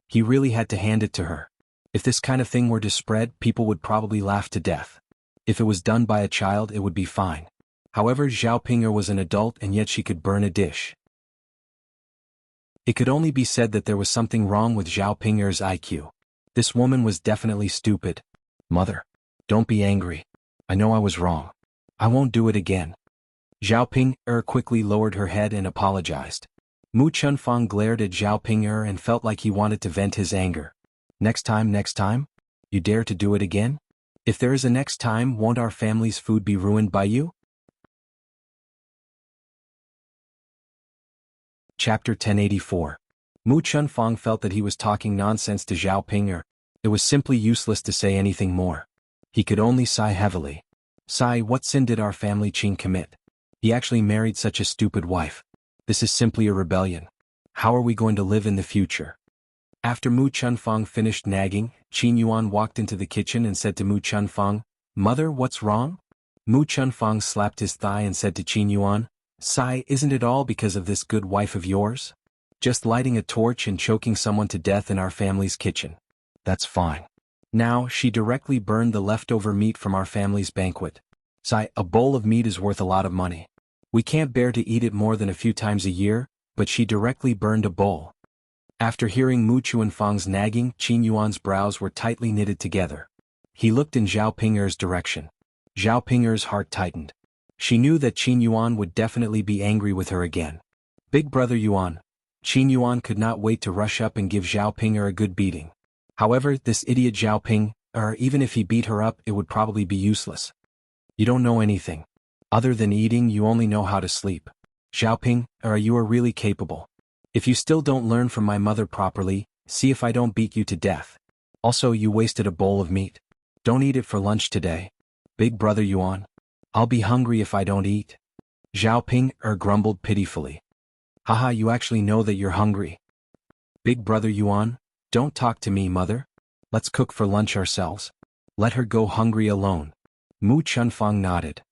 He really had to hand it to her. If this kind of thing were to spread, people would probably laugh to death. If it was done by a child, it would be fine. However, Zhao Ping'er was an adult and yet she could burn a dish. It could only be said that there was something wrong with Zhao Ping'er's IQ. This woman was definitely stupid. "Mother, don't be angry. I know I was wrong. I won't do it again." Zhao Ping'er quickly lowered her head and apologized. Mu Chunfang glared at Zhao Ping'er and felt like he wanted to vent his anger. Next time? You dare to do it again? If there is a next time, won't our family's food be ruined by you? Chapter 1084. Mu Chunfang felt that he was talking nonsense to Zhao Ping'er. It was simply useless to say anything more. He could only sigh heavily. "Sigh, what sin did our family Qin commit? He actually married such a stupid wife. This is simply a rebellion. How are we going to live in the future?" After Mu Chunfang finished nagging, Qin Yuan walked into the kitchen and said to Mu Chunfang, "Mother, what's wrong?" Mu Chunfang slapped his thigh and said to Qin Yuan, "Sai, isn't it all because of this good wife of yours? Just lighting a torch and choking someone to death in our family's kitchen. That's fine. Now, she directly burned the leftover meat from our family's banquet. Sai, a bowl of meat is worth a lot of money. We can't bear to eat it more than a few times a year, but she directly burned a bowl." After hearing Mu Chunfang's nagging, Qin Yuan's brows were tightly knitted together. He looked in Zhao Ping'er's direction. Zhao Ping'er's heart tightened. She knew that Qin Yuan would definitely be angry with her again. "Big brother Yuan." Qin Yuan could not wait to rush up and give Zhao Ping'er a good beating. However, this idiot Zhao Ping'er, even if he beat her up, it would probably be useless. "You don't know anything. Other than eating, you only know how to sleep. Zhao Ping'er, you are really capable. If you still don't learn from my mother properly, see if I don't beat you to death. Also, you wasted a bowl of meat. Don't eat it for lunch today. Big brother Yuan. I'll be hungry if I don't eat." Zhao Ping'er grumbled pitifully. "Haha, you actually know that you're hungry. Big brother Yuan, don't talk to me, mother. Let's cook for lunch ourselves. Let her go hungry alone." Mu Chunfang nodded.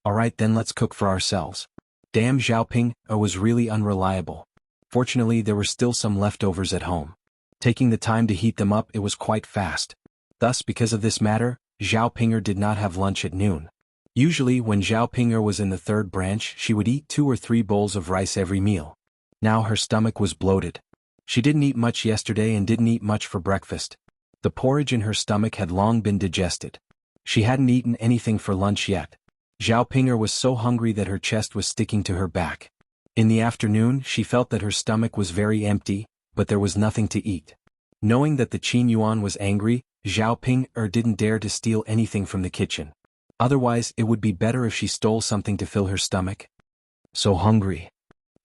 "Alright then, let's cook for ourselves." Damn, Zhao Ping'er was really unreliable. Fortunately, there were still some leftovers at home. Taking the time to heat them up, it was quite fast. Thus, because of this matter, Zhao Ping'er did not have lunch at noon. Usually, when Zhao Ping'er was in the third branch, she would eat 2 or 3 bowls of rice every meal. Now her stomach was bloated. She didn't eat much yesterday and didn't eat much for breakfast. The porridge in her stomach had long been digested. She hadn't eaten anything for lunch yet. Zhao Ping'er was so hungry that her chest was sticking to her back. In the afternoon, she felt that her stomach was very empty, but there was nothing to eat. Knowing that the Qin Yuan was angry, Zhao Ping'er didn't dare to steal anything from the kitchen. Otherwise, it would be better if she stole something to fill her stomach. "So hungry."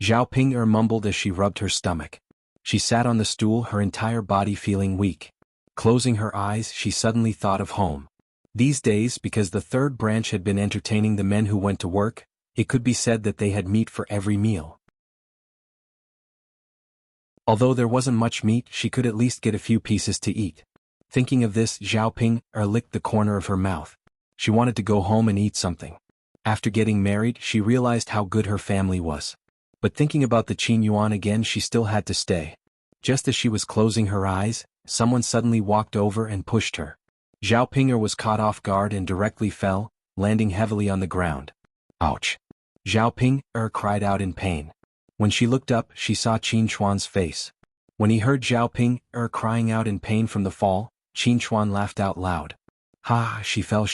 Zhao Ping'er mumbled as she rubbed her stomach. She sat on the stool, her entire body feeling weak. Closing her eyes, she suddenly thought of home. These days, because the third branch had been entertaining the men who went to work, it could be said that they had meat for every meal. Although there wasn't much meat, she could at least get a few pieces to eat. Thinking of this, Zhao Ping'er licked the corner of her mouth. She wanted to go home and eat something. After getting married, she realized how good her family was. But thinking about the Qin Yuan again, she still had to stay. Just as she was closing her eyes, someone suddenly walked over and pushed her. Zhao Ping'er was caught off guard and directly fell, landing heavily on the ground. Ouch! Zhao Ping'er cried out in pain. When she looked up, she saw Qin Chuan's face. When he heard Zhao Ping'er crying out in pain from the fall, Qin Chuan laughed out loud. "Ha, she fell.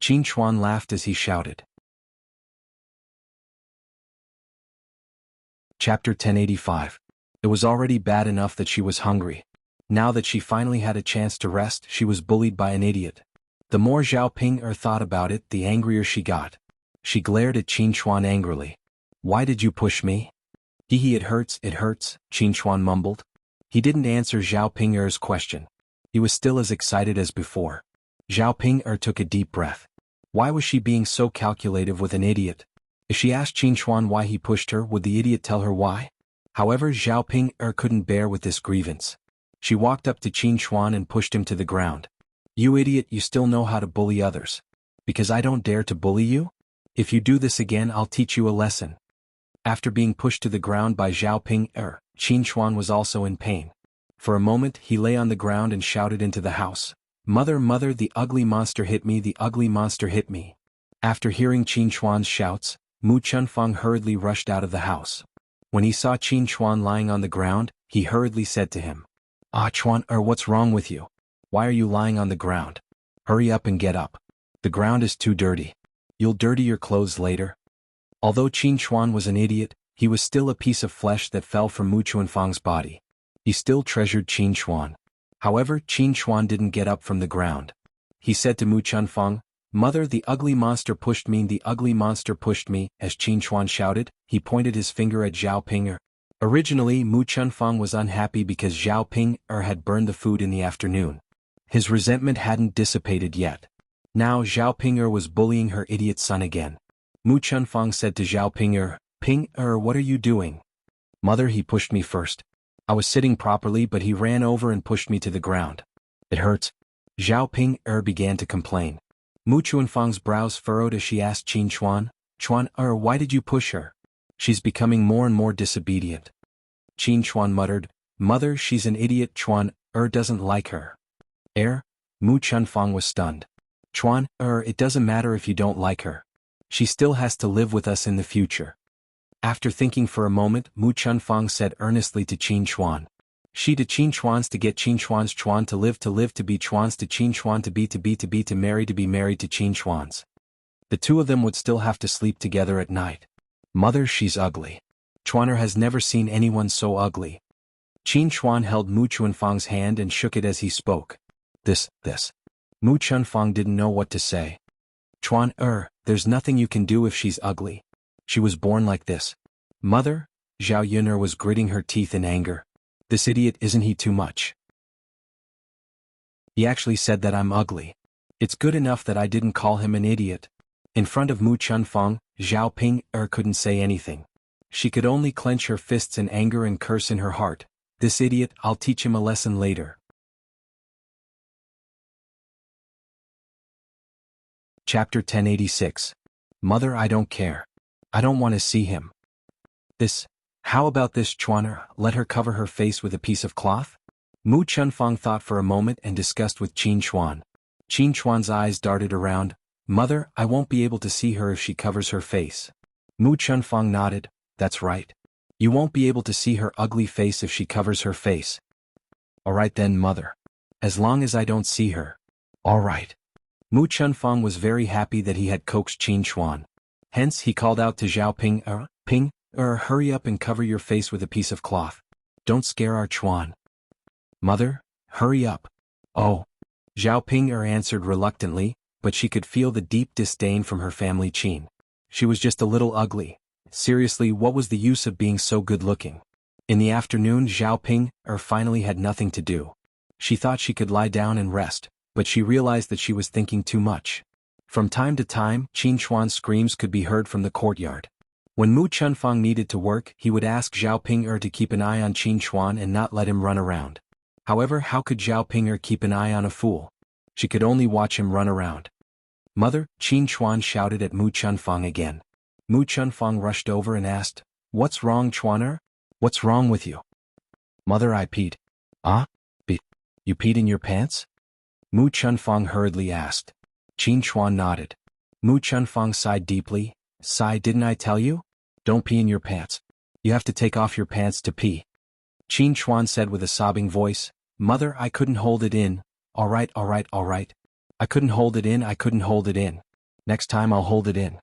Qin Chuan laughed as he shouted. Chapter 1085. It was already bad enough that she was hungry. Now that she finally had a chance to rest, she was bullied by an idiot. The more Zhao Ping'er thought about it, the angrier she got. She glared at Qin Chuan angrily. "Why did you push me?" It hurts, Qin Chuan mumbled. He didn't answer Zhao Ping'er's question. He was still as excited as before. Zhao Ping took a deep breath. Why was she being so calculative with an idiot? If she asked Qin Chuan why he pushed her, would the idiot tell her why? However, Zhao Ping couldn't bear with this grievance. She walked up to Qin Chuan and pushed him to the ground. You idiot, you still know how to bully others. Because I don't dare to bully you? If you do this again, I'll teach you a lesson. After being pushed to the ground by Zhao Ping, Qin Chuan was also in pain. For a moment, he lay on the ground and shouted into the house. Mother, mother, the ugly monster hit me, the ugly monster hit me. After hearing Qin Chuan's shouts, Mu Chunfeng hurriedly rushed out of the house. When he saw Qin Chuan lying on the ground, he hurriedly said to him, Ah Chuan, what's wrong with you? Why are you lying on the ground? Hurry up and get up. The ground is too dirty. You'll dirty your clothes later. Although Qin Chuan was an idiot, he was still a piece of flesh that fell from Mu Chunfeng's body. He still treasured Qin Chuan. However, Qin Chuan didn't get up from the ground. He said to Mu Chunfeng, Mother, the ugly monster pushed me, the ugly monster pushed me. As Qin Chuan shouted, he pointed his finger at Zhao Ping. Originally, Mu Chunfeng was unhappy because Zhao Ping had burned the food in the afternoon. His resentment hadn't dissipated yet. Now Zhao Ping was bullying her idiot son again. Mu Chunfeng said to Zhao Ping, Ping, what are you doing? Mother, he pushed me first. I was sitting properly, but he ran over and pushed me to the ground. It hurts. Zhao Ping began to complain. Mu Chunfeng's brows furrowed as she asked Qin Chuan, Chuan, why did you push her? She's becoming more and more disobedient. Qin Chuan muttered, Mother, she's an idiot. Chuan, doesn't like her. Mu Chunfeng was stunned. Chuan, it doesn't matter if you don't like her. She still has to live with us in the future. After thinking for a moment, Mu Chunfeng said earnestly to Qin Chuan. She to Qin Chuan's to get Qin Chuan's Chuan to live to be Chuan's to Qin Chuan to be to marry to be married to Qin Chuan's. The two of them would still have to sleep together at night. Mother, she's ugly. Chuaner has never seen anyone so ugly. Qin Chuan held Mu Chunfeng's hand and shook it as he spoke. This. Mu Chunfeng didn't know what to say. Chuan, there's nothing you can do if she's ugly. She was born like this. Mother, Zhao Yun'er was gritting her teeth in anger. This idiot, isn't he too much? He actually said that I'm ugly. It's good enough that I didn't call him an idiot. In front of Mu Chunfeng, Zhao Ping couldn't say anything. She could only clench her fists in anger and curse in her heart. This idiot, I'll teach him a lesson later. Chapter 1086. Mother, I don't care. I don't want to see him. How about this, Chuaner? Let her cover her face with a piece of cloth? Mu Chunfeng thought for a moment and discussed with Qin Chuan. Qin Chuan's eyes darted around. Mother, I won't be able to see her if she covers her face. Mu Chunfeng nodded. That's right. You won't be able to see her ugly face if she covers her face. All right then, Mother. As long as I don't see her. All right. Mu Chunfeng was very happy that he had coaxed Qin Chuan. Hence he called out to Zhao Ping, Ping, hurry up and cover your face with a piece of cloth. Don't scare our Chuan. Mother, hurry up. Oh. Zhao Ping answered reluctantly, but she could feel the deep disdain from her family Qin. She was just a little ugly. Seriously, what was the use of being so good-looking? In the afternoon, Zhao Ping finally had nothing to do. She thought she could lie down and rest, but she realized that she was thinking too much. From time to time, Qin Chuan's screams could be heard from the courtyard. When Mu Chunfeng needed to work, he would ask Zhao Ping to keep an eye on Qin Chuan and not let him run around. However, how could Zhao Ping keep an eye on a fool? She could only watch him run around. Mother, Qin Chuan shouted at Mu Chunfeng again. Mu Chunfeng rushed over and asked, What's wrong, Chuaner? What's wrong with you? Mother, I peed. You peed in your pants? Mu Chunfeng hurriedly asked. Qin Chuan nodded. Mu Chunfeng sighed deeply. Didn't I tell you? Don't pee in your pants. You have to take off your pants to pee. Qin Chuan said with a sobbing voice, Mother, I couldn't hold it in. All right. I couldn't hold it in. Next time I'll hold it in.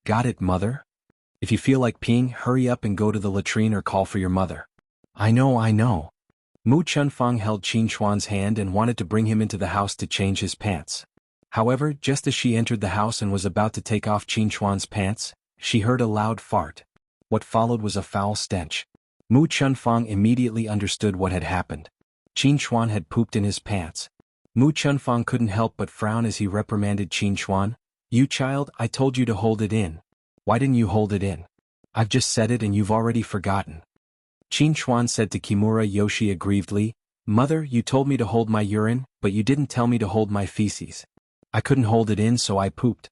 Got it, Mother? If you feel like peeing, hurry up and go to the latrine or call for your mother. I know. Mu Chunfeng held Qin Chuan's hand and wanted to bring him into the house to change his pants. However, just as she entered the house and was about to take off Qin Chuan's pants, she heard a loud fart. What followed was a foul stench. Mu Chunfeng immediately understood what had happened. Qin Chuan had pooped in his pants. Mu Chunfang couldn't help but frown as he reprimanded Qin Chuan. You child, I told you to hold it in. Why didn't you hold it in? I've just said it and you've already forgotten. Qin Chuan said to Kimura Yoshi aggrievedly, Mother, you told me to hold my urine, but you didn't tell me to hold my feces. I couldn't hold it in so I pooped.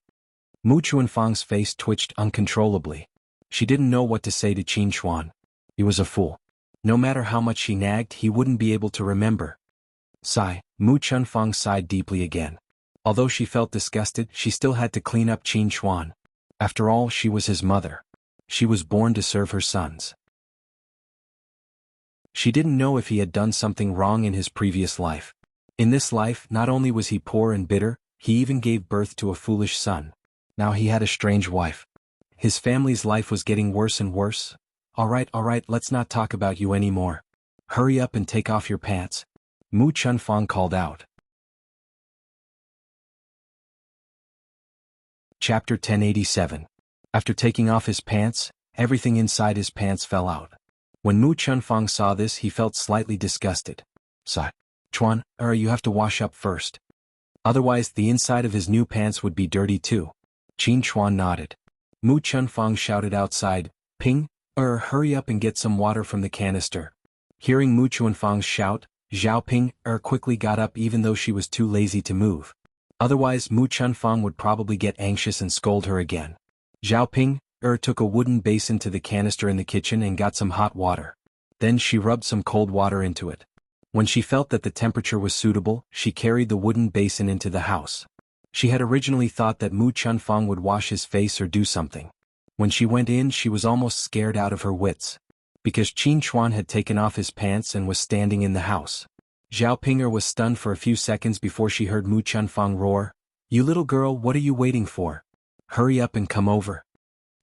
Mu Chunfang's face twitched uncontrollably. She didn't know what to say to Qin Chuan. He was a fool. No matter how much she nagged, he wouldn't be able to remember. Sigh, Mu Chunfang sighed deeply again. Although she felt disgusted, she still had to clean up Qin Chuan. After all, she was his mother. She was born to serve her sons. She didn't know if he had done something wrong in his previous life. In this life, not only was he poor and bitter, he even gave birth to a foolish son. Now he had a strange wife. His family's life was getting worse and worse. All right, let's not talk about you anymore. Hurry up and take off your pants. Mu Chunfang called out. Chapter 1087. After taking off his pants, everything inside his pants fell out. When Mu Chunfang saw this, he felt slightly disgusted. Sigh. Chuan, you have to wash up first. Otherwise, the inside of his new pants would be dirty too. Qin Chuan nodded. Mu Chunfang shouted outside, Ping, hurry up and get some water from the canister. Hearing Mu Chunfang's shout, Zhao Ping, quickly got up even though she was too lazy to move. Otherwise, Mu Chunfang would probably get anxious and scold her again. Zhao Ping, took a wooden basin to the canister in the kitchen and got some hot water. Then she rubbed some cold water into it. When she felt that the temperature was suitable, she carried the wooden basin into the house. She had originally thought that Mu Chunfang would wash his face or do something. When she went in, she was almost scared out of her wits. Because Qin Chuan had taken off his pants and was standing in the house. Zhao Pinger was stunned for a few seconds before she heard Mu Chunfang roar, You little girl, what are you waiting for? Hurry up and come over.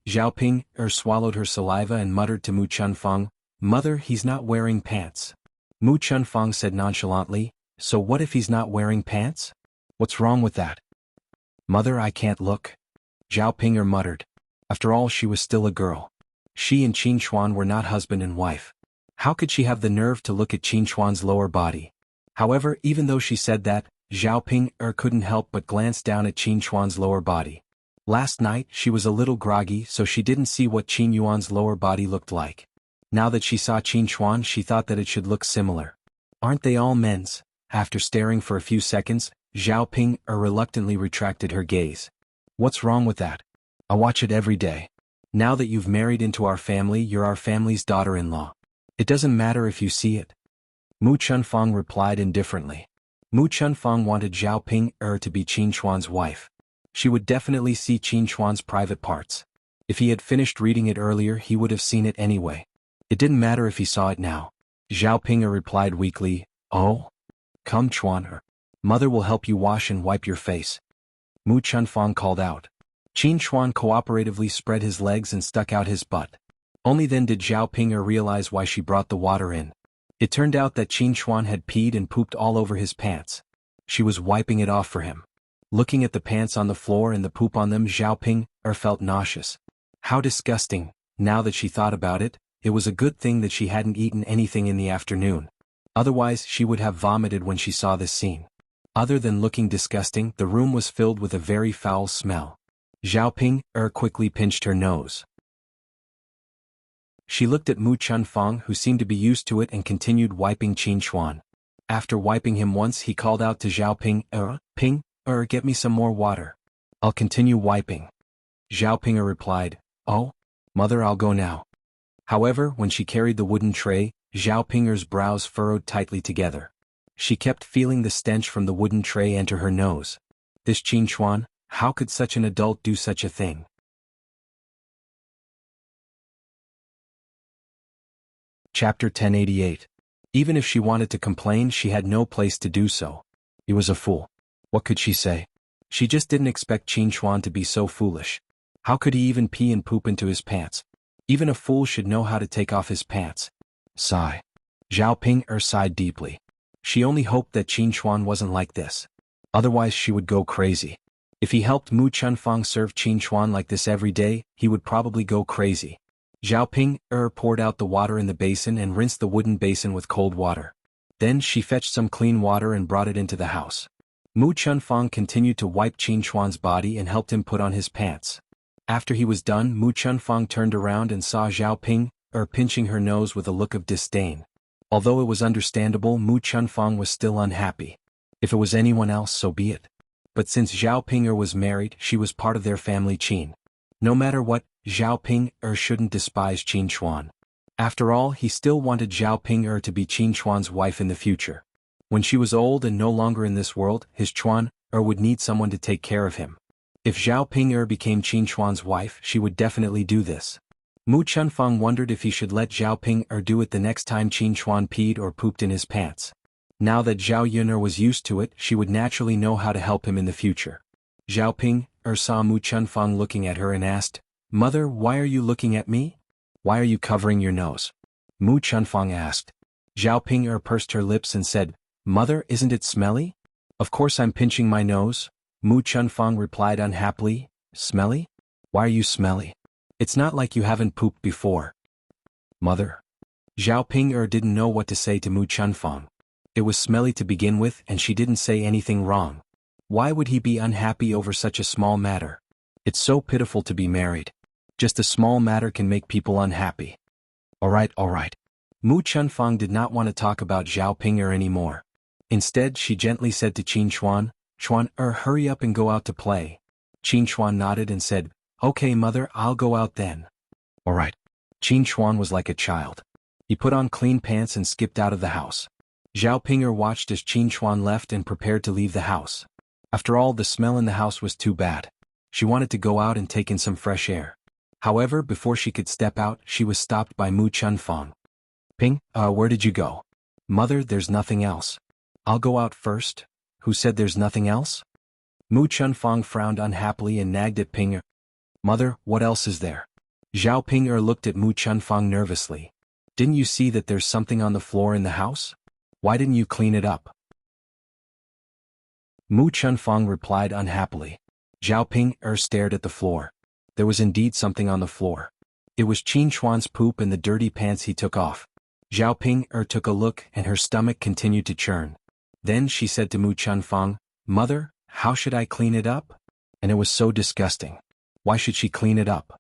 Zhao Ping swallowed her saliva and muttered to Mu Chunfang, Mother, he's not wearing pants. Mu Chunfang said nonchalantly, So what if he's not wearing pants? What's wrong with that? Mother, I can't look. Zhao Pinger muttered. After all, she was still a girl. She and Qin Chuan were not husband and wife. How could she have the nerve to look at Qin Chuan's lower body? However, even though she said that, Zhao Ping couldn't help but glance down at Qin Chuan's lower body. Last night, she was a little groggy, so she didn't see what Qin Yuan's lower body looked like. Now that she saw Qin Chuan, she thought that it should look similar. Aren't they all men's? After staring for a few seconds, Zhao Ping reluctantly retracted her gaze. What's wrong with that? I watch it every day. Now that you've married into our family, you're our family's daughter-in-law. It doesn't matter if you see it. Mu Chunfang replied indifferently. Mu Chunfang wanted Zhao Ping to be Qin Chuan's wife. She would definitely see Qin Chuan's private parts. If he had finished reading it earlier, he would have seen it anyway. It didn't matter if he saw it now. Zhao Ping replied weakly, Oh? Come Chuan, Mother will help you wash and wipe your face. Mu Chunfang called out. Qin Chuan cooperatively spread his legs and stuck out his butt. Only then did Zhao Ping realize why she brought the water in. It turned out that Qin Chuan had peed and pooped all over his pants. She was wiping it off for him. Looking at the pants on the floor and the poop on them, Zhao Ping felt nauseous. How disgusting. Now that she thought about it, it was a good thing that she hadn't eaten anything in the afternoon. Otherwise, she would have vomited when she saw this scene. Other than looking disgusting, the room was filled with a very foul smell. Zhao Ping quickly pinched her nose. She looked at Mu Chunfang, who seemed to be used to it, and continued wiping Qin Chuan. After wiping him once, he called out to Zhao Ping, Ping, get me some more water. I'll continue wiping. Zhao Ping replied, Oh? Mother, I'll go now. However, when she carried the wooden tray, Zhao Pinger's brows furrowed tightly together. She kept feeling the stench from the wooden tray enter her nose. This Qin Chuan, how could such an adult do such a thing? Chapter 1088. Even if she wanted to complain, she had no place to do so. He was a fool. What could she say? She just didn't expect Qin Chuan to be so foolish. How could he even pee and poop into his pants? Even a fool should know how to take off his pants. Sigh. Zhao Ping sighed deeply. She only hoped that Qin Chuan wasn't like this. Otherwise she would go crazy. If he helped Mu Chunfang serve Qin Chuan like this every day, he would probably go crazy. Zhao Ping poured out the water in the basin and rinsed the wooden basin with cold water. Then she fetched some clean water and brought it into the house. Mu Chunfang continued to wipe Qin Chuan's body and helped him put on his pants. After he was done, Mu Chunfang turned around and saw Zhao Ping pinching her nose with a look of disdain. Although it was understandable, Mu Chunfang was still unhappy. If it was anyone else, so be it. But since Zhao Ping was married, she was part of their family Qin. No matter what, Zhao Ping shouldn't despise Qin Chuan. After all, he still wanted Zhao Ping to be Qin Chuan's wife in the future. When she was old and no longer in this world, his Chuan would need someone to take care of him. If Zhao Ping became Qin Chuan's wife, she would definitely do this. Mu Chunfang wondered if he should let Zhao Ping do it the next time Qin Chuan peed or pooped in his pants. Now that Zhao Yun'er was used to it, she would naturally know how to help him in the future. Zhao Ping saw Mu Chunfang looking at her and asked, "Mother, why are you looking at me? Why are you covering your nose?" Mu Chunfang asked. Zhao Ping pursed her lips and said, "Mother, isn't it smelly?" "Of course I'm pinching my nose," Mu Chunfang replied unhappily. "Smelly? Why are you smelly? It's not like you haven't pooped before." "Mother." Zhao Ping didn't know what to say to Mu Chunfang. It was smelly to begin with and she didn't say anything wrong. Why would he be unhappy over such a small matter? It's so pitiful to be married. Just a small matter can make people unhappy. Alright. Mu Chunfang did not want to talk about Zhao Ping anymore. Instead, she gently said to Qin Chuan, "Chuan, hurry up and go out to play." Qin Chuan nodded and said, "Okay, mother, I'll go out then." Alright. Qin Chuan was like a child. He put on clean pants and skipped out of the house. Zhao Ping watched as Qin Chuan left and prepared to leave the house. After all, the smell in the house was too bad. She wanted to go out and take in some fresh air. However, before she could step out, she was stopped by Mu Chunfang. "Ping, where did you go?" "Mother, there's nothing else." "I'll go out first." "Who said there's nothing else?" Mu Chunfang frowned unhappily and nagged at Ping. "Mother, what else is there?" Zhao Ping looked at Mu Chunfang nervously. "Didn't you see that there's something on the floor in the house? Why didn't you clean it up?" Mu Chunfang replied unhappily. Zhao Ping stared at the floor. There was indeed something on the floor. It was Qin Chuan's poop and the dirty pants he took off. Zhao Ping took a look and her stomach continued to churn. Then she said to Mu Chunfang, "Mother, how should I clean it up? And it was so disgusting. Why should she clean it up?"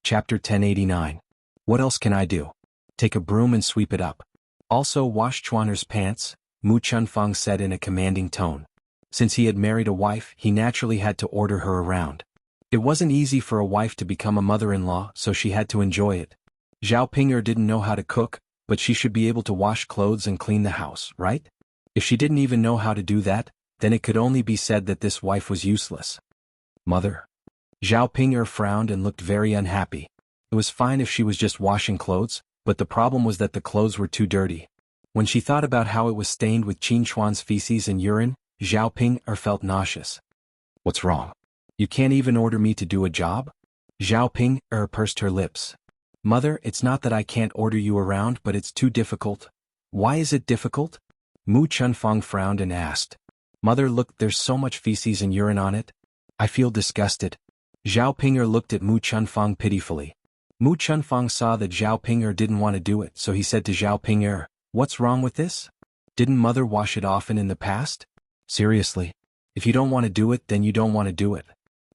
Chapter 1089. What else can I do? Take a broom and sweep it up. Also wash Chuaner's pants, Mu Chunfang said in a commanding tone. Since he had married a wife, he naturally had to order her around. It wasn't easy for a wife to become a mother-in-law, so she had to enjoy it. Zhao Ping didn't know how to cook, but she should be able to wash clothes and clean the house, right? If she didn't even know how to do that, then it could only be said that this wife was useless. "Mother." Zhao Ping frowned and looked very unhappy. It was fine if she was just washing clothes, but the problem was that the clothes were too dirty. When she thought about how it was stained with Qin Chuan's feces and urine, Zhao Ping felt nauseous. "What's wrong? You can't even order me to do a job?" Zhao Ping pursed her lips. "Mother, it's not that I can't order you around, but it's too difficult." "Why is it difficult?" Mu Chunfang frowned and asked. "Mother, look, there's so much feces and urine on it. I feel disgusted." Zhao Ping looked at Mu Chunfang pitifully. Mu Chunfang saw that Zhao Ping didn't want to do it, so he said to Zhao Ping, "What's wrong with this? Didn't mother wash it often in the past? Seriously. If you don't want to do it, then you don't want to do it.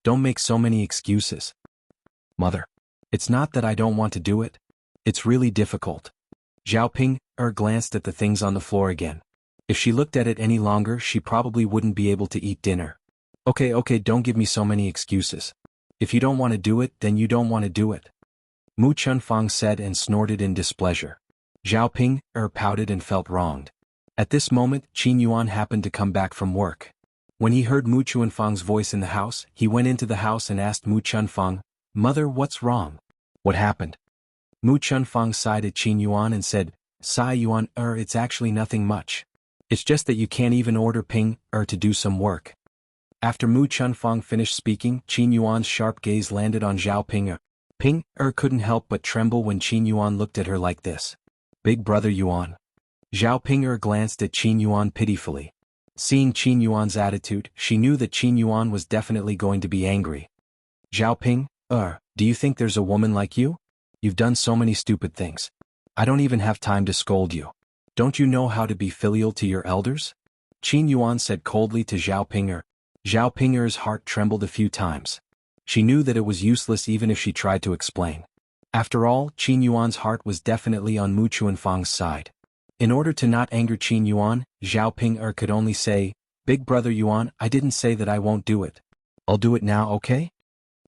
Don't make so many excuses." "Mother. It's not that I don't want to do it. It's really difficult." Zhao Ping glanced at the things on the floor again. If she looked at it any longer, she probably wouldn't be able to eat dinner. Okay, don't give me so many excuses. If you don't want to do it, then you don't want to do it." Mu Chunfang said and snorted in displeasure. Zhao Ping pouted and felt wronged. At this moment, Qin Yuan happened to come back from work. When he heard Mu Chunfang's voice in the house, he went into the house and asked Mu Chunfang, "Mother, what's wrong? What happened?" Mu Chunfang sighed at Qin Yuan and said, "Sai Yuan, it's actually nothing much. It's just that you can't even order Ping to do some work." After Mu Chunfang finished speaking, Qin Yuan's sharp gaze landed on Zhao Ping. Ping couldn't help but tremble when Qin Yuan looked at her like this. "Big brother Yuan." Zhao Ping glanced at Qin Yuan pitifully. Seeing Qin Yuan's attitude, she knew that Qin Yuan was definitely going to be angry. "Zhao Ping, do you think there's a woman like you? You've done so many stupid things. I don't even have time to scold you. Don't you know how to be filial to your elders? Qin Yuan said coldly to Zhao Ping'er. Zhao Ping'er's heart trembled a few times. She knew that it was useless even if she tried to explain. After all, Qin Yuan's heart was definitely on Mu Chuanfang's side. In order to not anger Qin Yuan, Zhao Ping'er could only say, "Big brother Yuan, I didn't say that I won't do it. I'll do it now, okay?"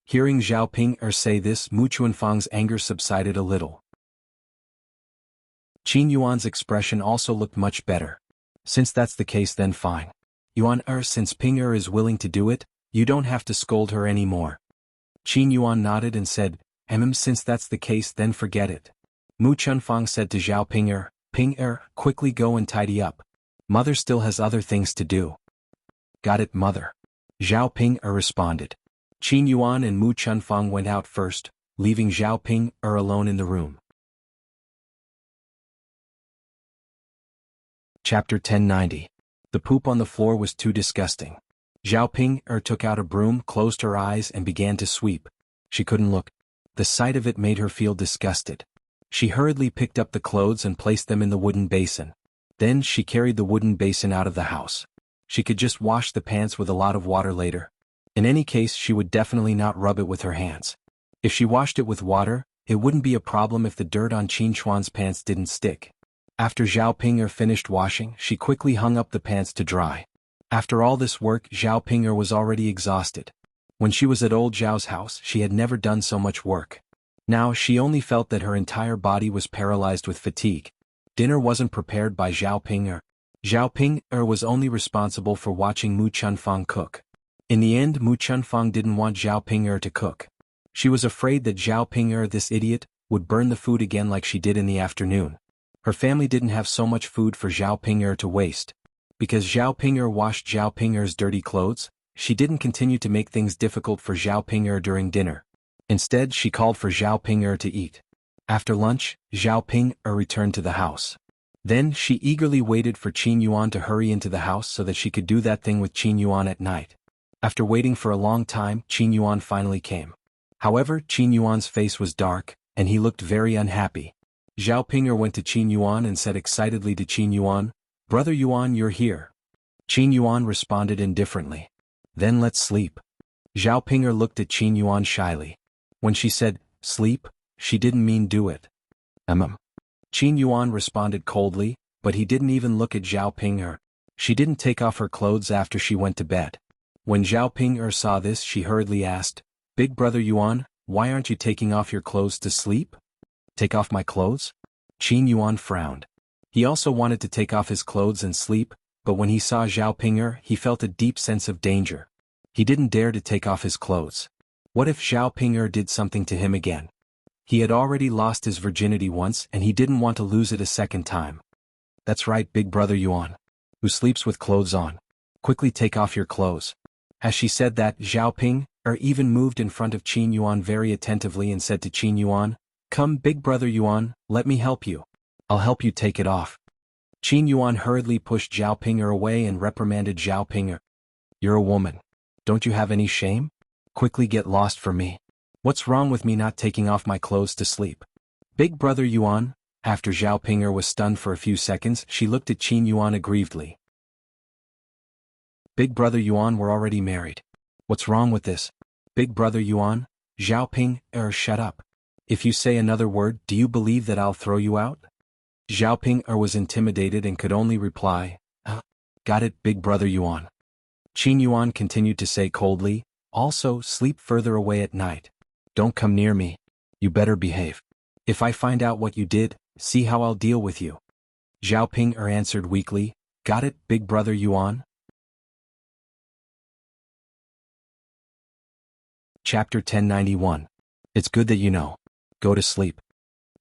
Hearing Zhao Ping'er say this, Mu Chuanfang's anger subsided a little. Qin Yuan's expression also looked much better. Since that's the case, then fine. Yuan, since Ping'er is willing to do it, you don't have to scold her anymore. Qin Yuan nodded and said, since that's the case, then forget it. Mu Chuanfang said to Zhao Ping'er, "Ping'er, quickly go and tidy up. Mother still has other things to do." "Got it, mother." Zhao Ping'er responded. Qin Yuan and Mu Chuanfang went out first, leaving Zhao Ping'er alone in the room. Chapter 1090. The poop on the floor was too disgusting. Zhao Ping'er took out a broom, closed her eyes and began to sweep. She couldn't look. The sight of it made her feel disgusted. She hurriedly picked up the clothes and placed them in the wooden basin. Then she carried the wooden basin out of the house. She could just wash the pants with a lot of water later. In any case, she would definitely not rub it with her hands. If she washed it with water, it wouldn't be a problem if the dirt on Qin Chuan's pants didn't stick. After Zhao Ping'er finished washing, she quickly hung up the pants to dry. After all this work, Zhao Ping'er was already exhausted. When she was at old Zhao's house, she had never done so much work. Now she only felt that her entire body was paralyzed with fatigue. Dinner wasn't prepared by Zhao Ping'er. Zhao Ping'er was only responsible for watching Mu Chuanfang cook. In the end, Mu Chuanfang didn't want Zhao Ping'er to cook. She was afraid that Zhao Ping'er, this idiot, would burn the food again like she did in the afternoon. Her family didn't have so much food for Zhao Ping'er to waste. Because Zhao Ping'er washed Zhao Ping'er's dirty clothes, she didn't continue to make things difficult for Zhao Ping'er during dinner. Instead, she called for Zhao Ping'er to eat. After lunch, Zhao Ping'er returned to the house. Then she eagerly waited for Qin Yuan to hurry into the house so that she could do that thing with Qin Yuan at night. After waiting for a long time, Qin Yuan finally came. However, Qin Yuan's face was dark, and he looked very unhappy. Zhao Ping'er went to Qin Yuan and said excitedly to Qin Yuan, "Brother Yuan, you're here." Qin Yuan responded indifferently. "Then let's sleep." Zhao Ping'er looked at Qin Yuan shyly. When she said, "sleep," she didn't mean do it. Qin Yuan responded coldly, but he didn't even look at Zhao Ping'er. She didn't take off her clothes after she went to bed. When Zhao Ping'er saw this, she hurriedly asked, "Big brother Yuan, why aren't you taking off your clothes to sleep?" "Take off my clothes?" Qin Yuan frowned. He also wanted to take off his clothes and sleep, but when he saw Zhao Ping'er, he felt a deep sense of danger. He didn't dare to take off his clothes. What if Zhao Ping'er did something to him again? He had already lost his virginity once and he didn't want to lose it a second time. "That's right, big brother Yuan. Who sleeps with clothes on? Quickly take off your clothes." As she said that, Zhao Ping'er even moved in front of Qin Yuan very attentively and said to Qin Yuan, "Come, big brother Yuan, let me help you. I'll help you take it off." Qin Yuan hurriedly pushed Zhao Ping'er away and reprimanded Zhao Ping'er. "You're a woman. Don't you have any shame? Quickly get lost from me. What's wrong with me not taking off my clothes to sleep?" "Big brother Yuan." After Zhao Ping'er was stunned for a few seconds, she looked at Qin Yuan aggrievedly. "Big brother Yuan, we're already married. What's wrong with this?" "Big brother Yuan." Zhao Ping'er, shut up. "If you say another word, do you believe that I'll throw you out?" Zhao Ping'er was intimidated and could only reply, "Got it, big brother Yuan." Qin Yuan continued to say coldly, "Also, sleep further away at night. Don't come near me. You better behave. If I find out what you did, see how I'll deal with you." Zhao Ping'er answered weakly, "Got it, big brother Yuan." Chapter 1091. It's good that you know. Go to sleep.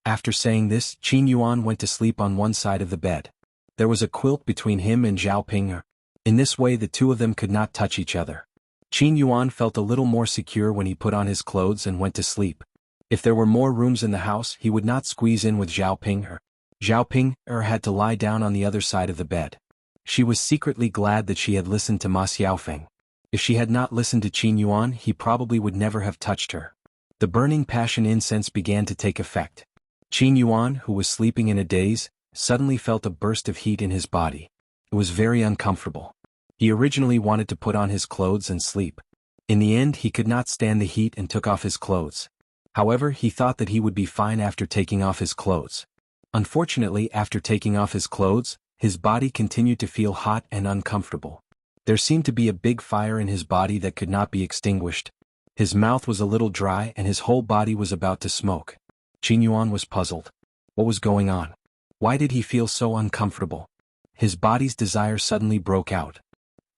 After saying this, Qin Yuan went to sleep on one side of the bed. There was a quilt between him and Zhao Ping'er. In this way the two of them could not touch each other. Qin Yuan felt a little more secure when he put on his clothes and went to sleep. If there were more rooms in the house, he would not squeeze in with Zhao Ping'er. Zhao Ping'er had to lie down on the other side of the bed. She was secretly glad that she had listened to Ma Xiaofeng. If she had not listened to Qin Yuan, he probably would never have touched her. The burning passion incense began to take effect. Qin Yuan, who was sleeping in a daze, suddenly felt a burst of heat in his body. It was very uncomfortable. He originally wanted to put on his clothes and sleep. In the end, he could not stand the heat and took off his clothes. However, he thought that he would be fine after taking off his clothes. Unfortunately, after taking off his clothes, his body continued to feel hot and uncomfortable. There seemed to be a big fire in his body that could not be extinguished. His mouth was a little dry and his whole body was about to smoke. Qin Yuan was puzzled. What was going on? Why did he feel so uncomfortable? His body's desire suddenly broke out.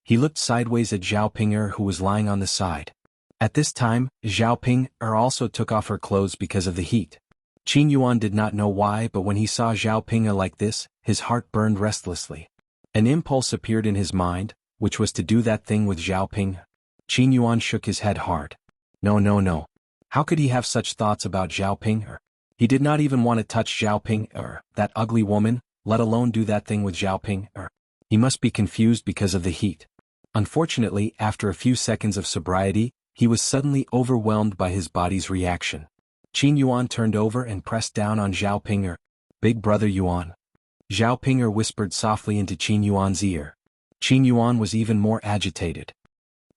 He looked sideways at Zhao Ping'er, who was lying on the side. At this time, Zhao Ping'er also took off her clothes because of the heat. Qin Yuan did not know why, but when he saw Zhao Ping'er like this, his heart burned restlessly. An impulse appeared in his mind, which was to do that thing with Zhao Ping'er. Qin Yuan shook his head hard. No. How could he have such thoughts about Zhao Ping'er? He did not even want to touch Zhao Ping'er, that ugly woman, let alone do that thing with Zhao Ping'er. He must be confused because of the heat. Unfortunately, after a few seconds of sobriety, he was suddenly overwhelmed by his body's reaction. Qin Yuan turned over and pressed down on Zhao Ping'er. Big brother Yuan. Zhao Ping'er whispered softly into Qin Yuan's ear. Qin Yuan was even more agitated.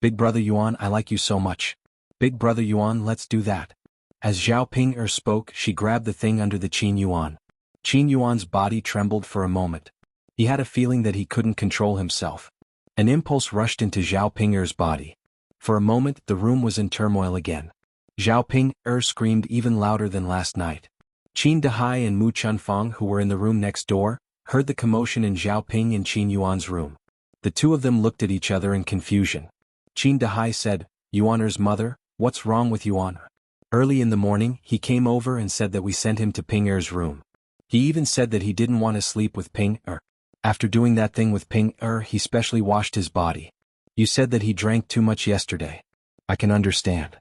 Big brother Yuan, I like you so much. Big brother Yuan, let's do that. As Zhao Ping'er spoke, she grabbed the thing under the Qin Yuan. Qin Yuan's body trembled for a moment. He had a feeling that he couldn't control himself. An impulse rushed into Zhao Ping'er's body. For a moment, the room was in turmoil again. Zhao Ping'er screamed even louder than last night. Qin Dahai and Mu Chunfang, who were in the room next door, heard the commotion in Zhao Ping and Qin Yuan's room. The two of them looked at each other in confusion. Qin Dahai said, Yuaner's mother, what's wrong with Yuaner? Early in the morning, he came over and said that we sent him to Ping'er's room. He even said that he didn't want to sleep with Ping'er. After doing that thing with Ping'er, he specially washed his body. You said that he drank too much yesterday. I can understand.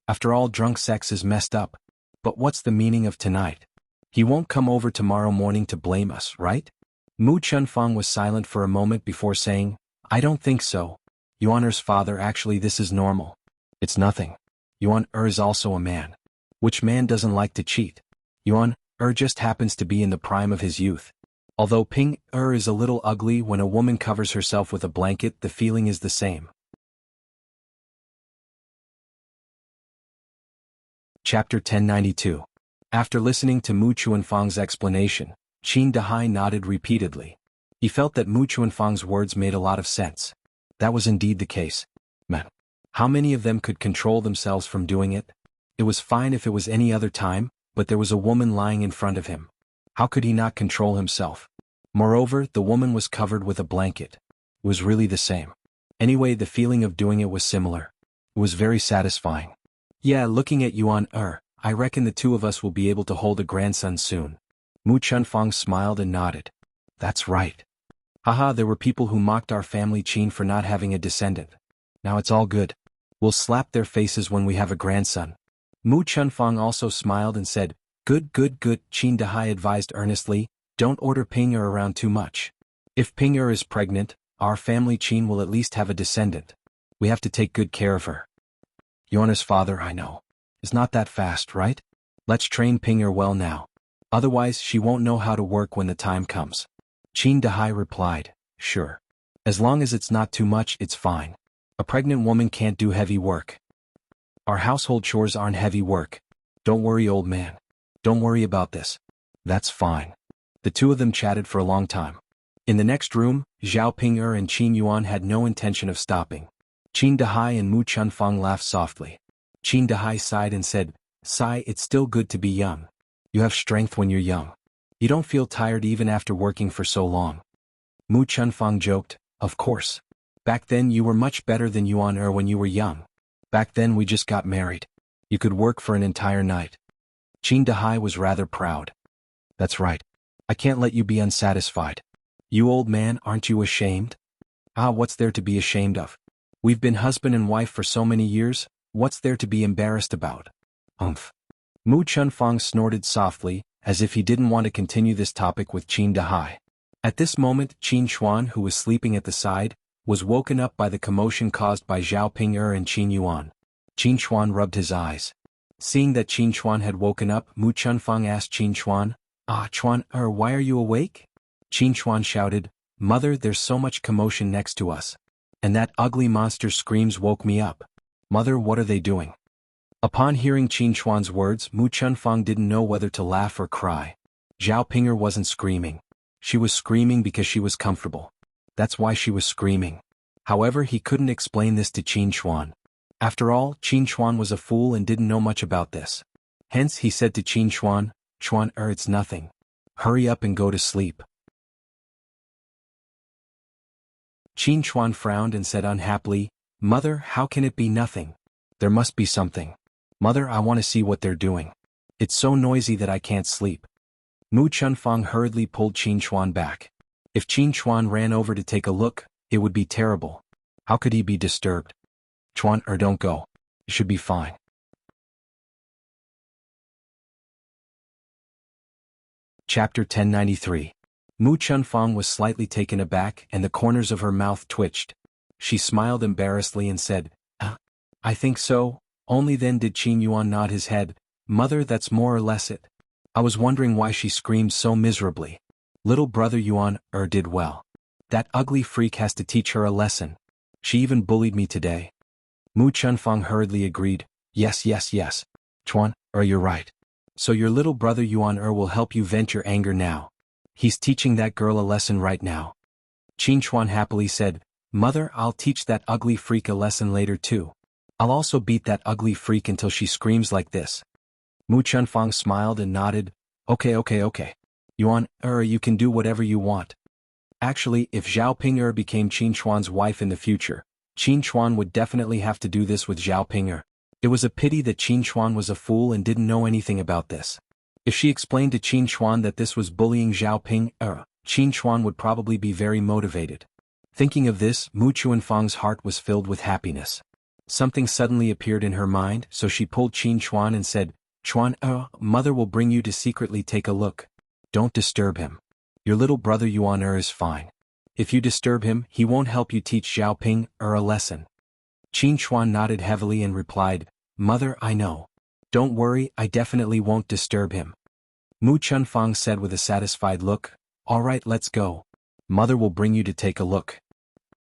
After all, drunk sex is messed up. But what's the meaning of tonight? He won't come over tomorrow morning to blame us, right? Mu Chunfang was silent for a moment before saying, I don't think so. Yuaner's father, actually this is normal. It's nothing. Yuan-er is also a man. Which man doesn't like to cheat? Yuan-er just happens to be in the prime of his youth. Although Ping-er is a little ugly, when a woman covers herself with a blanket, the feeling is the same. Chapter 1092. After listening to Mu Chunfang's explanation, Qin Dahai nodded repeatedly. He felt that Mu Chunfang's words made a lot of sense. That was indeed the case. Man, how many of them could control themselves from doing it? It was fine if it was any other time, but there was a woman lying in front of him. How could he not control himself? Moreover, the woman was covered with a blanket. It was really the same. Anyway, the feeling of doing it was similar. It was very satisfying. Yeah, looking at Yuan-er, I reckon the two of us will be able to hold a grandson soon. Mu Chunfang smiled and nodded. That's right. Haha, there were people who mocked our family Qin for not having a descendant. Now it's all good. We'll slap their faces when we have a grandson. Mu Chunfang also smiled and said, Good. Qin Dahai advised earnestly, don't order Ping'er around too much. If Ping'er is pregnant, our family Qin will at least have a descendant. We have to take good care of her. Yuaner's father, I know, is not that fast, right? Let's train Ping'er well now. Otherwise, she won't know how to work when the time comes. Qin Dahai replied, Sure. As long as it's not too much, it's fine. A pregnant woman can't do heavy work. Our household chores aren't heavy work. Don't worry, old man. Don't worry about this. That's fine. The two of them chatted for a long time. In the next room, Zhao Ping'er and Qin Yuan had no intention of stopping. Qin Dahai and Mu Chunfang laughed softly. Qin Dahai sighed and said, Sigh, it's still good to be young. You have strength when you're young. You don't feel tired even after working for so long. Mu Chunfang joked, Of course. Back then you were much better than Yuan-er when you were young. Back then we just got married. You could work for an entire night. Qin Dahai was rather proud. That's right. I can't let you be unsatisfied. You old man, aren't you ashamed? Ah, what's there to be ashamed of? We've been husband and wife for so many years, what's there to be embarrassed about? Umph. Mu Chunfang snorted softly, as if he didn't want to continue this topic with Qin Dahai. At this moment, Qin Xuan, who was sleeping at the side, was woken up by the commotion caused by Zhao Ping'er and Qin Yuan. Qin Chuan rubbed his eyes. Seeing that Qin Chuan had woken up, Mu Chunfang asked Qin Chuan, Chuan, why are you awake? Qin Chuan shouted, Mother, there's so much commotion next to us. And that ugly monster's screams woke me up. Mother, what are they doing? Upon hearing Qin Chuan's words, Mu Chunfang didn't know whether to laugh or cry. Zhao Ping'er wasn't screaming. She was screaming because she was comfortable. That's why she was screaming. However, he couldn't explain this to Qin Chuan. After all, Qin Chuan was a fool and didn't know much about this. Hence, he said to Qin Chuan, Chuan, it's nothing. Hurry up and go to sleep. Qin Chuan frowned and said unhappily, Mother, how can it be nothing? There must be something. Mother, I want to see what they're doing. It's so noisy that I can't sleep. Mu Chunfang hurriedly pulled Qin Chuan back. If Qin Chuan ran over to take a look, it would be terrible. How could he be disturbed? Chuan, don't go. You should be fine. Chapter 1093. Mu Chunfang was slightly taken aback and the corners of her mouth twitched. She smiled embarrassedly and said, I think so. Only then did Qin Yuan nod his head. Mother, that's more or less it. I was wondering why she screamed so miserably. Little brother Yuan did well. That ugly freak has to teach her a lesson. She even bullied me today. Mu Chunfang hurriedly agreed, yes. Chuan, you're right. So your little brother Yuan will help you vent your anger now. He's teaching that girl a lesson right now. Qin Chuan happily said, Mother, I'll teach that ugly freak a lesson later too. I'll also beat that ugly freak until she screams like this. Mu Chunfang smiled and nodded, Okay. Yuan, you can do whatever you want. Actually, if Zhao Ping'er became Qin Chuan's wife in the future, Qin Chuan would definitely have to do this with Zhao Ping'er. It was a pity that Qin Chuan was a fool and didn't know anything about this. If she explained to Qin Chuan that this was bullying Zhao Ping'er, Qin Chuan would probably be very motivated. Thinking of this, Mu Chunfang's heart was filled with happiness. Something suddenly appeared in her mind, so she pulled Qin Chuan and said, Chuan, Mother will bring you to secretly take a look. Don't disturb him. Your little brother Yuan is fine. If you disturb him, he won't help you teach Zhao Ping'er a lesson. Qin Chuan nodded heavily and replied, Mother, I know. Don't worry, I definitely won't disturb him. Mu Chunfang said with a satisfied look, All right, let's go. Mother will bring you to take a look.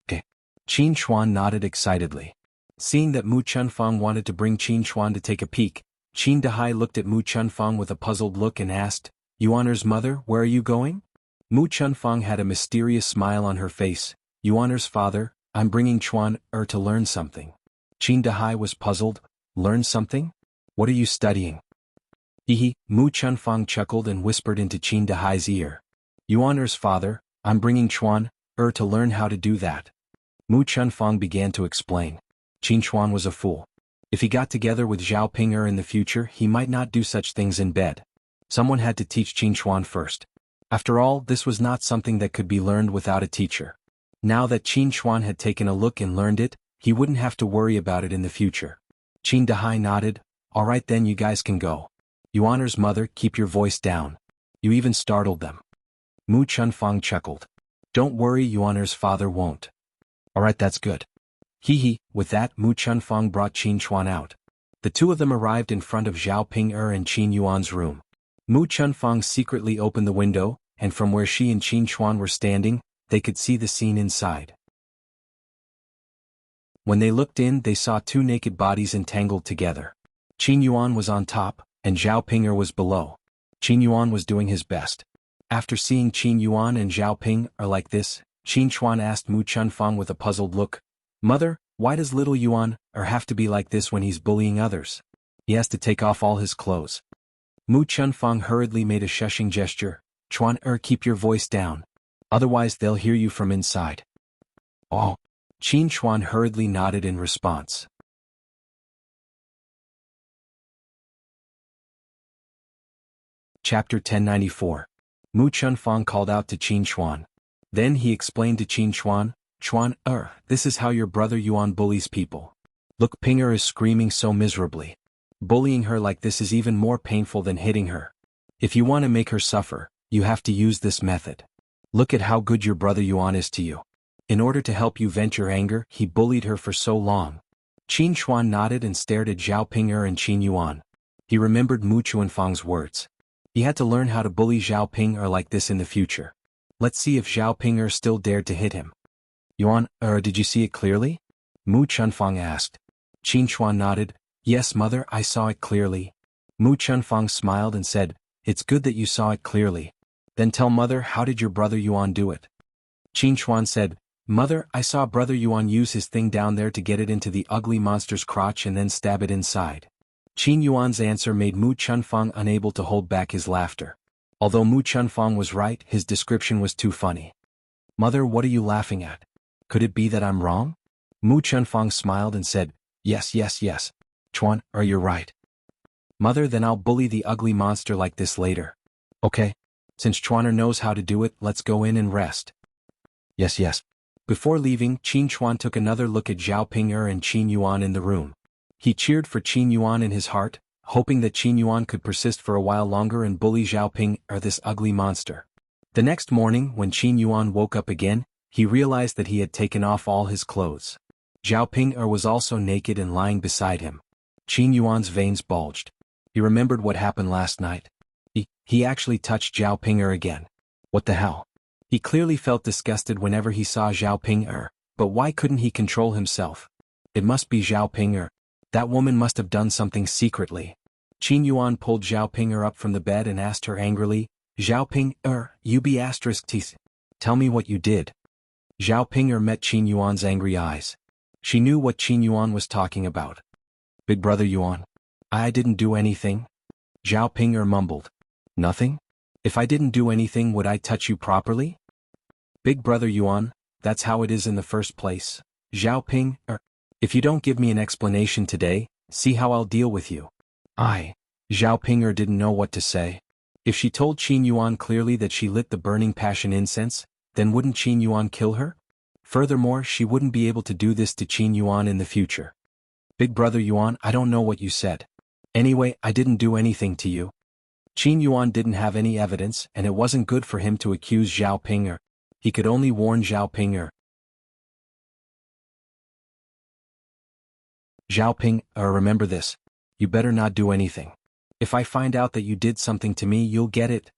Okay. Qin Chuan nodded excitedly. Seeing that Mu Chunfang wanted to bring Qin Chuan to take a peek, Qin Dahai looked at Mu Chunfang with a puzzled look and asked, Yuan's mother, where are you going? Mu Chunfang had a mysterious smile on her face. Yuan's father, I'm bringing Chuan to learn something. Qin Dahai was puzzled. Learn something? What are you studying? Mu Chunfang chuckled and whispered into Qin Dahai's ear. Yuan's father, I'm bringing Chuan to learn how to do that. Mu Chunfang began to explain. Qin Chuan was a fool. If he got together with Zhao Ping'er in the future, he might not do such things in bed. Someone had to teach Qin Chuan first. After all, this was not something that could be learned without a teacher. Now that Qin Chuan had taken a look and learned it, he wouldn't have to worry about it in the future. Qin Dahai nodded, All right then, you guys can go. Yuan's mother, keep your voice down. You even startled them. Mu Chunfang chuckled. Don't worry, Yuan's father won't. All right, that's good. With that, Mu Chunfang brought Qin Chuan out. The two of them arrived in front of Zhao Ping'er and Qin Yuan's room. Mu Chunfang secretly opened the window, and from where she and Qin Chuan were standing, they could see the scene inside. When they looked in, they saw two naked bodies entangled together. Qin Yuan was on top, and Zhao Ping'er was below. Qin Yuan was doing his best. After seeing Qin Yuan and Zhao Ping'er like this, Qin Chuan asked Mu Chunfang with a puzzled look, Mother, why does little Yuan have to be like this when he's bullying others? He has to take off all his clothes. Mu Chunfang hurriedly made a shushing gesture. Chuan, keep your voice down. Otherwise they'll hear you from inside. Oh. Qin Chuan hurriedly nodded in response. Chapter 1094. Mu Chunfang called out to Qin Chuan. Then he explained to Qin Chuan, Chuan, this is how your brother Yuan bullies people. Look, Ping'er is screaming so miserably. Bullying her like this is even more painful than hitting her. If you want to make her suffer, you have to use this method. Look at how good your brother Yuan is to you. In order to help you vent your anger, he bullied her for so long. Qin Xuan nodded and stared at Zhao Ping'er and Qin Yuan. He remembered Mu Chuanfang's words. He had to learn how to bully Zhao Ping'er like this in the future. Let's see if Zhao Ping'er still dared to hit him. Yuan, did you see it clearly? Mu Chunfang asked. Qin Xuan nodded. Yes, mother, I saw it clearly. Mu Chunfang smiled and said, It's good that you saw it clearly. Then tell mother, how did your brother Yuan do it? Qin Xuan said, Mother, I saw brother Yuan use his thing down there to get it into the ugly monster's crotch and then stab it inside. Qin Yuan's answer made Mu Chunfang unable to hold back his laughter. Although Mu Chunfang was right, his description was too funny. Mother, what are you laughing at? Could it be that I'm wrong? Mu Chunfang smiled and said, Yes. Chuan, you're right. Mother, then I'll bully the ugly monster like this later. Okay. Since Chuaner knows how to do it, let's go in and rest. Yes. Before leaving, Qin Chuan took another look at Zhao Ping'er and Qin Yuan in the room. He cheered for Qin Yuan in his heart, hoping that Qin Yuan could persist for a while longer and bully Zhao Ping'er, this ugly monster. The next morning, when Qin Yuan woke up again, he realized that he had taken off all his clothes. Zhao Ping'er was also naked and lying beside him. Qin Yuan's veins bulged. He remembered what happened last night. He actually touched Zhao Ping'er again. What the hell? He clearly felt disgusted whenever he saw Zhao Ping'er, but why couldn't he control himself? It must be Zhao Ping'er. That woman must have done something secretly. Qin Yuan pulled Zhao Ping'er up from the bed and asked her angrily, Zhao Ping'er, you be *T. Tell me what you did. Zhao Ping'er met Qin Yuan's angry eyes. She knew what Qin Yuan was talking about. Big brother Yuan. I didn't do anything. Zhao Ping'er mumbled. Nothing? If I didn't do anything, would I touch you properly? Big brother Yuan, that's how it is in the first place. Zhao Ping'er. If you don't give me an explanation today, see how I'll deal with you. Zhao Ping'er didn't know what to say. If she told Qin Yuan clearly that she lit the burning passion incense, then wouldn't Qin Yuan kill her? Furthermore, she wouldn't be able to do this to Qin Yuan in the future. Big brother Yuan, I don't know what you said. Anyway, I didn't do anything to you. Qin Yuan didn't have any evidence, and it wasn't good for him to accuse Zhao Ping'er. He could only warn Zhao Ping'er. Zhao Ping'er, remember this. You better not do anything. If I find out that you did something to me, you'll get it.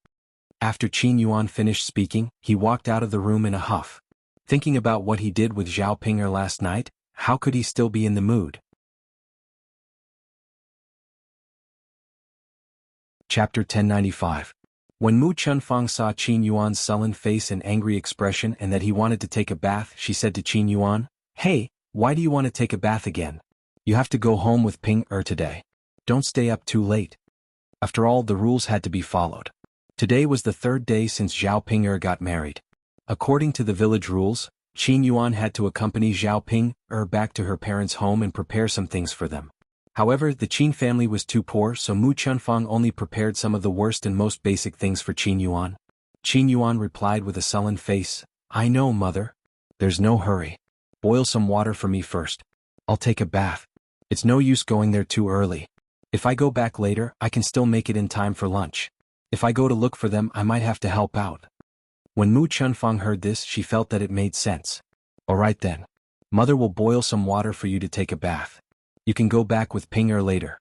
After Qin Yuan finished speaking, he walked out of the room in a huff. Thinking about what he did with Zhao Ping'er last night, how could he still be in the mood? Chapter 1095. When Mu Chunfang saw Qin Yuan's sullen face and angry expression and that he wanted to take a bath, she said to Qin Yuan, Hey, why do you want to take a bath again? You have to go home with Ping'er today. Don't stay up too late. After all, the rules had to be followed. Today was the third day since Zhao Ping'er got married. According to the village rules, Qin Yuan had to accompany Zhao Ping'er back to her parents' home and prepare some things for them. However, the Qin family was too poor, so Mu Chunfang only prepared some of the worst and most basic things for Qin Yuan. Qin Yuan replied with a sullen face, I know, mother. There's no hurry. Boil some water for me first. I'll take a bath. It's no use going there too early. If I go back later, I can still make it in time for lunch. If I go to look for them, I might have to help out. When Mu Chunfang heard this, she felt that it made sense. All right then. Mother will boil some water for you to take a bath. You can go back with Ping'er later.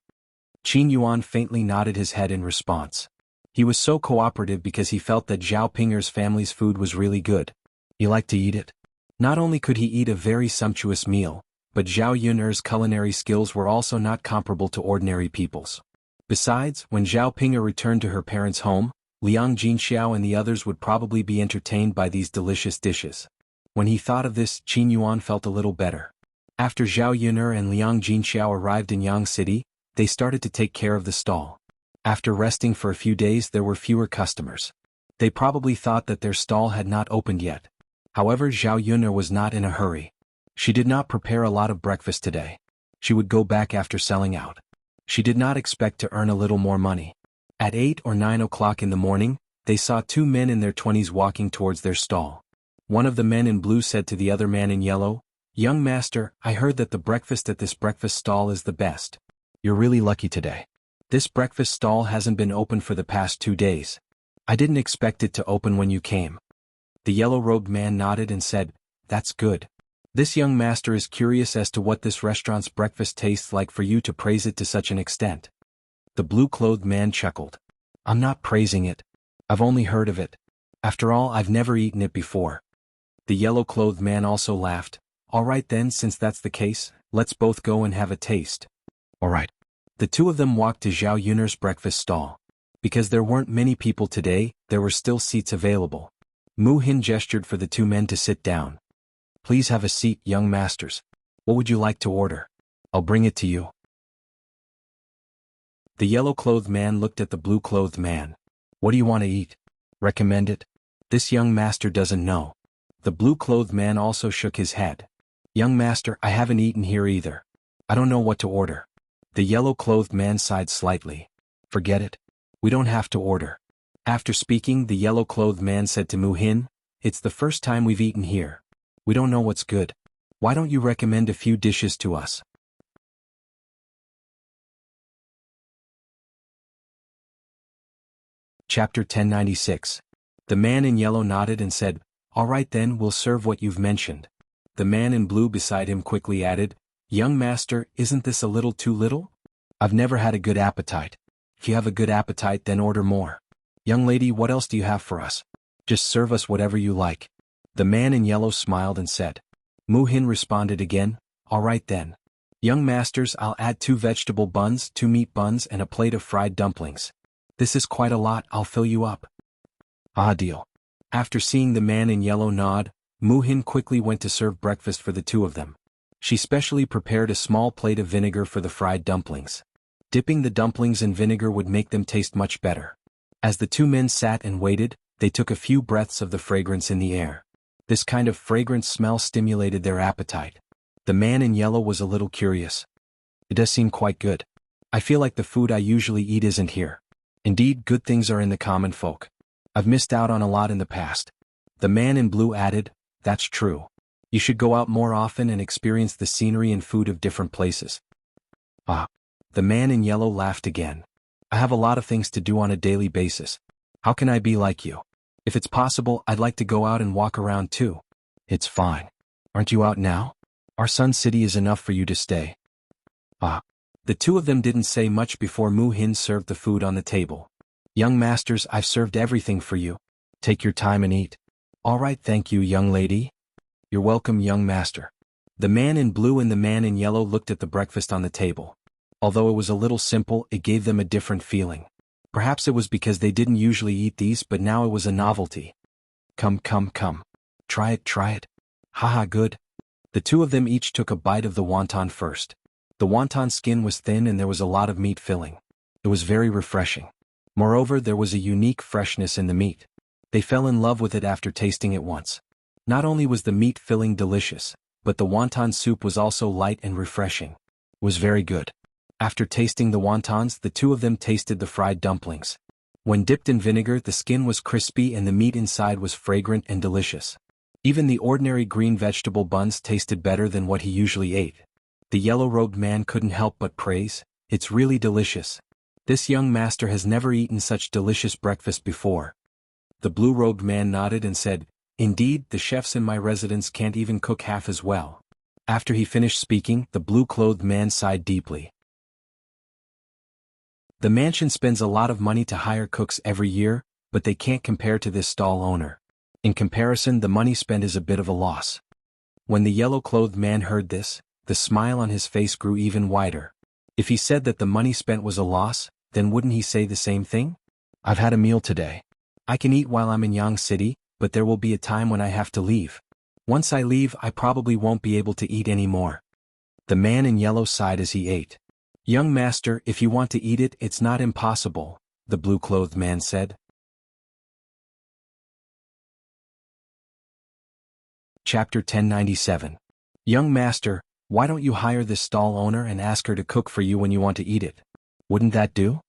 Qin Yuan faintly nodded his head in response. He was so cooperative because he felt that Zhao Ping'er's family's food was really good. He liked to eat it. Not only could he eat a very sumptuous meal, but Zhao Yun'er's culinary skills were also not comparable to ordinary people's. Besides, when Zhao Ping'er returned to her parents' home, Liang Jinxiao and the others would probably be entertained by these delicious dishes. When he thought of this, Qin Yuan felt a little better. After Zhao Yun'er and Liang Jinxiao arrived in Yang City, they started to take care of the stall. After resting for a few days, there were fewer customers. They probably thought that their stall had not opened yet. However, Zhao Yun'er was not in a hurry. She did not prepare a lot of breakfast today. She would go back after selling out. She did not expect to earn a little more money. At 8 or 9 o'clock in the morning, they saw two men in their 20s walking towards their stall. One of the men in blue said to the other man in yellow, Young master, I heard that the breakfast at this breakfast stall is the best. You're really lucky today. This breakfast stall hasn't been open for the past 2 days. I didn't expect it to open when you came. The yellow-robed man nodded and said, That's good. This young master is curious as to what this restaurant's breakfast tastes like for you to praise it to such an extent. The blue-clothed man chuckled. I'm not praising it. I've only heard of it. After all, I've never eaten it before. The yellow-clothed man also laughed. All right then, since that's the case, let's both go and have a taste. All right. The two of them walked to Zhao Yun'er's breakfast stall. Because there weren't many people today, there were still seats available. Mu Hin gestured for the two men to sit down. Please have a seat, young masters. What would you like to order? I'll bring it to you. The yellow-clothed man looked at the blue-clothed man. What do you want to eat? Recommend it? This young master doesn't know. The blue-clothed man also shook his head. Young master, I haven't eaten here either. I don't know what to order. The yellow-clothed man sighed slightly. Forget it. We don't have to order. After speaking, the yellow-clothed man said to Mu Hin, it's the first time we've eaten here. We don't know what's good. Why don't you recommend a few dishes to us? Chapter 1096. The man in yellow nodded and said, all right then, we'll serve what you've mentioned. The man in blue beside him quickly added, young master, isn't this a little too little? I've never had a good appetite. If you have a good appetite, then order more. Young lady, what else do you have for us? Just serve us whatever you like. The man in yellow smiled and said. Mu Hin responded again, all right then. Young masters, I'll add 2 vegetable buns, 2 meat buns and a plate of fried dumplings. This is quite a lot, I'll fill you up. Ah, deal. After seeing the man in yellow nod, Mu Hin quickly went to serve breakfast for the two of them. She specially prepared a small plate of vinegar for the fried dumplings. Dipping the dumplings in vinegar would make them taste much better. As the two men sat and waited, they took a few breaths of the fragrance in the air. This kind of fragrant smell stimulated their appetite. The man in yellow was a little curious. It does seem quite good. I feel like the food I usually eat isn't here. Indeed, good things are in the common folk. I've missed out on a lot in the past. The man in blue added, that's true. You should go out more often and experience the scenery and food of different places. Ah. The man in yellow laughed again. I have a lot of things to do on a daily basis. How can I be like you? If it's possible, I'd like to go out and walk around too. It's fine. Aren't you out now? Our Sun City is enough for you to stay. Ah. The two of them didn't say much before Mu Hin served the food on the table. Young masters, I've served everything for you. Take your time and eat. All right, thank you, young lady. You're welcome, young master. The man in blue and the man in yellow looked at the breakfast on the table. Although it was a little simple, it gave them a different feeling. Perhaps it was because they didn't usually eat these, but now it was a novelty. Come. Try it. Haha, good. The two of them each took a bite of the wonton first. The wonton skin was thin and there was a lot of meat filling. It was very refreshing. Moreover, there was a unique freshness in the meat. They fell in love with it after tasting it once. Not only was the meat filling delicious, but the wonton soup was also light and refreshing. It was very good. After tasting the wontons, the two of them tasted the fried dumplings. When dipped in vinegar, the skin was crispy and the meat inside was fragrant and delicious. Even the ordinary green vegetable buns tasted better than what he usually ate. The yellow-robed man couldn't help but praise, it's really delicious. This young master has never eaten such delicious breakfast before. The blue-robed man nodded and said, indeed, the chefs in my residence can't even cook half as well. After he finished speaking, the blue-clothed man sighed deeply. The mansion spends a lot of money to hire cooks every year, but they can't compare to this stall owner. In comparison, the money spent is a bit of a loss. When the yellow-clothed man heard this, the smile on his face grew even wider. If he said that the money spent was a loss, then wouldn't he say the same thing? I've had a meal today. I can eat while I'm in Yang City, but there will be a time when I have to leave. Once I leave, I probably won't be able to eat anymore. The man in yellow sighed as he ate. Young master, if you want to eat it, it's not impossible, the blue-clothed man said. Chapter 1097. Young master, why don't you hire this stall owner and ask her to cook for you when you want to eat it? Wouldn't that do?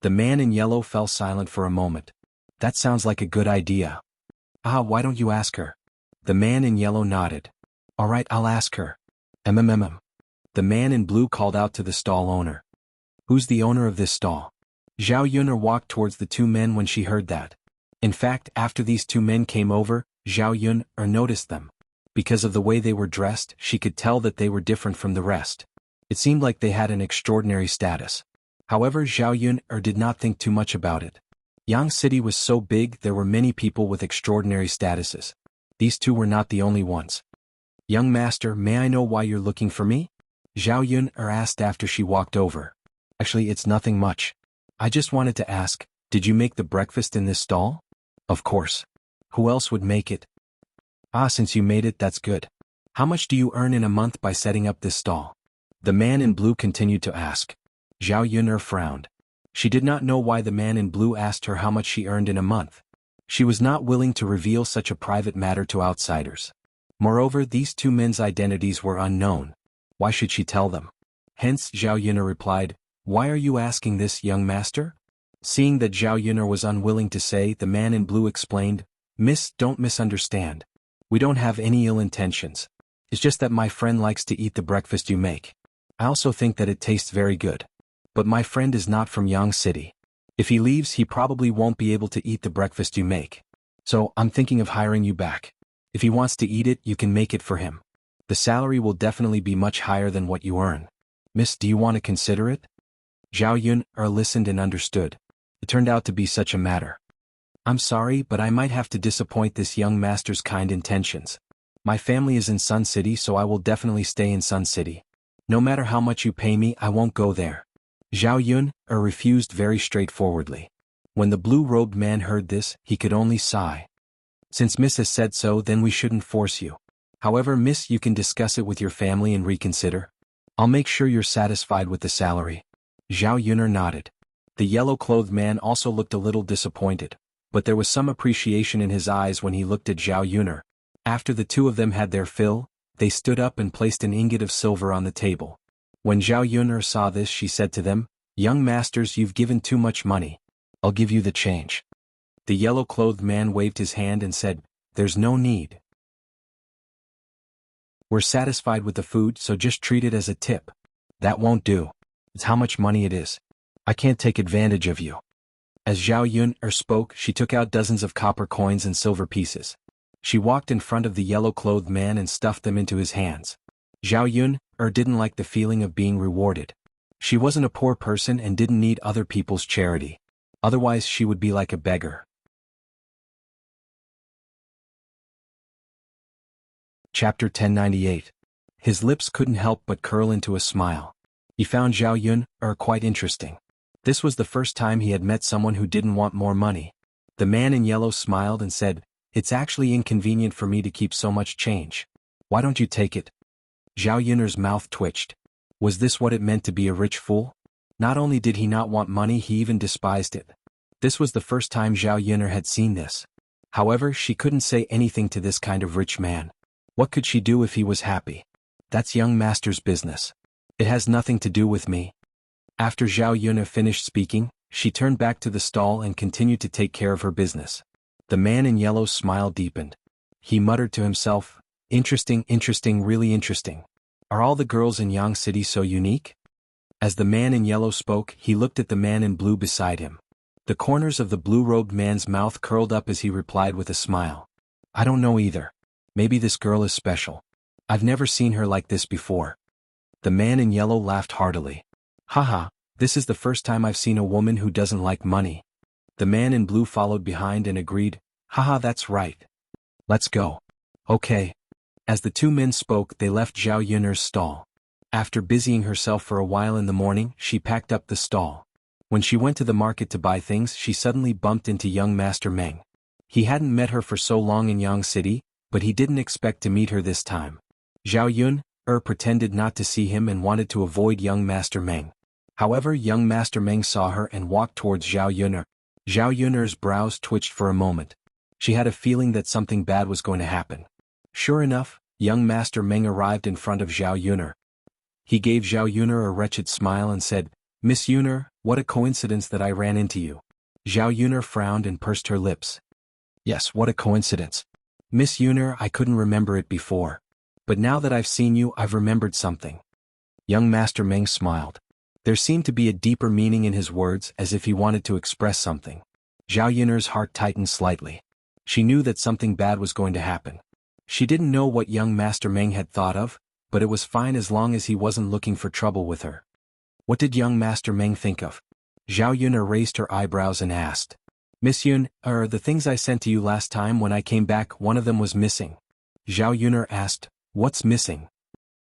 The man in yellow fell silent for a moment. That sounds like a good idea. Ah, why don't you ask her? The man in yellow nodded. All right, I'll ask her. The man in blue called out to the stall owner. Who's the owner of this stall? Zhao Yun'er walked towards the two men when she heard that. In fact, after these two men came over, Zhao Yun'er noticed them. Because of the way they were dressed, she could tell that they were different from the rest. It seemed like they had an extraordinary status. However, Zhao Yun did not think too much about it. Yang City was so big, there were many people with extraordinary statuses. These two were not the only ones. "Young master, may I know why you're looking for me?" Zhao Yun asked after she walked over. "Actually, it's nothing much. I just wanted to ask, did you make the breakfast in this stall?" "Of course. Who else would make it?" "Ah, since you made it, that's good. How much do you earn in a month by setting up this stall?" The man in blue continued to ask. Zhao Yun frowned. She did not know why the man in blue asked her how much she earned in a month. She was not willing to reveal such a private matter to outsiders. Moreover, these two men's identities were unknown. Why should she tell them? Hence, Zhao Yun replied, "Why are you asking this, young master?" Seeing that Zhao Yun was unwilling to say, the man in blue explained, "Miss, don't misunderstand. We don't have any ill intentions. It's just that my friend likes to eat the breakfast you make. I also think that it tastes very good. But my friend is not from Yang City. If he leaves, he probably won't be able to eat the breakfast you make. So, I'm thinking of hiring you back. If he wants to eat it, you can make it for him. The salary will definitely be much higher than what you earn. Miss, do you want to consider it?" Zhao Yun listened and understood. It turned out to be such a matter. "I'm sorry, but I might have to disappoint this young master's kind intentions. My family is in Sun City, so I will definitely stay in Sun City. No matter how much you pay me, I won't go there." Zhao Yun refused very straightforwardly. When the blue-robed man heard this, he could only sigh. "Since Miss has said so, then we shouldn't force you. However, Miss, you can discuss it with your family and reconsider. I'll make sure you're satisfied with the salary." Zhao Yun nodded. The yellow-clothed man also looked a little disappointed, but there was some appreciation in his eyes when he looked at Zhao Yun. After the two of them had their fill, they stood up and placed an ingot of silver on the table. When Zhao Yun saw this, she said to them, "Young masters, you've given too much money. I'll give you the change." The yellow-clothed man waved his hand and said, "There's no need. We're satisfied with the food, so just treat it as a tip." "That won't do. It's how much money it is. I can't take advantage of you." As Zhao Yun spoke, she took out dozens of copper coins and silver pieces. She walked in front of the yellow-clothed man and stuffed them into his hands. Zhao Yun didn't like the feeling of being rewarded. She wasn't a poor person and didn't need other people's charity. Otherwise she would be like a beggar. Chapter 1098. His lips couldn't help but curl into a smile. He found Zhao Yun quite interesting. This was the first time he had met someone who didn't want more money. The man in yellow smiled and said, "It's actually inconvenient for me to keep so much change. Why don't you take it?" Zhao Yun's mouth twitched. Was this what it meant to be a rich fool? Not only did he not want money, he even despised it. This was the first time Zhao Yun had seen this. However, she couldn't say anything to this kind of rich man. What could she do if he was happy? That's young master's business. It has nothing to do with me. After Zhao Yun finished speaking, she turned back to the stall and continued to take care of her business. The man in yellow's smile deepened. He muttered to himself, "Interesting, interesting, really interesting. Are all the girls in Yang City so unique?" As the man in yellow spoke, he looked at the man in blue beside him. The corners of the blue-robed man's mouth curled up as he replied with a smile. "I don't know either. Maybe this girl is special. I've never seen her like this before." The man in yellow laughed heartily. "Haha, this is the first time I've seen a woman who doesn't like money." The man in blue followed behind and agreed, "Haha, that's right. Let's go." "Okay." As the two men spoke, they left Zhao Yun's stall. After busying herself for a while in the morning, she packed up the stall. When she went to the market to buy things, she suddenly bumped into young Master Meng. He hadn't met her for so long in Yang City, but he didn't expect to meet her this time. Zhao Yun pretended not to see him and wanted to avoid young Master Meng. However, young Master Meng saw her and walked towards Zhao Yun. Zhao Yun's brows twitched for a moment. She had a feeling that something bad was going to happen. Sure enough, young Master Meng arrived in front of Zhao Yun. He gave Zhao Yun a wretched smile and said, "Miss Yun, what a coincidence that I ran into you." Zhao Yun frowned and pursed her lips. "Yes, what a coincidence. Miss Yun, I couldn't remember it before. But now that I've seen you, I've remembered something." Young Master Meng smiled. There seemed to be a deeper meaning in his words, as if he wanted to express something. Zhao Yun's heart tightened slightly. She knew that something bad was going to happen. She didn't know what young Master Meng had thought of, but it was fine as long as he wasn't looking for trouble with her. What did young Master Meng think of? Zhao Yun'er raised her eyebrows and asked. Miss Yun, the things I sent to you last time when I came back, one of them was missing. Zhao Yun'er asked, what's missing?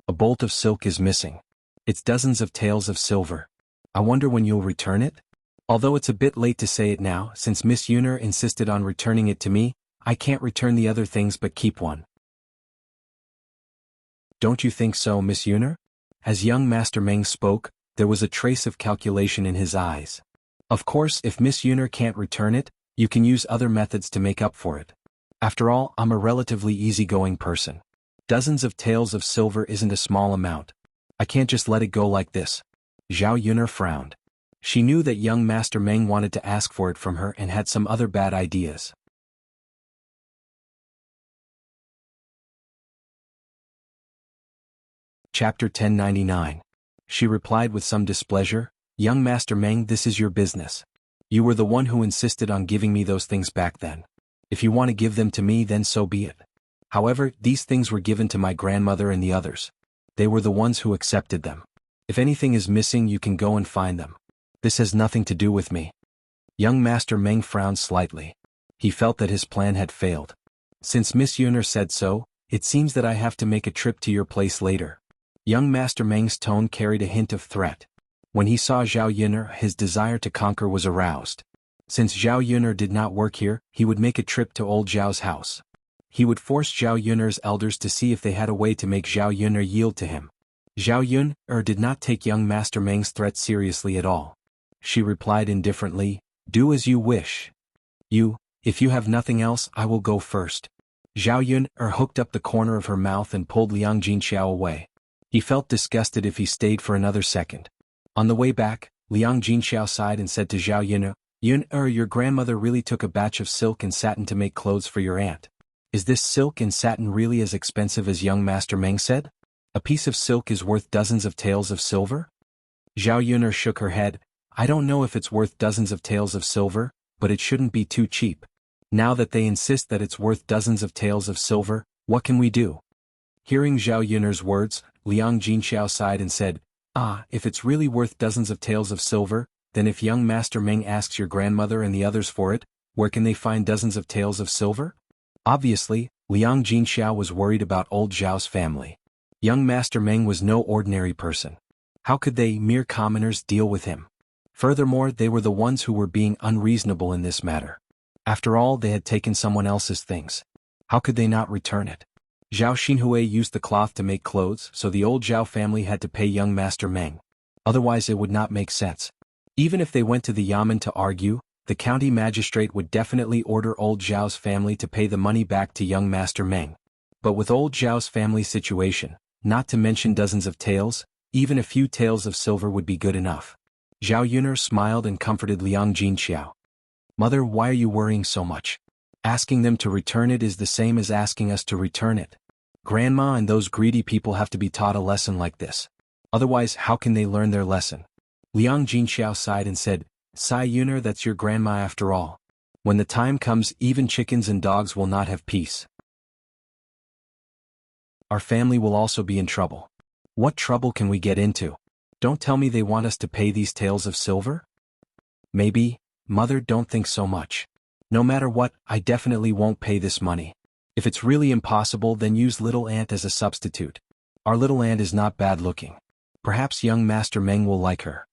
A bolt of silk is missing. It's dozens of taels of silver. I wonder when you'll return it? Although it's a bit late to say it now, since Miss Yun'er insisted on returning it to me, I can't return the other things but keep one. Don't you think so, Miss Yun'er? As young Master Meng spoke, there was a trace of calculation in his eyes. Of course, if Miss Yun'er can't return it, you can use other methods to make up for it. After all, I'm a relatively easygoing person. Dozens of taels of silver isn't a small amount. I can't just let it go like this. Zhao Yun'er frowned. She knew that young Master Meng wanted to ask for it from her and had some other bad ideas. Chapter 1099. She replied with some displeasure, Young Master Meng, this is your business. You were the one who insisted on giving me those things back then. If you want to give them to me, then so be it. However, these things were given to my grandmother and the others. They were the ones who accepted them. If anything is missing, you can go and find them. This has nothing to do with me. Young Master Meng frowned slightly. He felt that his plan had failed. Since Miss Yun'er said so, it seems that I have to make a trip to your place later. Young Master Meng's tone carried a hint of threat. When he saw Zhao Yun'er, his desire to conquer was aroused. Since Zhao Yun'er did not work here, he would make a trip to old Zhao's house. He would force Zhao Yun'er's elders to see if they had a way to make Zhao Yun'er yield to him. Zhao Yun'er did not take young Master Meng's threat seriously at all. She replied indifferently, do as you wish. If you have nothing else, I will go first. Zhao Yun'er hooked up the corner of her mouth and pulled Liang Jinxiao away. He felt disgusted if he stayed for another second. On the way back, Liang Jinxiao sighed and said to Zhao Yun'er, Yun'er, your grandmother really took a batch of silk and satin to make clothes for your aunt. Is this silk and satin really as expensive as young Master Meng said? A piece of silk is worth dozens of taels of silver? Zhao Yun'er shook her head. I don't know if it's worth dozens of taels of silver, but it shouldn't be too cheap. Now that they insist that it's worth dozens of taels of silver, what can we do? Hearing Zhao Yun'er's words, Liang Jinxiao sighed and said, if it's really worth dozens of taels of silver, then if young Master Meng asks your grandmother and the others for it, where can they find dozens of taels of silver? Obviously, Liang Jinxiao was worried about old Zhao's family. Young Master Meng was no ordinary person. How could they, mere commoners, deal with him? Furthermore, they were the ones who were being unreasonable in this matter. After all, they had taken someone else's things. How could they not return it? Zhao Xinhui used the cloth to make clothes, so the old Zhao family had to pay young Master Meng. Otherwise it would not make sense. Even if they went to the Yamen to argue, the county magistrate would definitely order old Zhao's family to pay the money back to young Master Meng. But with old Zhao's family situation, not to mention dozens of taels, even a few taels of silver would be good enough. Zhao Yun'er smiled and comforted Liang Jinxiao. Mother, why are you worrying so much? Asking them to return it is the same as asking us to return it. Grandma and those greedy people have to be taught a lesson like this. Otherwise, how can they learn their lesson? Liang Jinxiao sighed and said, Sai Yun'er, that's your grandma after all. When the time comes, even chickens and dogs will not have peace. Our family will also be in trouble. What trouble can we get into? Don't tell me they want us to pay these taels of silver? Maybe. Mother, don't think so much. No matter what, I definitely won't pay this money. If it's really impossible, then use little aunt as a substitute. Our little aunt is not bad looking. Perhaps young Master Meng will like her.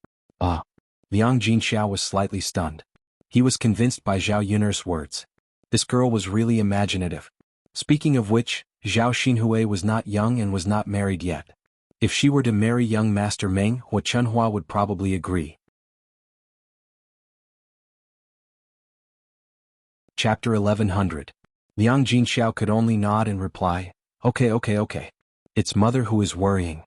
Liang Jinxiao was slightly stunned. He was convinced by Zhao Yun'er's words. This girl was really imaginative. Speaking of which, Zhao Xinhui was not young and was not married yet. If she were to marry young Master Meng, Hua Chunhua would probably agree. Chapter 1100. Liang Jinxiao could only nod and reply, Okay. It's mother who is worrying.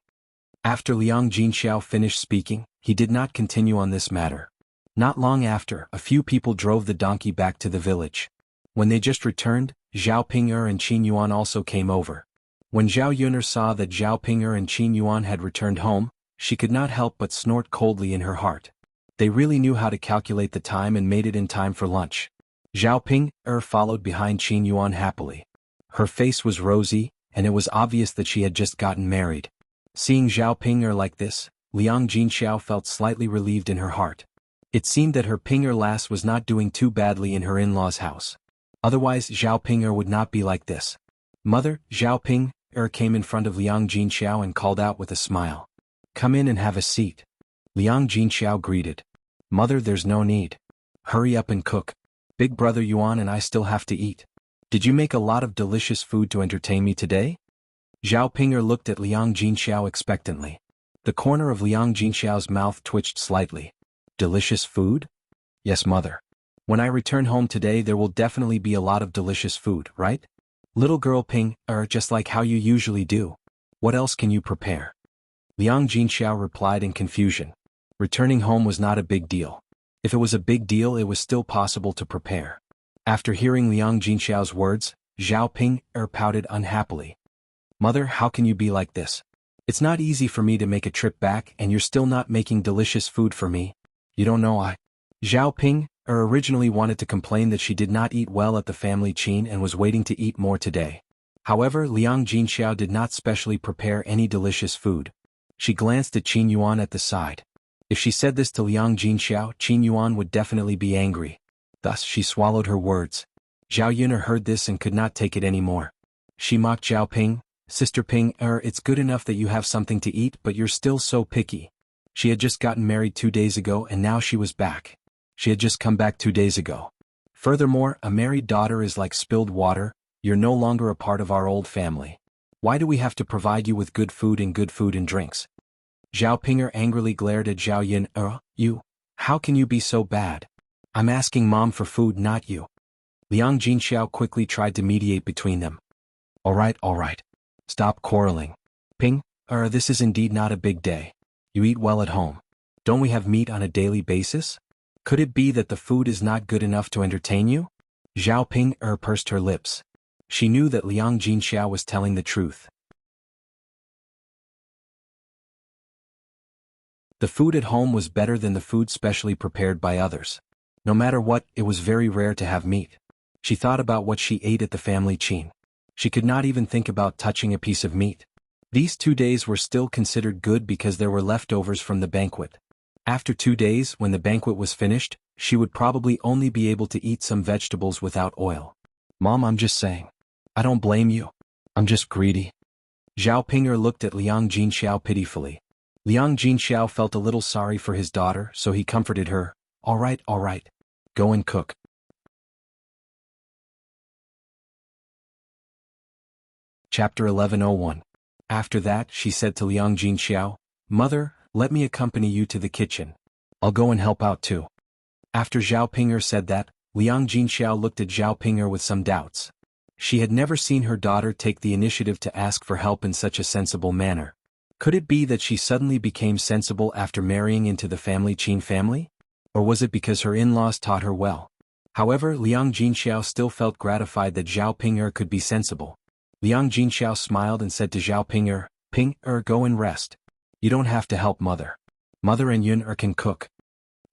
After Liang Jinxiao finished speaking, he did not continue on this matter. Not long after, a few people drove the donkey back to the village. When they just returned, Zhao Ping'er and Qin Yuan also came over. When Zhao Yun'er saw that Zhao Ping'er and Qin Yuan had returned home, she could not help but snort coldly in her heart. They really knew how to calculate the time and made it in time for lunch. Zhao Ping'er followed behind Qin Yuan happily. Her face was rosy, and it was obvious that she had just gotten married. Seeing Zhao Ping'er like this, Liang Jinxiao felt slightly relieved in her heart. It seemed that her Ping'er lass was not doing too badly in her in-laws' house. Otherwise Zhao Ping'er would not be like this. Mother, Zhao Ping'er came in front of Liang Jinxiao and called out with a smile. Come in and have a seat. Liang Jinxiao greeted. Mother, there's no need. Hurry up and cook. Big brother Yuan and I still have to eat. Did you make a lot of delicious food to entertain me today? Zhao Ping'er looked at Liang Jinxiao expectantly. The corner of Liang Jinxiao's mouth twitched slightly. Delicious food? Yes, mother. When I return home today there will definitely be a lot of delicious food, right? Little girl Ping'er, just like how you usually do. What else can you prepare? Liang Jinxiao replied in confusion. Returning home was not a big deal. If it was a big deal it was still possible to prepare. After hearing Liang Jinxiao's words, Zhao Ping'er pouted unhappily. Mother, how can you be like this? It's not easy for me to make a trip back and you're still not making delicious food for me. You don't know Zhao Ping'er originally wanted to complain that she did not eat well at the family Qin and was waiting to eat more today. However, Liang Jinxiao did not specially prepare any delicious food. She glanced at Qin Yuan at the side. If she said this to Liang Jinxiao, Qin Yuan would definitely be angry. Thus she swallowed her words. Zhao Yuner heard this and could not take it anymore. She mocked Zhao Ping. Sister Ping'er, it's good enough that you have something to eat but you're still so picky. She had just gotten married 2 days ago and now she was back. She had just come back 2 days ago. Furthermore, a married daughter is like spilled water, you're no longer a part of our old family. Why do we have to provide you with good food and drinks? Zhao Ping'er angrily glared at Zhao Yuner. You? How can you be so bad? I'm asking mom for food, not you. Liang Jinxiao quickly tried to mediate between them. Alright. Stop quarreling. Ping'er, this is indeed not a big day. You eat well at home. Don't we have meat on a daily basis? Could it be that the food is not good enough to entertain you? Zhao Ping'er pursed her lips. She knew that Liang Jinxiao was telling the truth. The food at home was better than the food specially prepared by others. No matter what, it was very rare to have meat. She thought about what she ate at the family Qin. She could not even think about touching a piece of meat. These 2 days were still considered good because there were leftovers from the banquet. After 2 days, when the banquet was finished, she would probably only be able to eat some vegetables without oil. Mom, I'm just saying. I don't blame you. I'm just greedy. Zhao Ping'er looked at Liang Jinxiao pitifully. Liang Jinxiao felt a little sorry for his daughter, so he comforted her. All right. Go and cook. Chapter 11:01. After that, she said to Liang Jinxiao, Mother, let me accompany you to the kitchen. I'll go and help out too. After Zhao Ping'er said that, Liang Jinxiao looked at Zhao Ping'er with some doubts. She had never seen her daughter take the initiative to ask for help in such a sensible manner. Could it be that she suddenly became sensible after marrying into the family Qin family? Or was it because her in-laws taught her well? However, Liang Jinxiao still felt gratified that Zhao Ping'er could be sensible. Liang Jinxiao smiled and said to Zhao Ping'er, Ping'er, go and rest. You don't have to help Mother. Mother and Yuner can cook.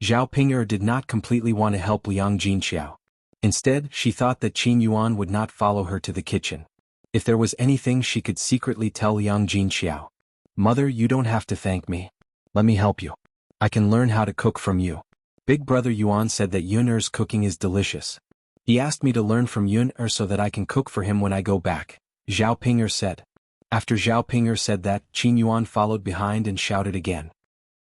Zhao Ping'er did not completely want to help Liang Jinxiao. Instead, she thought that Qin Yuan would not follow her to the kitchen. If there was anything she could secretly tell Liang Jinxiao. Mother, you don't have to thank me. Let me help you. I can learn how to cook from you. Big brother Yuan said that Yuner's cooking is delicious. He asked me to learn from Yuner so that I can cook for him when I go back. Zhao Ping'er said. After Zhao Ping'er said that, Qin Yuan followed behind and shouted again.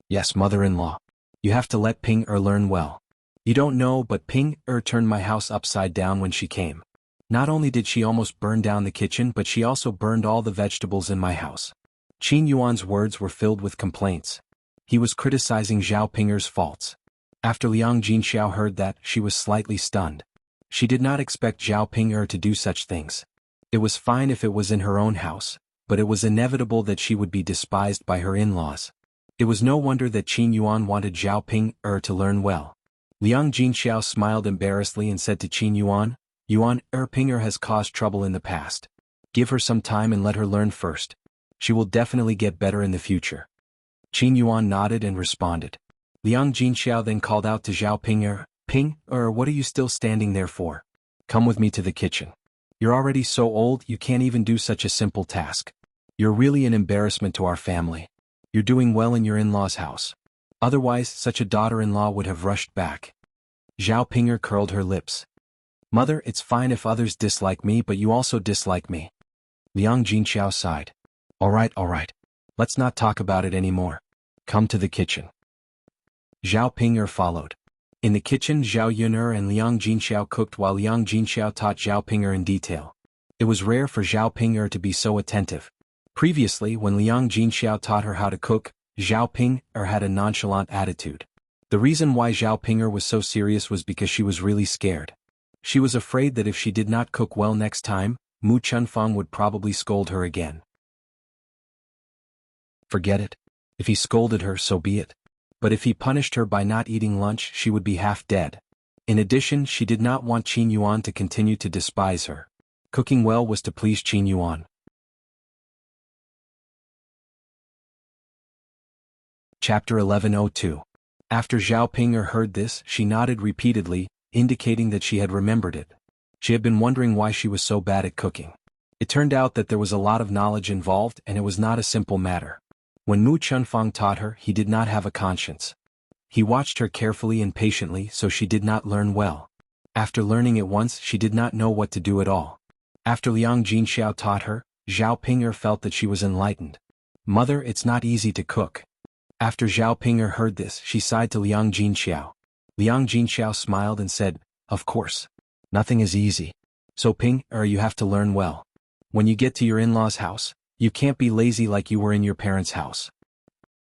Yes, mother-in-law. You have to let Ping'er learn well. You don't know, but Ping'er turned my house upside down when she came. Not only did she almost burn down the kitchen, but she also burned all the vegetables in my house. Qin Yuan's words were filled with complaints. He was criticizing Zhao Ping'er's faults. After Liang Jinxiao heard that, she was slightly stunned. She did not expect Zhao Ping'er to do such things. It was fine if it was in her own house, but it was inevitable that she would be despised by her in-laws. It was no wonder that Qin Yuan wanted Zhao Ping'er to learn well. Liang Jinxiao smiled embarrassedly and said to Qin Yuan, Ping'er has caused trouble in the past. Give her some time and let her learn first. She will definitely get better in the future. Qin Yuan nodded and responded. Liang Jinxiao then called out to Zhao Ping'er, Ping'er, what are you still standing there for? Come with me to the kitchen. You're already so old you can't even do such a simple task. You're really an embarrassment to our family. You're doing well in your in-laws' house. Otherwise, such a daughter-in-law would have rushed back. Zhao Ping'er curled her lips. Mother, it's fine if others dislike me, but you also dislike me. Liang Jinxiao sighed. All right. Let's not talk about it anymore. Come to the kitchen. Zhao Ping'er followed. In the kitchen, Zhao Yun'er and Liang Jinxiao cooked while Liang Jinxiao taught Zhao Ping'er in detail. It was rare for Zhao Ping'er to be so attentive. Previously, when Liang Jinxiao taught her how to cook, Zhao Ping'er had a nonchalant attitude. The reason why Zhao Ping'er was so serious was because she was really scared. She was afraid that if she did not cook well next time, Mu Chunfang would probably scold her again. Forget it. If he scolded her, so be it. But if he punished her by not eating lunch, she would be half dead. In addition, she did not want Qin Yuan to continue to despise her. Cooking well was to please Qin Yuan. Chapter 1102. After Zhao Ping'er heard this, she nodded repeatedly, indicating that she had remembered it. She had been wondering why she was so bad at cooking. It turned out that there was a lot of knowledge involved and it was not a simple matter. When Mu Chunfang taught her, he did not have a conscience. He watched her carefully and patiently, so she did not learn well. After learning it once, she did not know what to do at all. After Liang Jinxiao taught her, Zhao Ping'er felt that she was enlightened. Mother, it's not easy to cook. After Zhao Ping'er heard this, she sighed to Liang Jinxiao. Liang Jinxiao smiled and said, Of course. Nothing is easy. So Ping'er, you have to learn well. When you get to your in-laws' house, you can't be lazy like you were in your parents' house.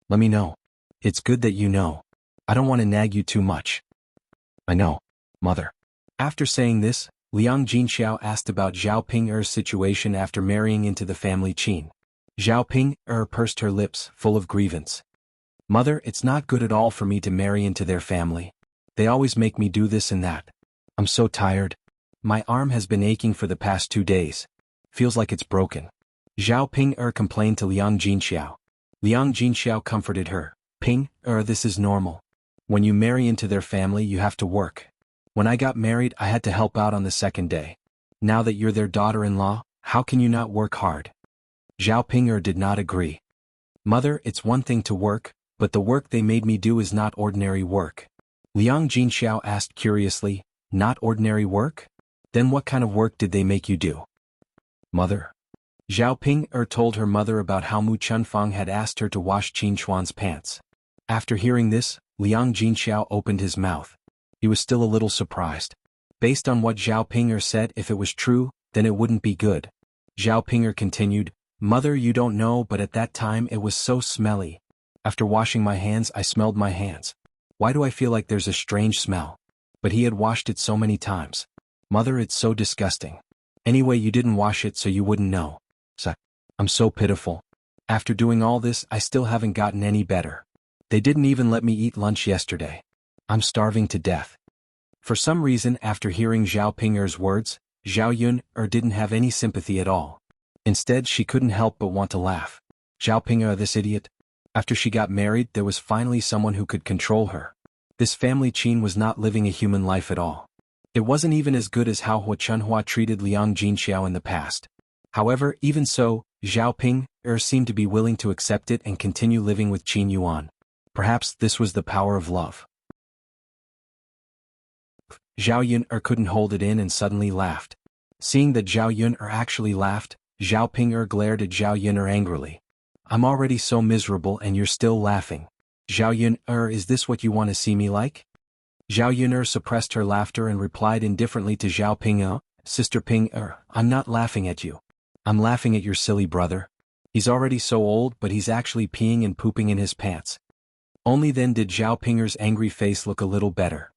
Let me know. It's good that you know. I don't want to nag you too much. I know, Mother. After saying this, Liang Jinxiao asked about Zhao Ping'er's situation after marrying into the family Qin. Zhao Ping'er pursed her lips, full of grievance. Mother, it's not good at all for me to marry into their family. They always make me do this and that. I'm so tired. My arm has been aching for the past 2 days. Feels like it's broken. Zhao Ping'er complained to Liang Jinxiao. Liang Jinxiao comforted her. Ping'er, this is normal. When you marry into their family, you have to work. When I got married, I had to help out on the second day. Now that you're their daughter-in-law, how can you not work hard? Zhao Ping'er did not agree. Mother, it's one thing to work, but the work they made me do is not ordinary work. Liang Jinxiao asked curiously, Not ordinary work? Then what kind of work did they make you do? Mother. Zhao Ping'er told her mother about how Mu Chunfang had asked her to wash Qin Chuan's pants. After hearing this, Liang Jinxiao opened his mouth. He was still a little surprised. Based on what Zhao Ping'er said, if it was true, then it wouldn't be good. Zhao Ping'er continued, Mother, you don't know, but at that time it was so smelly. After washing my hands, I smelled my hands. Why do I feel like there's a strange smell? But he had washed it so many times. Mother, it's so disgusting. Anyway, you didn't wash it so you wouldn't know. I'm so pitiful. After doing all this, I still haven't gotten any better. They didn't even let me eat lunch yesterday. I'm starving to death. For some reason, after hearing Zhao Ping'er's words, Zhao Yun'er didn't have any sympathy at all. Instead, she couldn't help but want to laugh. Zhao Ping'er, this idiot. After she got married, there was finally someone who could control her. This family Qin was not living a human life at all. It wasn't even as good as how Hua Chunhua treated Liang Jinxiao in the past. However, even so, Zhao Ping'er seemed to be willing to accept it and continue living with Qin Yuan. Perhaps this was the power of love. Zhao Yun'er couldn't hold it in and suddenly laughed. Seeing that Zhao Yun'er actually laughed, Zhao Ping'er glared at Zhao Yun'er angrily. I'm already so miserable and you're still laughing. Zhao Yun'er, is this what you want to see me like? Zhao Yun'er suppressed her laughter and replied indifferently to Zhao Ping'er, Sister Ping'er, I'm not laughing at you. I'm laughing at your silly brother. He's already so old, but he's actually peeing and pooping in his pants. Only then did Zhao Ping'er's angry face look a little better.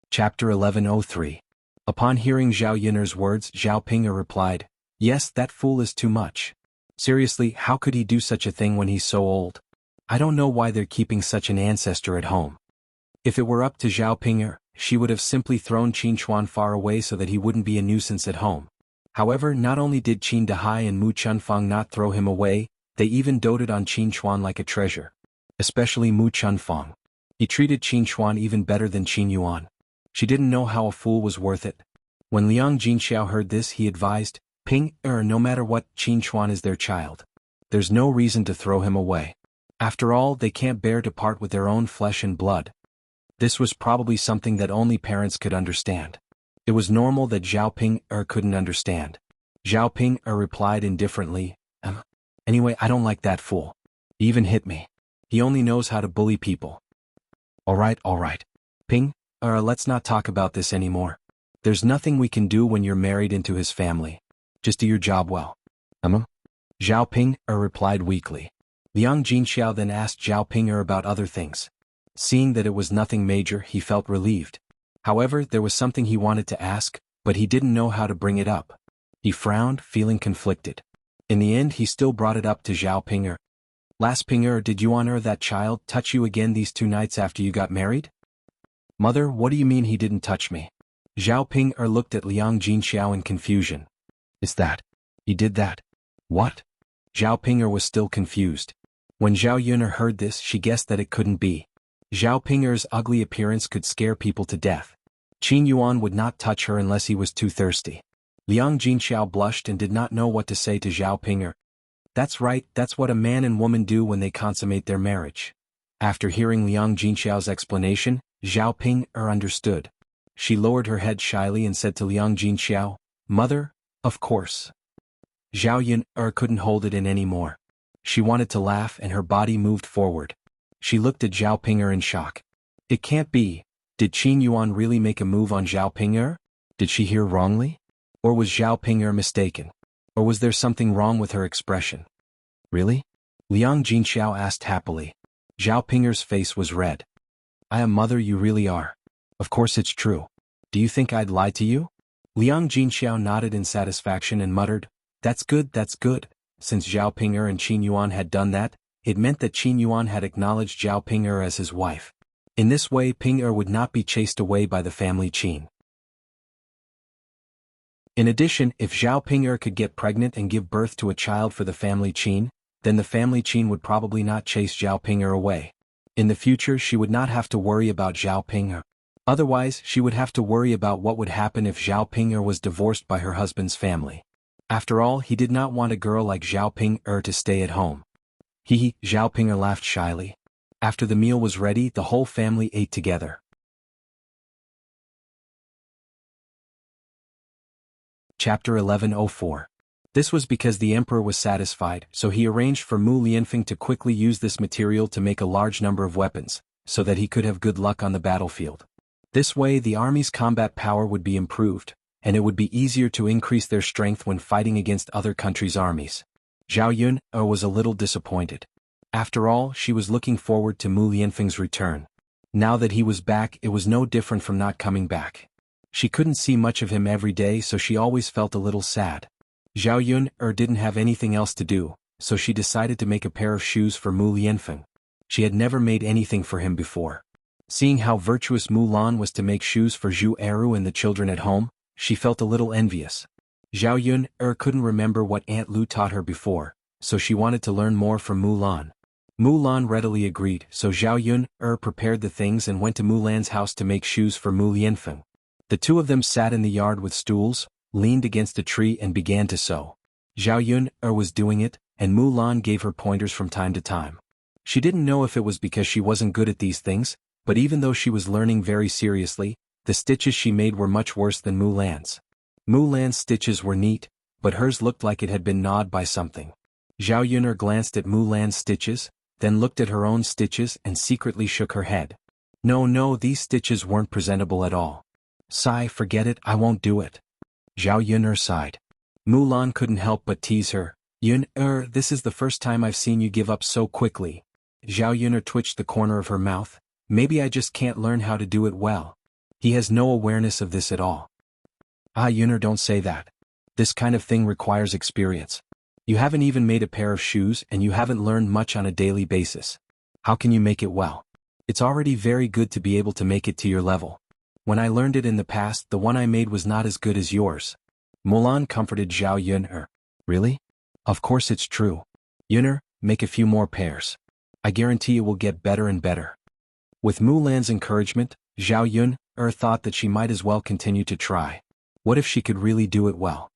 Chapter 1103. Upon hearing Zhao Yun'er's words, Zhao Ping'er replied, Yes, that fool is too much. Seriously, how could he do such a thing when he's so old? I don't know why they're keeping such an ancestor at home. If it were up to Zhao Ping'er, she would have simply thrown Qin Chuan far away so that he wouldn't be a nuisance at home. However, not only did Qin Dahai and Mu Chunfang not throw him away, they even doted on Qin Chuan like a treasure. Especially Mu Chunfang. He treated Qin Chuan even better than Qin Yuan. She didn't know how a fool was worth it. When Liang Jinxiao heard this, he advised, Ping no matter what, Qin Chuan is their child. There's no reason to throw him away. After all, they can't bear to part with their own flesh and blood. This was probably something that only parents could understand. It was normal that Zhao Ping couldn't understand. Zhao Ping replied indifferently, Anyway, I don't like that fool. He even hit me. He only knows how to bully people. All right. Ping, let's not talk about this anymore. There's nothing we can do when you're married into his family. Just do your job well. Zhao Ping replied weakly. Liang Jinxiao then asked Zhao Ping about other things. Seeing that it was nothing major, he felt relieved. However, there was something he wanted to ask, but he didn't know how to bring it up. He frowned, feeling conflicted. In the end, he still brought it up to Zhao Ping. Last Ping, did Yuan that child touch you again these 2 nights after you got married? Mother, what do you mean he didn't touch me? Zhao Ping looked at Liang Jinxiao in confusion. Is that? He did that? What? Zhao Ping was still confused. When Zhao Yun heard this, she guessed that it couldn't be. Zhao Ping's ugly appearance could scare people to death. Qin Yuan would not touch her unless he was too thirsty. Liang Jinxiao blushed and did not know what to say to Zhao Ping. That's right, that's what a man and woman do when they consummate their marriage. After hearing Liang Jinxiao's explanation, Zhao Ping understood. She lowered her head shyly and said to Liang Jinxiao, Mother, of course. Zhao Yun couldn't hold it in anymore. She wanted to laugh and her body moved forward. She looked at Zhao Ping in shock. It can't be. Did Qin Yuan really make a move on Zhao Ping? Did she hear wrongly? Or was Zhao Ping mistaken? Or was there something wrong with her expression? Really? Liang Jinxiao asked happily. Zhao Ping's face was red. I am mother, you really are. Of course it's true. Do you think I'd lie to you? Liang Jinxiao nodded in satisfaction and muttered, That's good. Since Zhao Ping and Qin Yuan had done that, it meant that Qin Yuan had acknowledged Zhao Ping as his wife. In this way, Ping would not be chased away by the family Qin. In addition, if Zhao Ping could get pregnant and give birth to a child for the family Qin, then the family Qin would probably not chase Zhao Ping away. In the future, she would not have to worry about Zhao Ping. Otherwise, she would have to worry about what would happen if Zhao Ping was divorced by her husband's family. After all, he did not want a girl like Zhao Ping to stay at home. Zhao Ping laughed shyly. After the meal was ready, the whole family ate together. Chapter 1104. This was because the emperor was satisfied, so he arranged for Mu Lianfeng to quickly use this material to make a large number of weapons, so that he could have good luck on the battlefield. This way, the army's combat power would be improved, and it would be easier to increase their strength when fighting against other countries' armies. Zhao Yun was a little disappointed. After all, she was looking forward to Mu Lianfeng's return. Now that he was back, it was no different from not coming back. She couldn't see much of him every day, so she always felt a little sad. Zhao Yun didn't have anything else to do, so she decided to make a pair of shoes for Mu Lianfeng. She had never made anything for him before. Seeing how virtuous Mulan was to make shoes for Zhu Eru and the children at home, she felt a little envious. Zhao Yun couldn't remember what Aunt Lu taught her before, so she wanted to learn more from Mulan. Mulan readily agreed, so Zhao Yun prepared the things and went to Mulan's house to make shoes for Mu Lianfeng. The two of them sat in the yard with stools, leaned against a tree and began to sew. Zhao Yun was doing it, and Mulan gave her pointers from time to time. She didn't know if it was because she wasn't good at these things, but even though she was learning very seriously, the stitches she made were much worse than Mulan's. Mulan's stitches were neat, but hers looked like it had been gnawed by something. Zhao Yun glanced at Mulan's stitches, then looked at her own stitches and secretly shook her head. No, these stitches weren't presentable at all. Sigh, forget it, I won't do it. Zhao Yun sighed. Mulan couldn't help but tease her. Yun, this is the first time I've seen you give up so quickly. Zhao Yun twitched the corner of her mouth. Maybe I just can't learn how to do it well. He has no awareness of this at all. Yun, don't say that. This kind of thing requires experience. You haven't even made a pair of shoes and you haven't learned much on a daily basis. How can you make it well? It's already very good to be able to make it to your level. When I learned it in the past, the one I made was not as good as yours. Mulan comforted Zhao Yun. Really? Of course it's true. Yun, make a few more pairs. I guarantee it will get better and better. With Mulan's encouragement, Zhao Yun thought that she might as well continue to try. What if she could really do it well?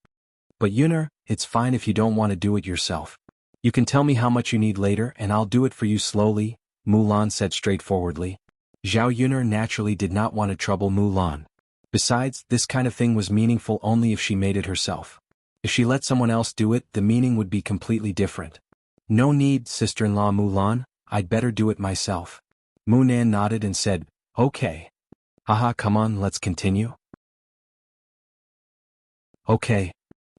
But Yun, it's fine if you don't want to do it yourself. You can tell me how much you need later and I'll do it for you slowly, Mulan said straightforwardly. Zhao Yun naturally did not want to trouble Mulan. Besides, this kind of thing was meaningful only if she made it herself. If she let someone else do it, the meaning would be completely different. No need, sister-in-law Mulan, I'd better do it myself. Munan nodded and said, okay. Haha, come on, let's continue. Okay.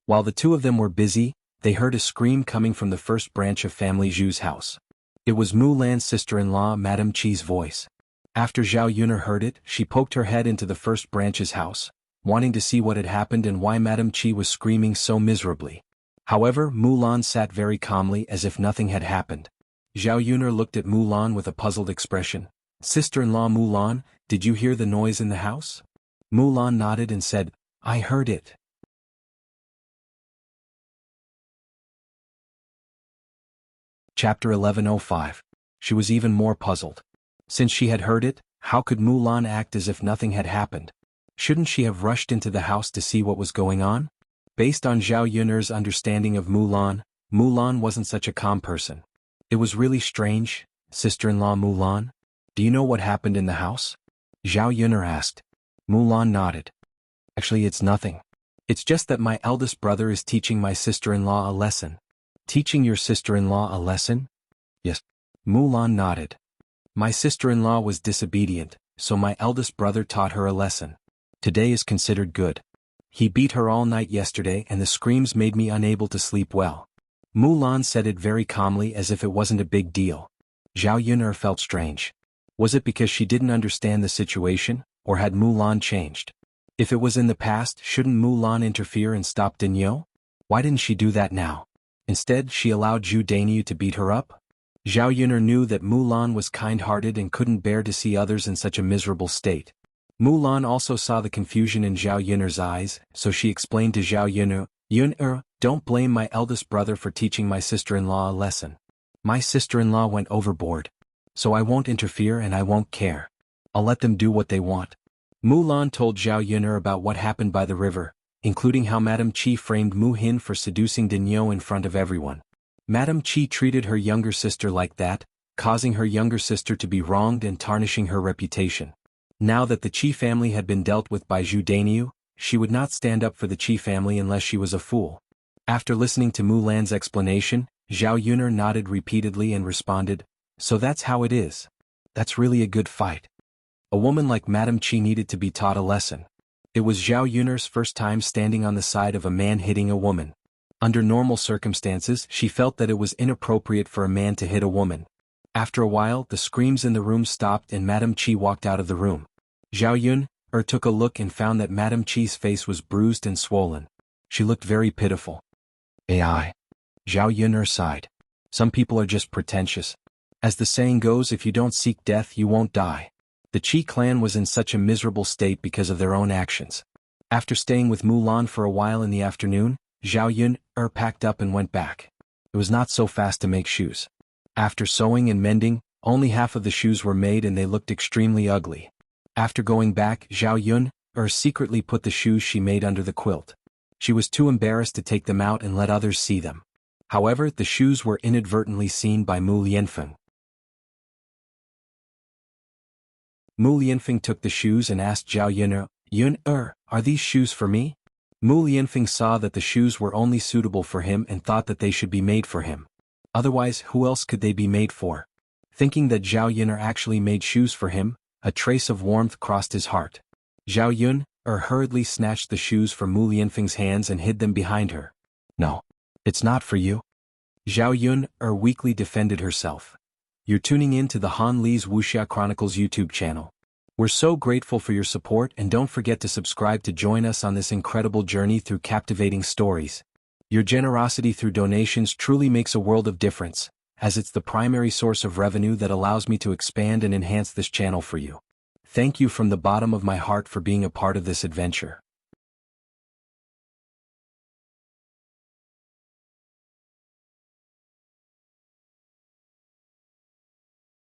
While the two of them were busy, they heard a scream coming from the first branch of family Zhu's house. It was Mulan's sister-in-law Madame Qi's voice. After Zhao Yun heard it, she poked her head into the first branch's house, wanting to see what had happened and why Madame Qi was screaming so miserably. However, Mulan sat very calmly as if nothing had happened. Zhao Yun looked at Mulan with a puzzled expression. Sister-in-law Mulan, did you hear the noise in the house? Mulan nodded and said, I heard it. Chapter 1105. She was even more puzzled. Since she had heard it, how could Mulan act as if nothing had happened? Shouldn't she have rushed into the house to see what was going on? Based on Zhao Yun's understanding of Mulan, Mulan wasn't such a calm person. It was really strange, sister-in-law Mulan. Do you know what happened in the house? Zhao Yun asked. Mulan nodded. Actually, it's nothing. It's just that my eldest brother is teaching my sister-in-law a lesson. Teaching your sister-in-law a lesson? Yes. Mulan nodded. My sister-in-law was disobedient, so my eldest brother taught her a lesson. Today is considered good. He beat her all night yesterday and the screams made me unable to sleep well. Mulan said it very calmly as if it wasn't a big deal. Zhao Yun felt strange. Was it because she didn't understand the situation, or had Mulan changed? If it was in the past, shouldn't Mulan interfere and stop Dinyo? Why didn't she do that now? Instead, she allowed Zhu Dainyu to beat her up? Zhao Yun knew that Mulan was kind-hearted and couldn't bear to see others in such a miserable state. Mulan also saw the confusion in Zhao Yun's eyes, so she explained to Zhao Yun, Yun, don't blame my eldest brother for teaching my sister-in-law a lesson. My sister-in-law went overboard. So I won't interfere and I won't care. I'll let them do what they want. Mulan told Zhao Yun about what happened by the river, including how Madame Qi framed Mu Hin for seducing Dinyo in front of everyone. Madame Qi treated her younger sister like that, causing her younger sister to be wronged and tarnishing her reputation. Now that the Qi family had been dealt with by Zhu Dainyu, she would not stand up for the Qi family unless she was a fool. After listening to Mulan's explanation, Zhao Yun nodded repeatedly and responded, so that's how it is. That's really a good fight. A woman like Madame Qi needed to be taught a lesson. It was Zhao Yun's first time standing on the side of a man hitting a woman. Under normal circumstances, she felt that it was inappropriate for a man to hit a woman. After a while, the screams in the room stopped and Madame Qi walked out of the room. Zhao Yun took a look and found that Madame Qi's face was bruised and swollen. She looked very pitiful. AI. Zhao Yun sighed. Some people are just pretentious. As the saying goes, if you don't seek death, you won't die. The Qi clan was in such a miserable state because of their own actions. After staying with Mulan for a while in the afternoon, Zhao Yun packed up and went back. It was not so fast to make shoes. After sewing and mending, only half of the shoes were made and they looked extremely ugly. After going back, Zhao Yun secretly put the shoes she made under the quilt. She was too embarrassed to take them out and let others see them. However, the shoes were inadvertently seen by Mu Lianfeng. Mu Lianfeng took the shoes and asked Zhao Yun, Yun, are these shoes for me? Mu Lianfeng saw that the shoes were only suitable for him and thought that they should be made for him. Otherwise, who else could they be made for? Thinking that Zhao Yun actually made shoes for him, a trace of warmth crossed his heart. Zhao Yun hurriedly snatched the shoes from Mu Lianfeng's hands and hid them behind her. No. It's not for you. Zhao Yun weakly defended herself. You're tuning in to the Han Li's Wuxia Chronicles YouTube channel. We're so grateful for your support and don't forget to subscribe to join us on this incredible journey through captivating stories. Your generosity through donations truly makes a world of difference, as it's the primary source of revenue that allows me to expand and enhance this channel for you. Thank you from the bottom of my heart for being a part of this adventure.